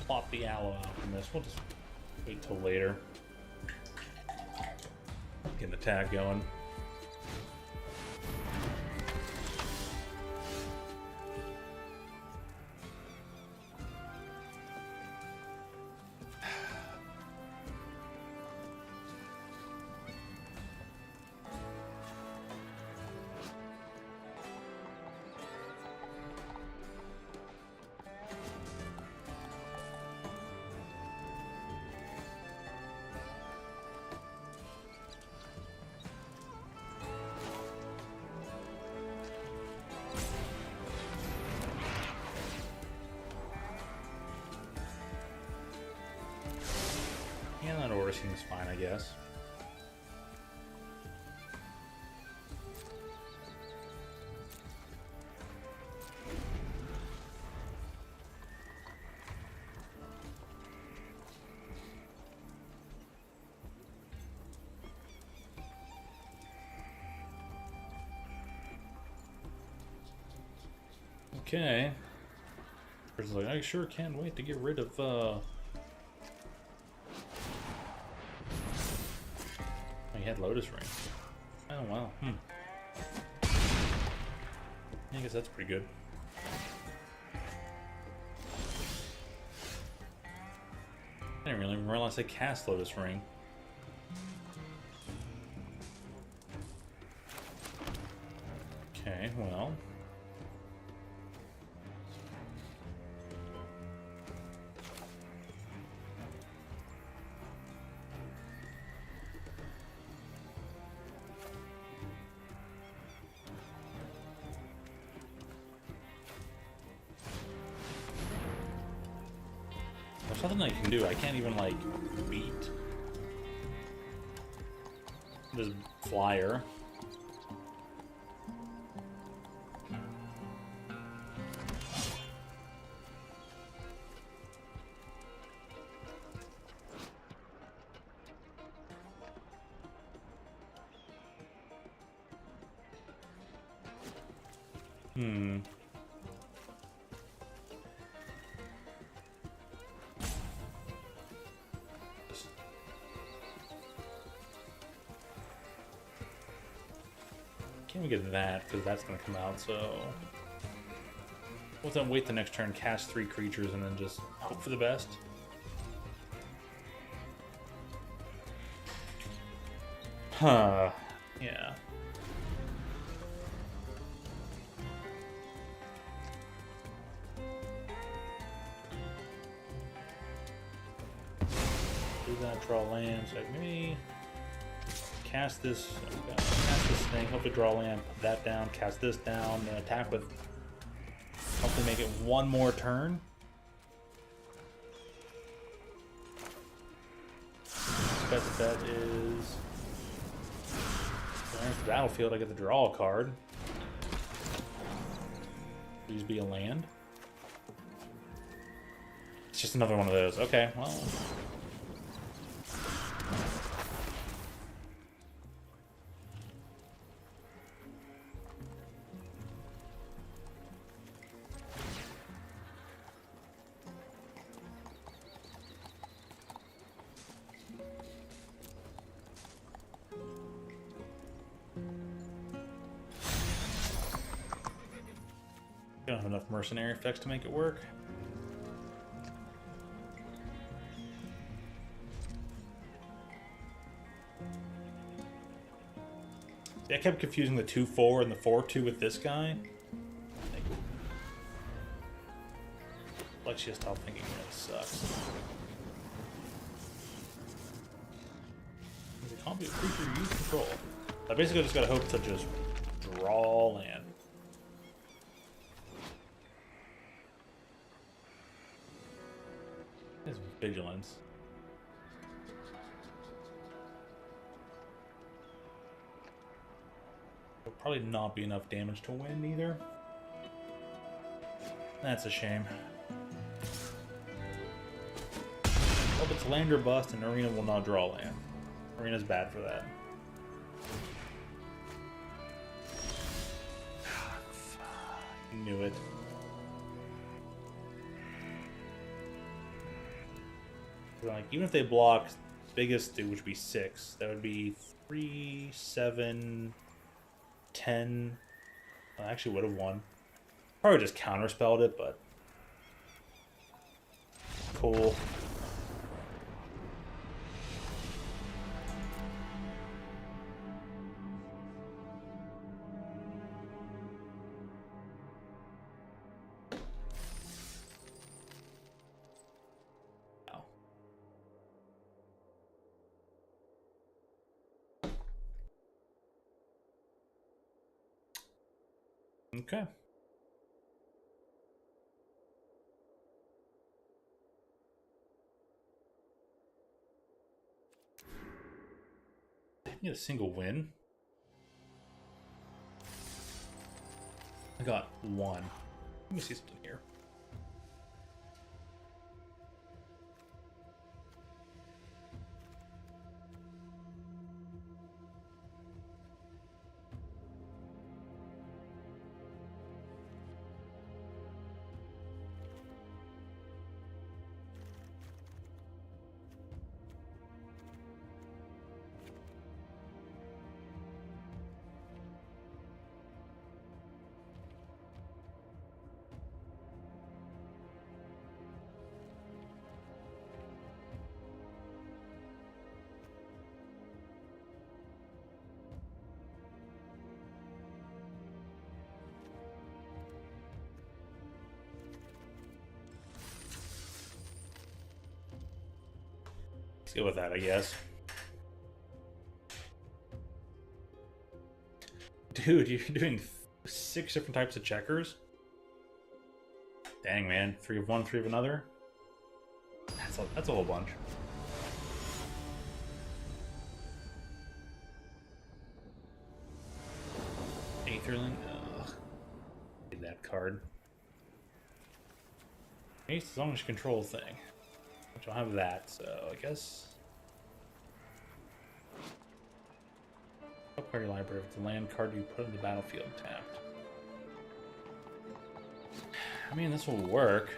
Plot the aloe alchemist. We'll just wait till later. Get an attack going. Yeah, that order seems fine, I guess. Okay. Person's like, I sure can't wait to get rid of, he had Lotus Ring. Oh, wow. I guess that's pretty good. I didn't really realize I cast Lotus Ring. Okay, well... There's nothing I can do. I can't even, like, beat this flyer. Can't we get that, because that's going to come out, so... We'll then wait the next turn, cast 3 creatures, and then just hope for the best. Huh. Yeah. Do that, draw lands, like maybe... Cast this thing, hopefully draw land, put that down, cast this down, then attack with, hopefully make it one more turn. Best bet is, there's the battlefield, I get to draw a card. Please be a land. It's just another one of those. Okay, well. Don't have enough mercenary effects to make it work. See, I kept confusing the 2-4 and the 4-2 with this guy. Let's just stop thinking really sucks. The combat creature use control. I basically just gotta hope to just draw land. There's vigilance. Will probably not be enough damage to win either. That's a shame. Well, it's land or bust, and Arena will not draw land. Arena's bad for that. Knew it. Like, even if they block biggest, which would be 6, that would be 3, 7, 10. I actually would have won. Probably just counterspelled it, but cool. Okay. I need a single win. I got 1. Let me see something here. Let's go with that, I guess. Dude, you're doing 6 different types of checkers? Dang, man. 3 of one, 3 of another? That's a whole bunch. Aetherling? Ugh. Need that card. Ace is on control thing. Which I'll have that, so I guess. Upgrade your library with the land card you put in the battlefield tapped. I mean, this will work.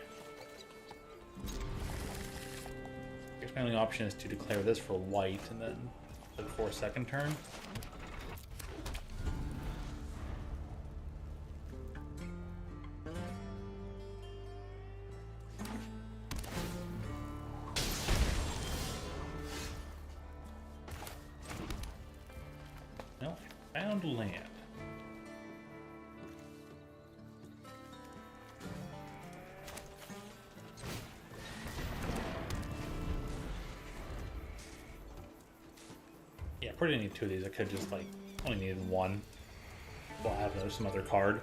I guess my only option is to declare this for white and then look for a second turn. Found land. Yeah, probably didn't need 2 of these. I could just like only needed 1. Well, I have some other card.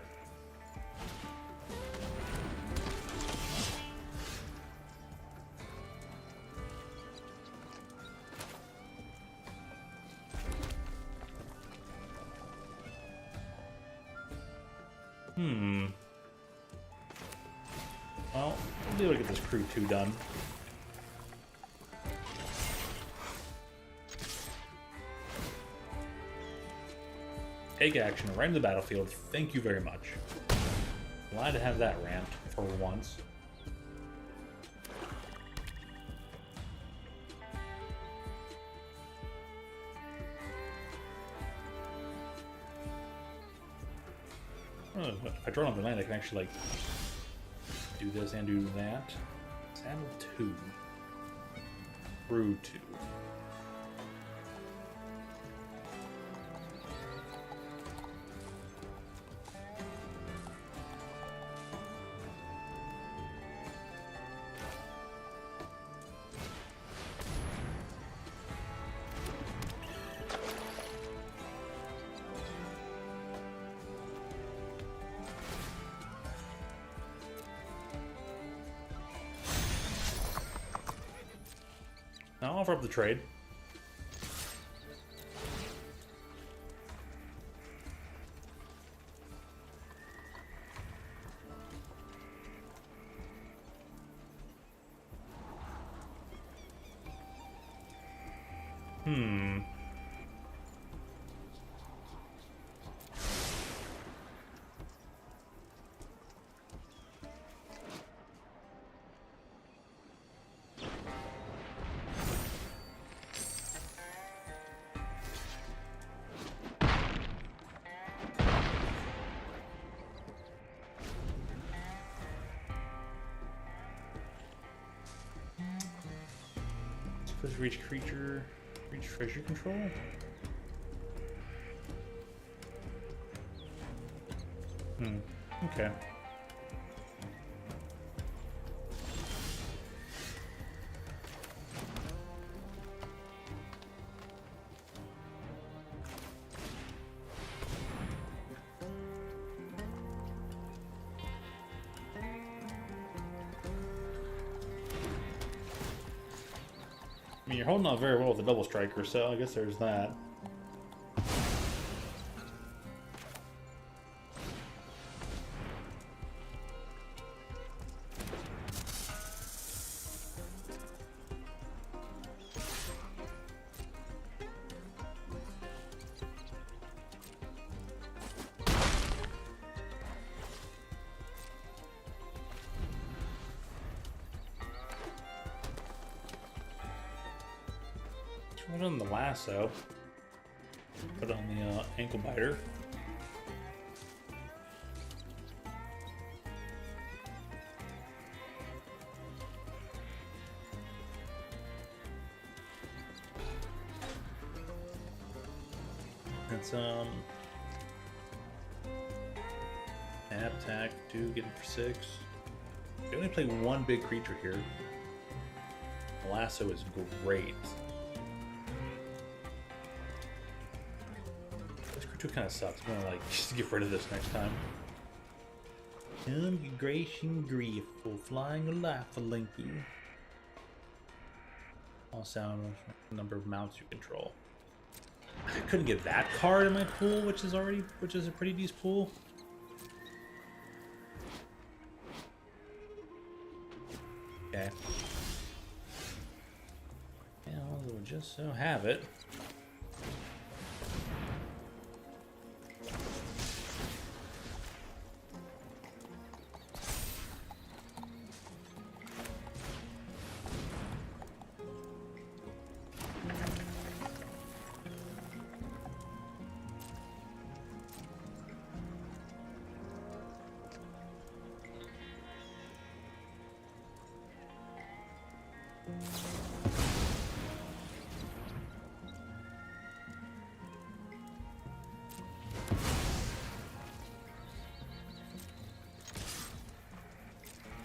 Well, we'll be able to get this crew 2 done. Take action right in the battlefield. Thank you very much. Glad to have that ramped for once. Oh, if I draw on the land, I can actually like do this and do that. Saddle 2. Brew 2. I'll offer up the trade. Supposed to reach creature, reach treasure control. Okay. I mean, you're holding out very well with the double striker, so I guess there's that. Put on the lasso. Put on the ankle biter. That's attack 2, get it for 6. We only play one big creature here. The lasso is great. Kind of sucks. I'm gonna like just get rid of this next time. Gracious grief for flying a life for Linku. All sound number of mounts you control. I couldn't get that card in my pool, which is a pretty decent pool. Okay. Yeah, we'll just so have it.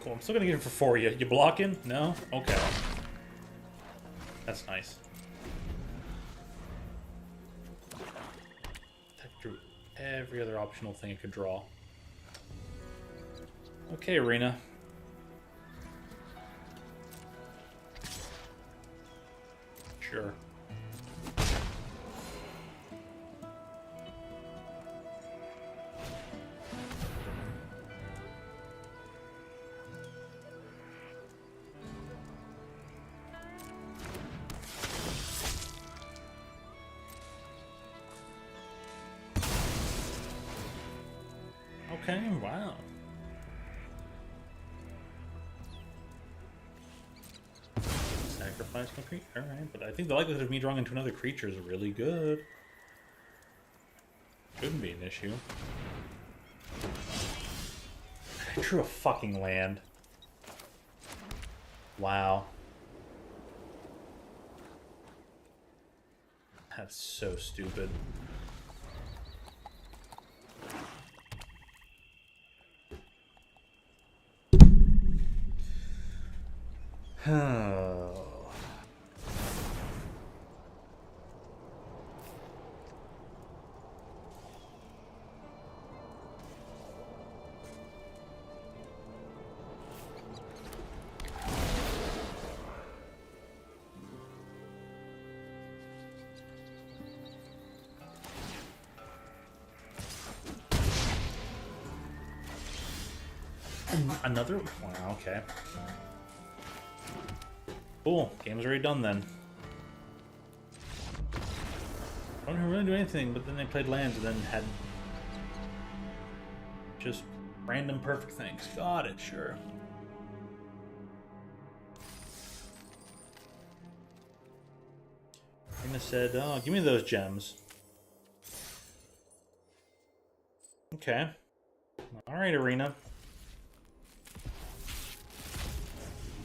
Cool, I'm still gonna get it for 4 you. You blocking? No? Okay. That's nice. Attack through every other optional thing I could draw. Okay, Arena. Sure. Okay, wow. Sacrifice no creature. Alright, but I think the likelihood of me drawing into another creature is really good. Shouldn't be an issue. I drew a fucking land. Wow. That's so stupid. Oh. Another? Wow, okay. Cool. Game's already done then. I don't really do anything, but then they played lands and then had just random perfect things. Got it, sure. Arena said, oh, give me those gems. Okay. Alright, Arena.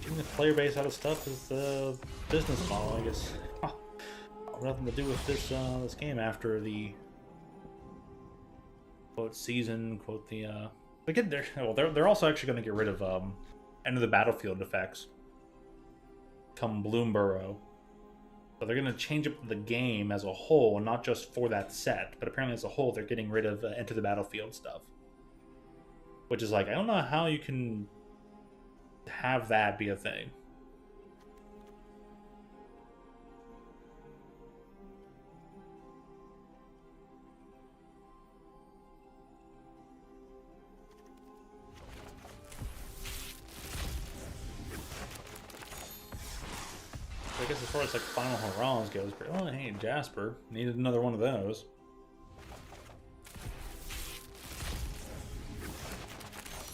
Getting the player base out of stuff is the business model, I guess. Nothing to do with this this game after the quote season, quote the they get there. Well, they're also actually going to get rid of end of the battlefield effects come Bloomborough. So they're going to change up the game as a whole, not just for that set, but apparently as a whole they're getting rid of enter the battlefield stuff. Which is like, I don't know how you can have that be a thing. I guess as far as like final hurrahs goes, but oh hey, Jasper needed another one of those.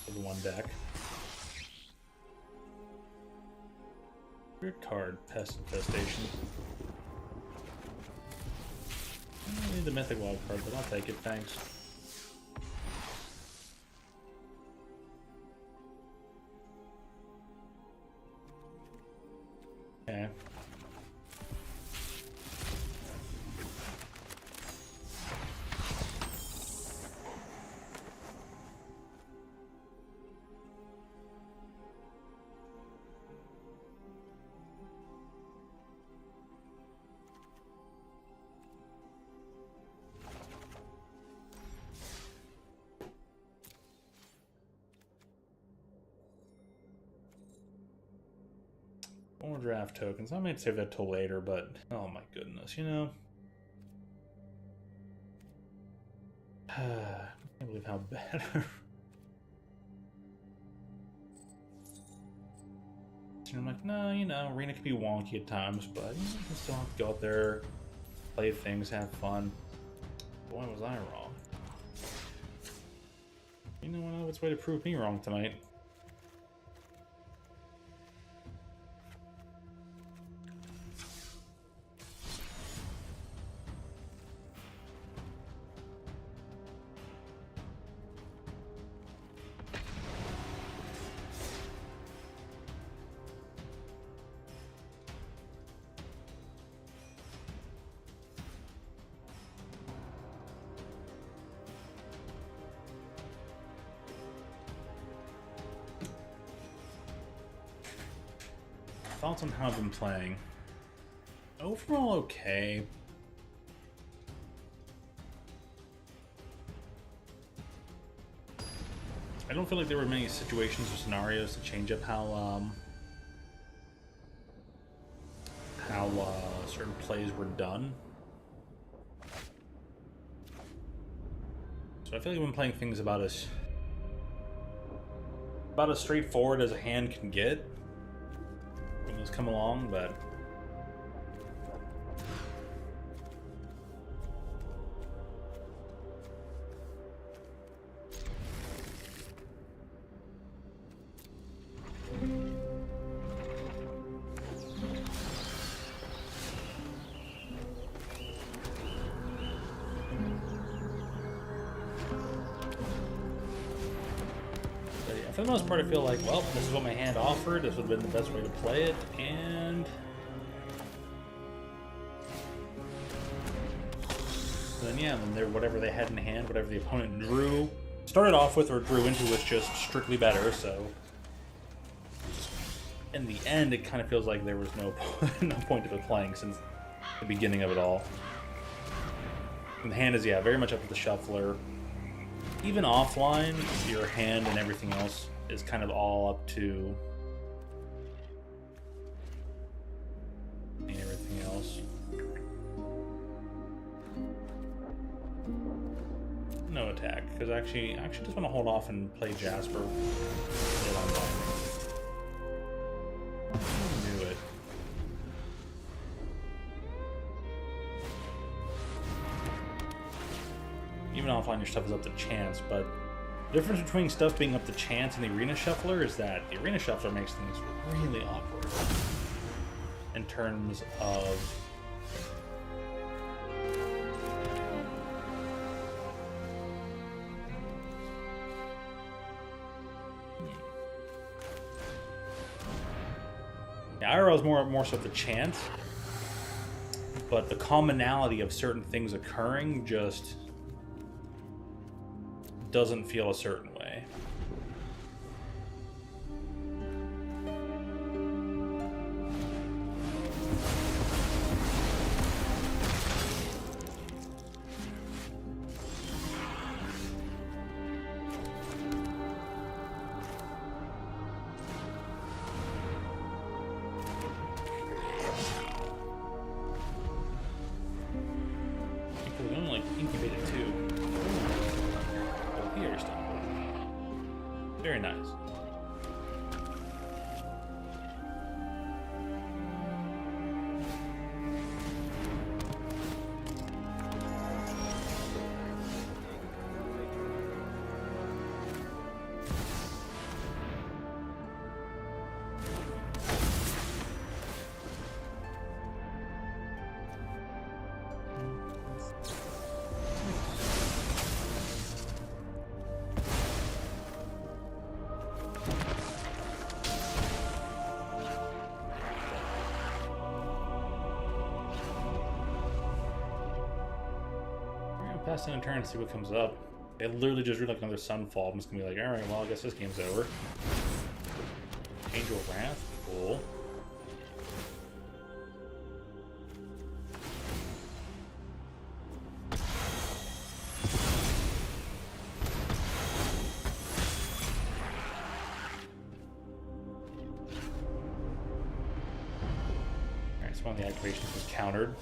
For the one deck. Weird card, Pest Infestation. I don't need the Mythic Wild card, but I'll take it, thanks. Okay. More draft tokens. I might save that till later, but oh my goodness, you know. I can't believe how bad. And I'm like, no, you know, Arena can be wonky at times, but you can still have to go out there, play things, have fun. Boy, was I wrong. You know what? It's way to prove me wrong tonight. Thoughts on how I've been playing. Overall, okay. I don't feel like there were many situations or scenarios to change up how certain plays were done. So I feel like I've been playing things about as straightforward as a hand can get when those come along, but For the most part, I feel like, well, this is what my hand offered. This would have been the best way to play it, and then yeah, then whatever they had in hand, whatever the opponent drew, started off with or drew into was just strictly better. So in the end, it kind of feels like there was no no point to it playing since the beginning of it all. And the hand is, yeah, very much up to the shuffler. Even offline, your hand and everything else is kind of all up to everything else. No attack, because I actually just want to hold off and play Jasper. Knew it. Even offline, your stuff is up to chance, but the difference between stuff being up to chance and the Arena Shuffler is that the Arena Shuffler makes things really awkward in terms of IRL is more so the chance, but the commonality of certain things occurring just doesn't feel a certain way. We only like incubated 2. Oh, here still. Very nice. Pass in a turn and see what comes up. They literally just drew like another Sunfall. I'm just gonna be like, alright, well, I guess this game's over. Angel Wrath? Cool. Alright, so one of the activations was countered.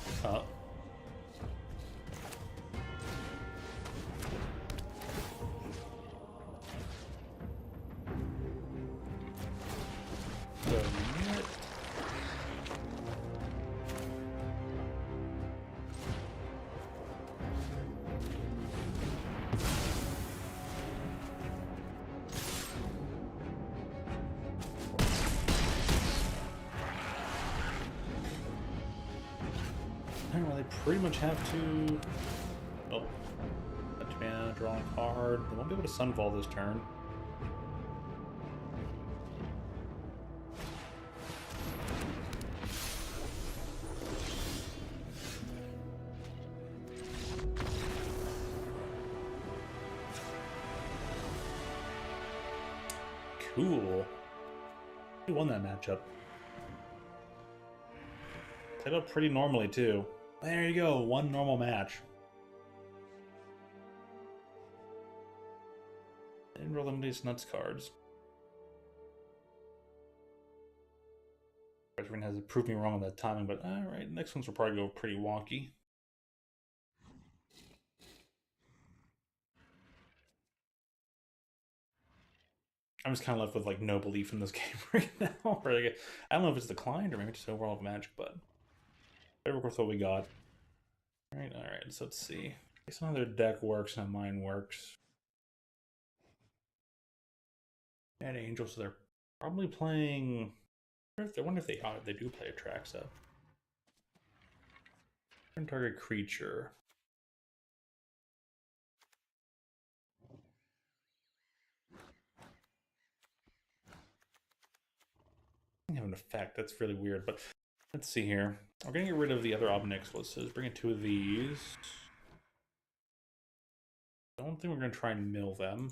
Well, they pretty much have to. Oh, touch mana, draw a card. They won't be able to Sunfall this turn. Cool. Who won that matchup? Set up pretty normally too. There you go, one normal match. Didn't roll them these nuts cards. Everyone has proved me wrong on that timing, but alright, next ones will probably go pretty wonky. I'm just kind of left with like no belief in this game right now. I don't know if it's declined or maybe just overall magic, but whatever with what we got. Alright, so let's see. Some of their deck works and mine works. And Angel, so they're probably playing. I wonder if they do play Atraxa. Target creature. have an effect. That's really weird, but let's see here. We're gonna get rid of the other ob necklaces. Bring in 2 of these. I don't think we're gonna try and mill them.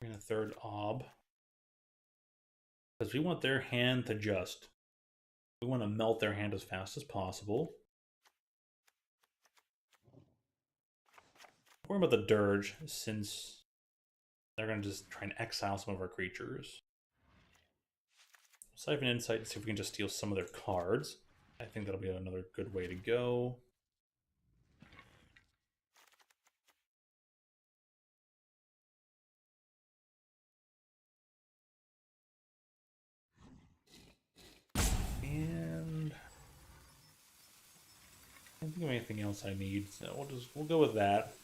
Bring in a 3rd ob. Because we want their hand to just... We want to melt their hand as fast as possible. Don't worry about the dirge, since they're going to just try and exile some of our creatures. Siphon Insight and see if we can just steal some of their cards. I think that'll be another good way to go. And I don't think of anything else I need, so we'll go with that.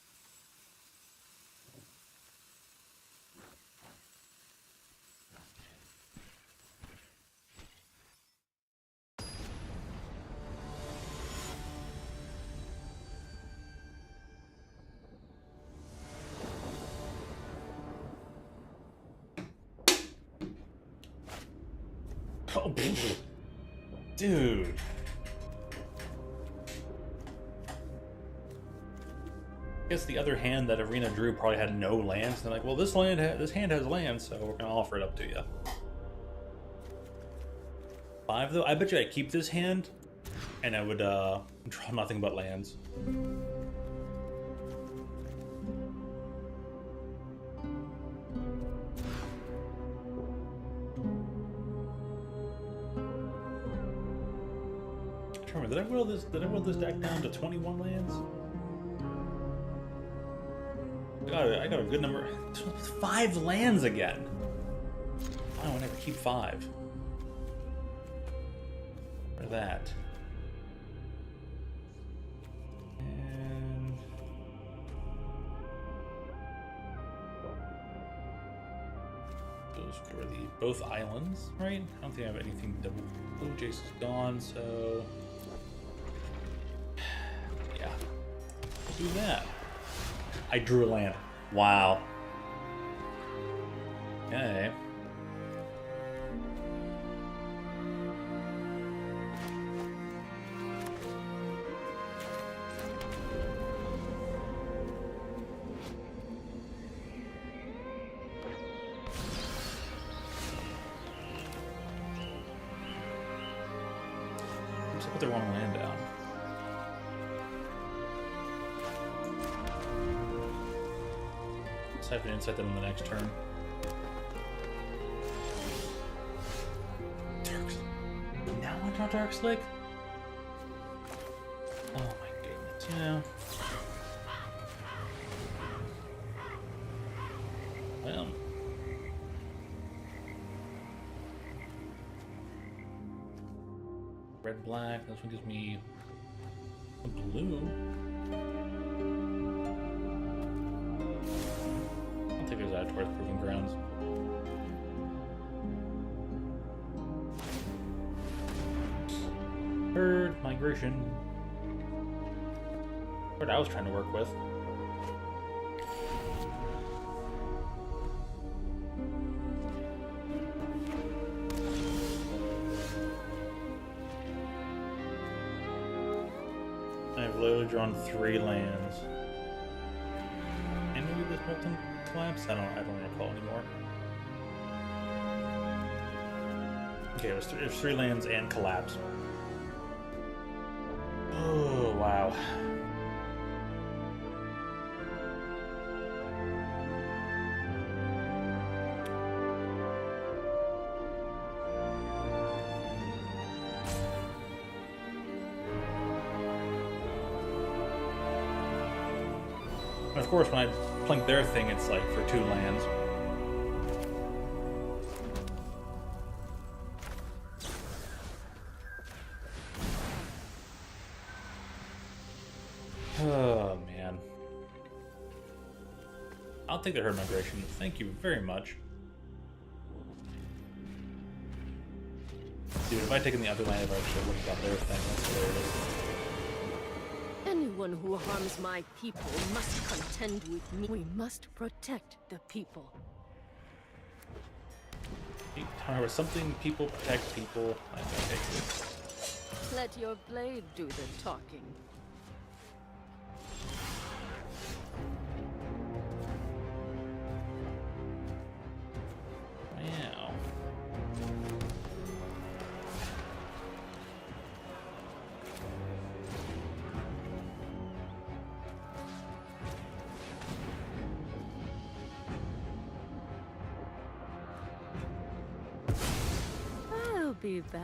Oh, dude. I guess the other hand that Arena drew probably had no lands. They're like, well, this hand has lands, so we're gonna offer it up to you. 5 though. I bet you I keep this hand, and I would draw nothing but lands. Did I will this deck down to 21 lands? I got a good number. 5 lands again. Wow, I never keep 5. For that. And those were both islands, right? I don't think I have anything double. Blue Jace is gone, so yeah. Let's do that. I drew a land. Wow. Okay. Just put the wrong land down. Siphon Insight them on the next turn. Now I draw Dark Slick? Oh my goodness, you know. Well. Red, black, this one gives me a blue. Take those out towards Proving Grounds. Third migration. What I was trying to work with. I've literally drawn 3 lands. And maybe this Molten Collapse? I don't recall anymore. Okay, it was 3 lands and Collapse. Oh, wow. And of course, when I plink their thing, it's like for 2 lands. Oh, man. I'll take the Herd Migration. Thank you very much. Dude, if I had taken the other land, I actually would have got their thing. That's hilarious. Anyone who harms my people must contend with me. We must protect the people. However, something people protect people. Okay, good. Let your blade do the talking. Wow. I'll be back.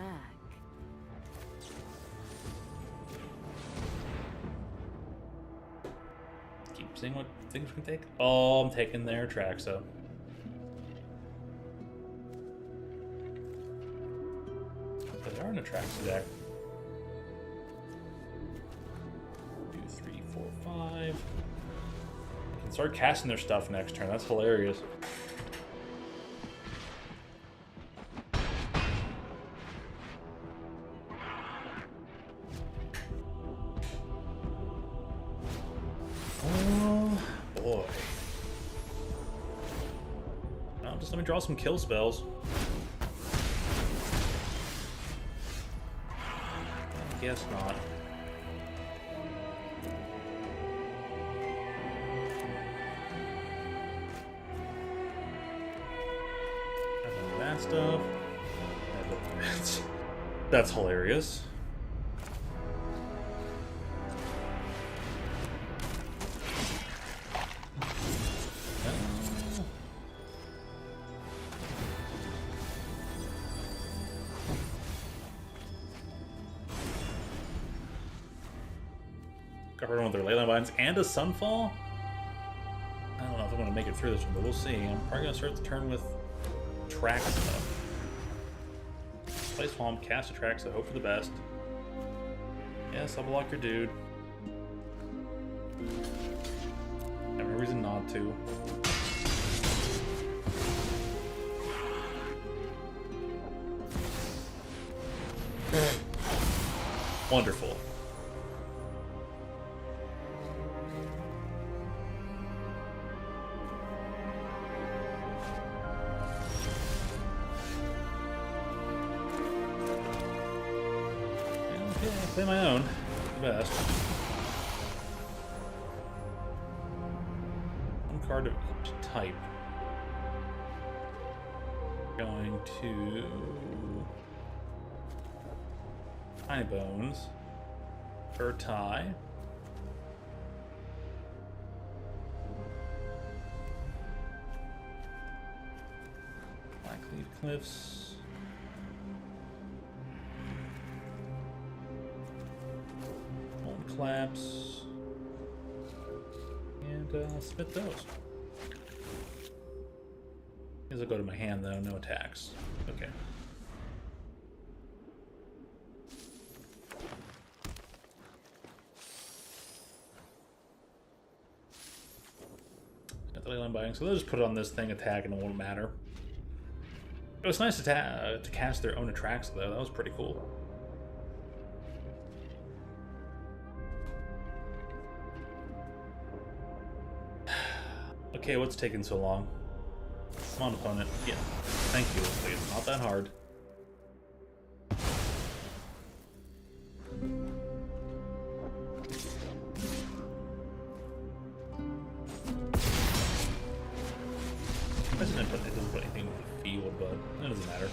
Keep seeing what things we can take. Oh, I'm taking their tracks up. They are in a tracks deck. 2, 3, 4, 5. I can start casting their stuff next turn. That's hilarious. Oh boy. Well, just let me draw some kill spells. I guess not. That stuff. That's hilarious. Covered with their leyline vines and a sunfall. I don't know if I'm going to make it through this one, but we'll see. I'm probably going to start the turn with track stuff. Play Swamp, cast a track, so hope for the best. Yes, I'll block your dude. I have no reason not to. Wonderful. Play my own, the best. One card of each type. Going to Tiny Bones, Urtai, Blackleaf Cliffs. Collapse and spit those. These will go to my hand though, no attacks. Okay. Got the leyline binding, so they'll just put it on this thing, attack, and it won't matter. It was nice to cast their own attracts though. That was pretty cool. Okay, what's taking so long? Come on, opponent. Yeah. Thank you. It's not that hard. It doesn't put anything with the field, but it doesn't matter.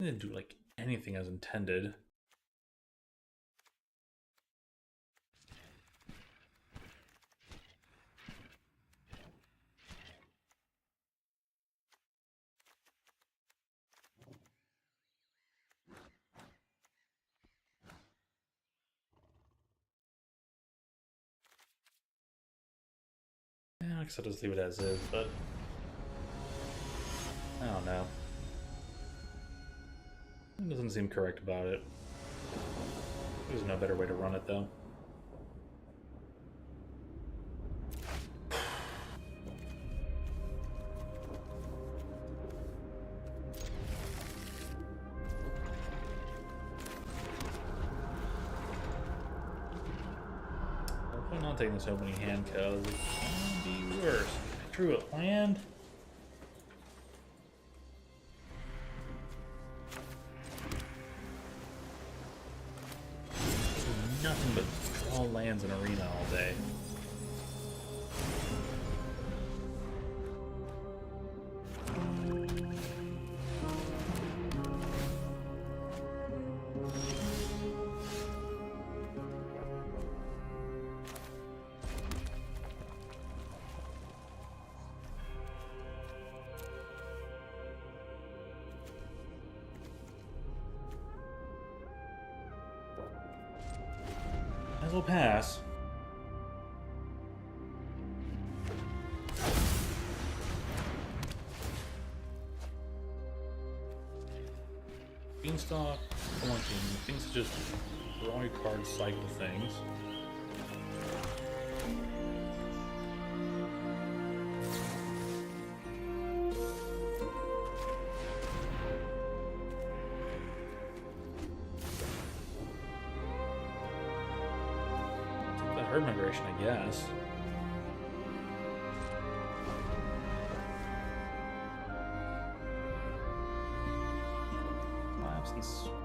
I didn't do like anything as intended. Yeah, I guess I'll just leave it as is, but I don't know. It doesn't seem correct about it. There's no better way to run it, though. I'm not taking so many handcuffs. It can be worse. True at land. Nothing but all lands in arena all day. Might as well pass. Beanstalk, Flunking. Things just draw your card cycle things. Take that herd migration, I guess.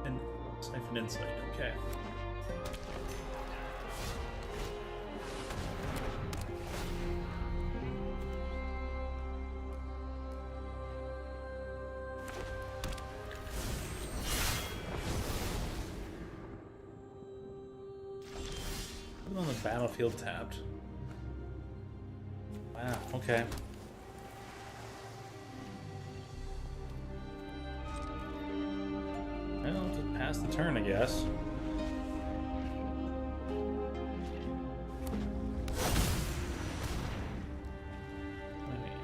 And Siphon Insight, okay. Put it on the battlefield tapped. Wow, okay. Well, just pass the turn, I guess.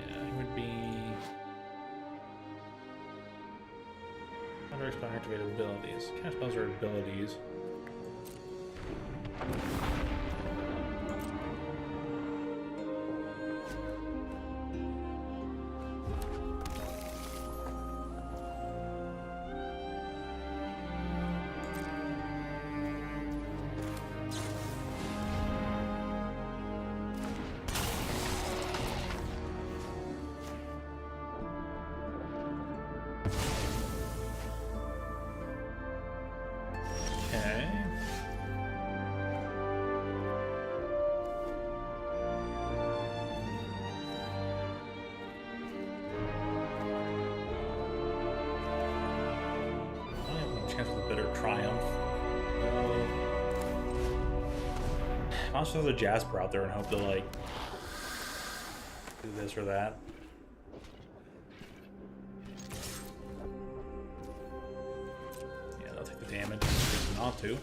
Yeah, it would be under expire activated abilities. Cast spells are abilities. Okay. I have no chance with a bitter triumph. I'll just throw the Jasper out there and hope to, like, do this or that. Yeah, they'll take the damage. Not to.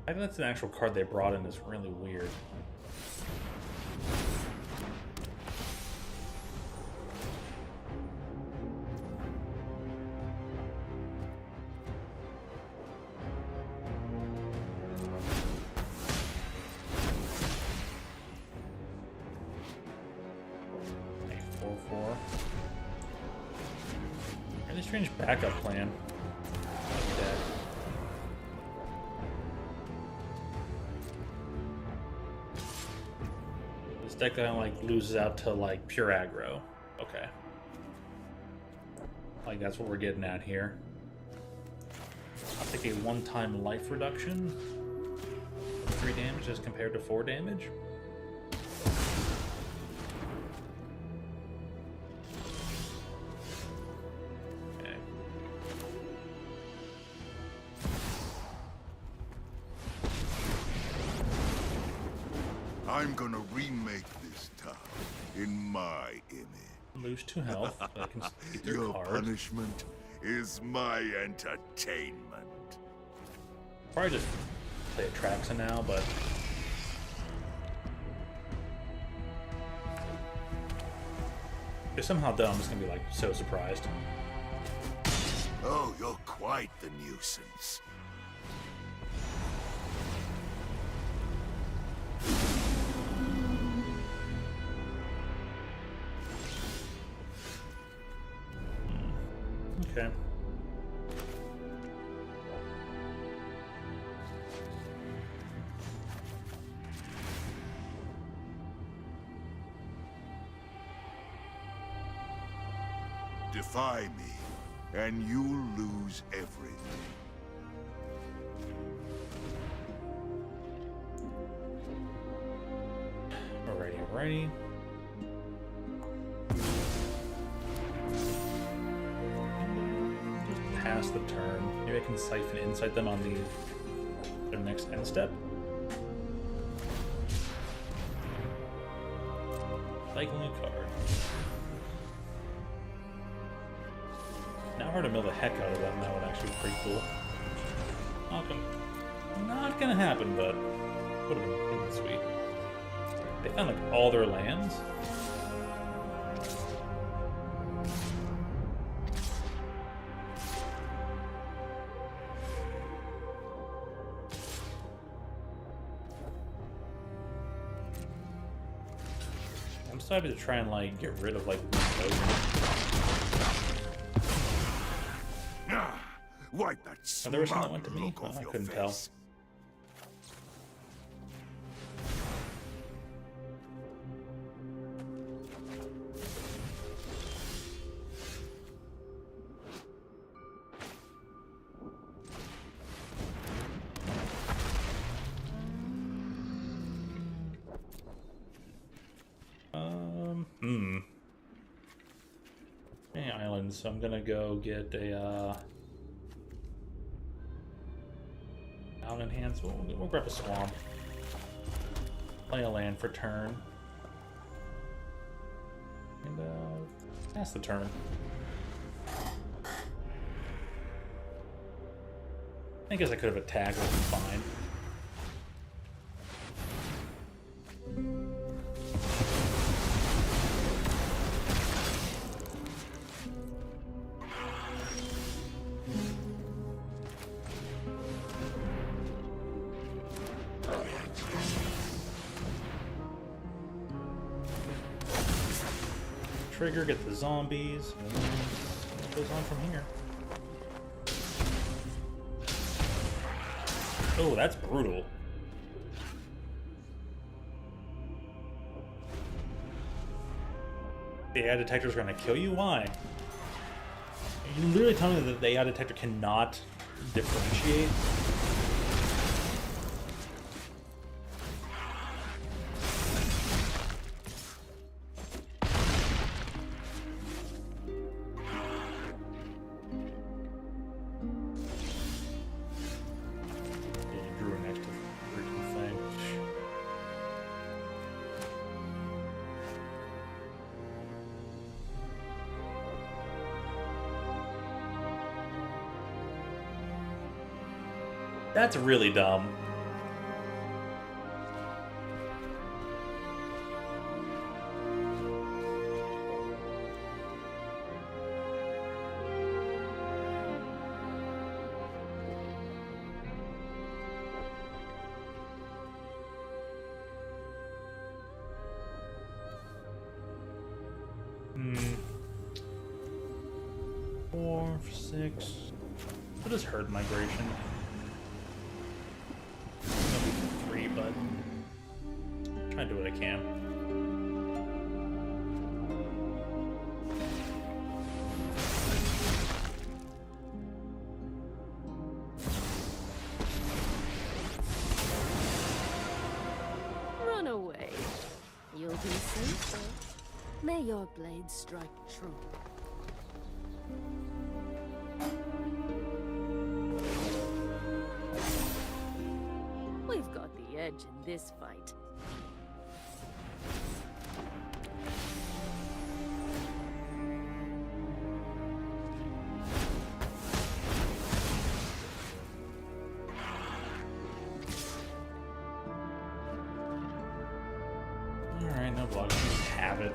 I think that's an actual card they brought in is really weird. A 4/4. Really strange backup plan. Like that. This deck kind of like loses out to like pure aggro. Okay. Like that's what we're getting at here. I'll take a one-time life reduction. 3 damage as compared to 4 damage. Okay. I'm gonna remake this town in my image. Lose 2 health, but I can keep their Your card. punishment is my entertainment. Probably just play Atraxa now, but if somehow done, I'm just gonna be like so surprised. Oh, you're quite the nuisance. Okay. Defy me, and you'll lose everything. Alrighty. Just pass the turn. Maybe I can siphon insight them on their next end step. Cycling a card. Now if I were to mill the heck out of them, that would actually be pretty cool. Not gonna happen, but would have been sweet. They found like all their lands. I'm so happy to try and like get rid of like those. Wipe that Oh, there was smug something that went to me? look Oh, off I your couldn't tell. face. Hey, islands, so I'm gonna go get a out enhance. We'll grab a swamp. Play a land for turn. And pass the turn. I guess I could have attacked, it would have been fine. Trigger, get the zombies, and then it goes on from here. Oh, that's brutal. The AI detector's gonna kill you? Why? You literally tell me that the AI detector cannot differentiate? That's really dumb. Four, six. What is herd migration? Three, but try to do what I can. Run away. You'll be safer. May your blade strike true. We've got the edge in this fight. Well, just have it.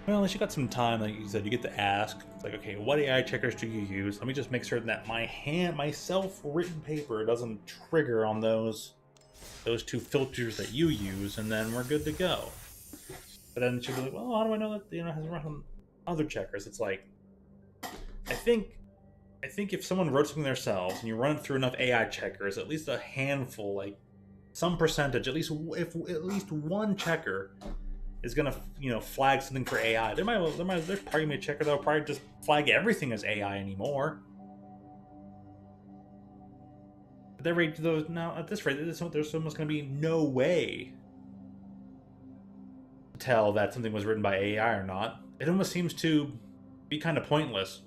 Well, at least you got some time, like you said, you get to ask. It's like, okay, what AI checkers do you use? Let me just make certain that my self-written paper doesn't trigger on those two filters that you use, and then we're good to go. But then she'll be like, well, how do I know that it hasn't run on other checkers? It's like, I think if someone wrote something themselves and you run it through enough AI checkers, at least a handful, like some percentage, at least if at least one checker is gonna flag something for AI. There's probably a checker that'll probably just flag everything as AI anymore. At that rate, at this rate, there's almost gonna be no way to tell that something was written by AI or not. It almost seems to be kind of pointless.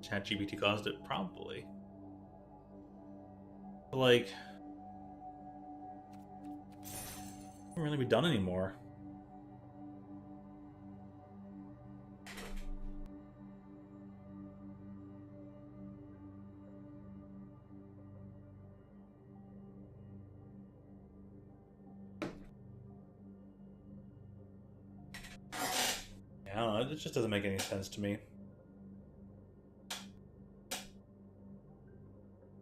ChatGPT caused it, probably. But, like, it won't really be done anymore. Yeah, I don't know, it just doesn't make any sense to me.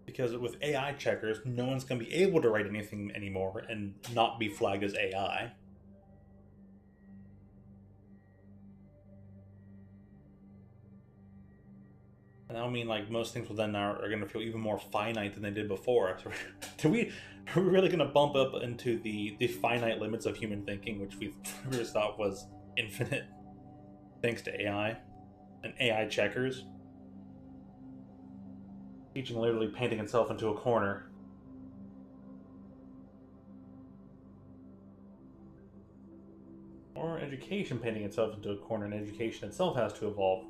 Because with AI checkers, no one's going to be able to write anything anymore and not be flagged as AI. And I mean, like, most things will then are going to feel even more finite than they did before. So are we really going to bump up into the finite limits of human thinking, which we just thought was infinite, thanks to AI and AI checkers? Teaching literally painting itself into a corner. Or education painting itself into a corner, and education itself has to evolve.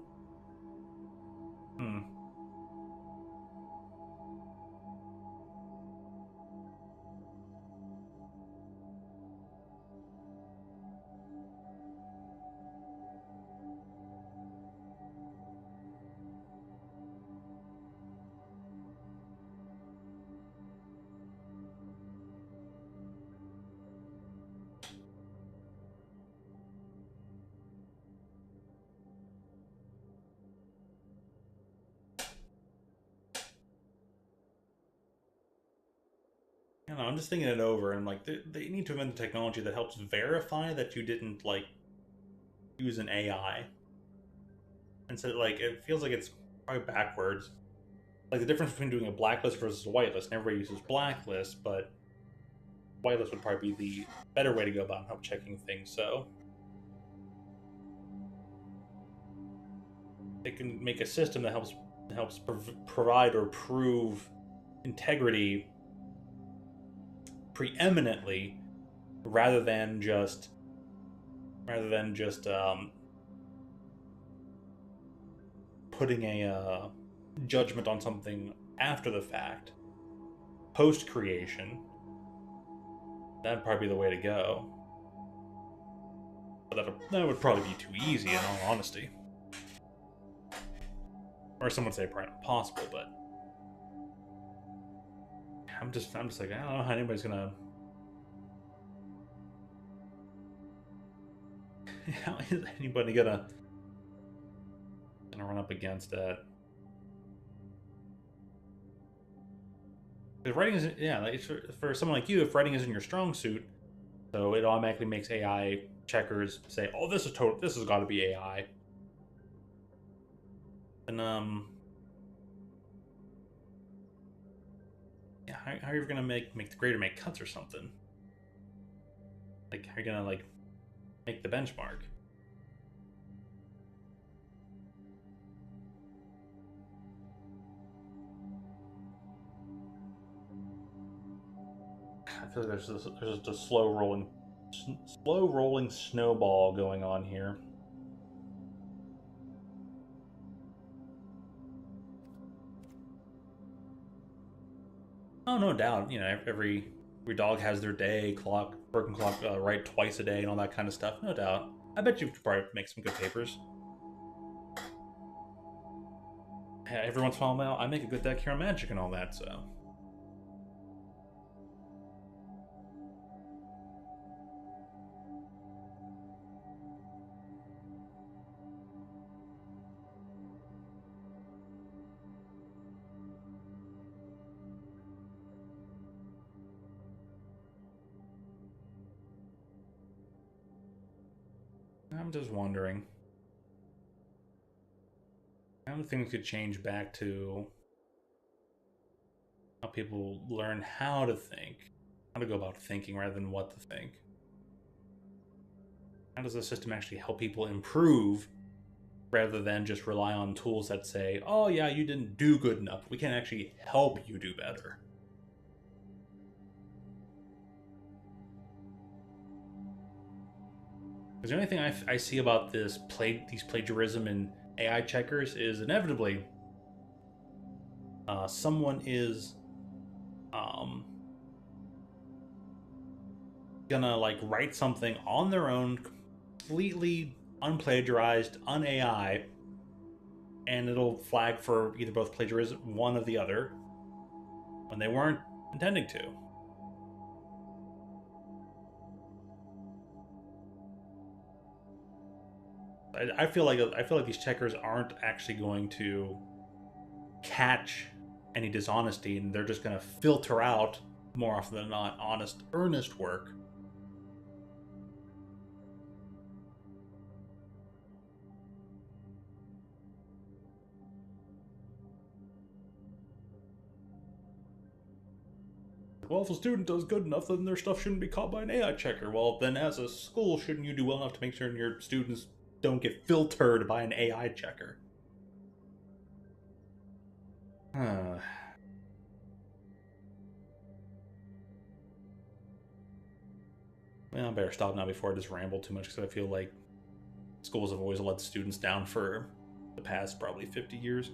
I don't know, I'm just thinking it over, and like they need to invent the technology that helps verify that you didn't like use an AI. And so like it feels like it's probably backwards. Like the difference between doing a blacklist versus a whitelist. And everybody uses blacklist, but whitelist would probably be the better way to go about help checking things. So they can make a system that helps provide or prove integrity preeminently, rather than just putting a judgment on something after the fact, post creation. That'd probably be the way to go. But that would probably be too easy, in all honesty. Or some would say probably not possible, but I'm just like, I don't know how anybody's gonna. How is anybody gonna run up against that? Because writing isn't, yeah, like for someone like you, if writing isn't your strong suit, so it automatically makes AI checkers say, "Oh, this has got to be AI." And yeah, how are you gonna make the grader make cuts or something? Like, how are you gonna like make the benchmark? I feel like there's just a slow rolling snowball going on here. Oh, no doubt. You know, every dog has their day, clock, broken clock, right twice a day, and all that kind of stuff. No doubt. I bet you could probably make some good papers. Yeah, every once in a while, I make a good deck here on Magic and all that, so. I'm just wondering. How things could change back to how people learn how to think, how to go about thinking rather than what to think. How does the system actually help people improve rather than just rely on tools that say, oh yeah, you didn't do good enough. We can actually help you do better. Because the only thing I see about these plagiarism and AI checkers is inevitably someone is gonna like write something on their own, completely unplagiarized, un-AI, and it'll flag for either both plagiarism, one or the other, when they weren't intending to. I feel like these checkers aren't actually going to catch any dishonesty, and they're just going to filter out more often than not honest, earnest work. Well, if a student does good enough, then their stuff shouldn't be caught by an AI checker. Well, then as a school, shouldn't you do well enough to make sure your students don't get filtered by an AI checker? Well, I better stop now before I just ramble too much, because I feel like schools have always let students down for the past probably 50 years.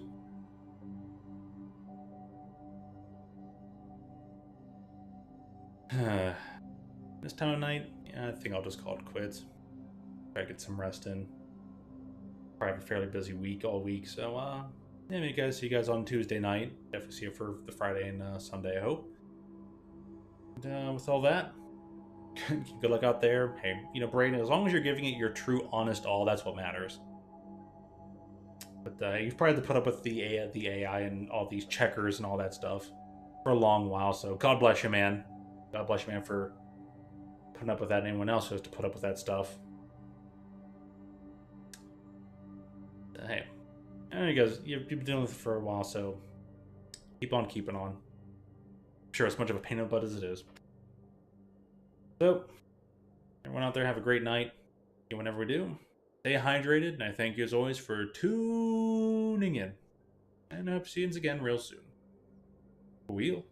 This time of night, yeah, I think I'll just call it quits. Try to get some rest in. Probably have a fairly busy week all week, so yeah, maybe guys see you guys on Tuesday night. Definitely see you for the Friday and Sunday, I hope. And with all that, good luck out there. Hey, you know, Brayden, as long as you're giving it your true, honest all, that's what matters. But you've probably had to put up with the AI and all these checkers and all that stuff for a long while, so God bless you, man. God bless you, man, for putting up with that, and anyone else who has to put up with that stuff. Hey, I know you guys, you've been dealing with it for a while, so keep on keeping on. I'm sure as much of a pain in the butt as it is. So, everyone out there, have a great night. And whenever we do, stay hydrated, and I thank you as always for tuning in. And I hope to see you again real soon. Wheel.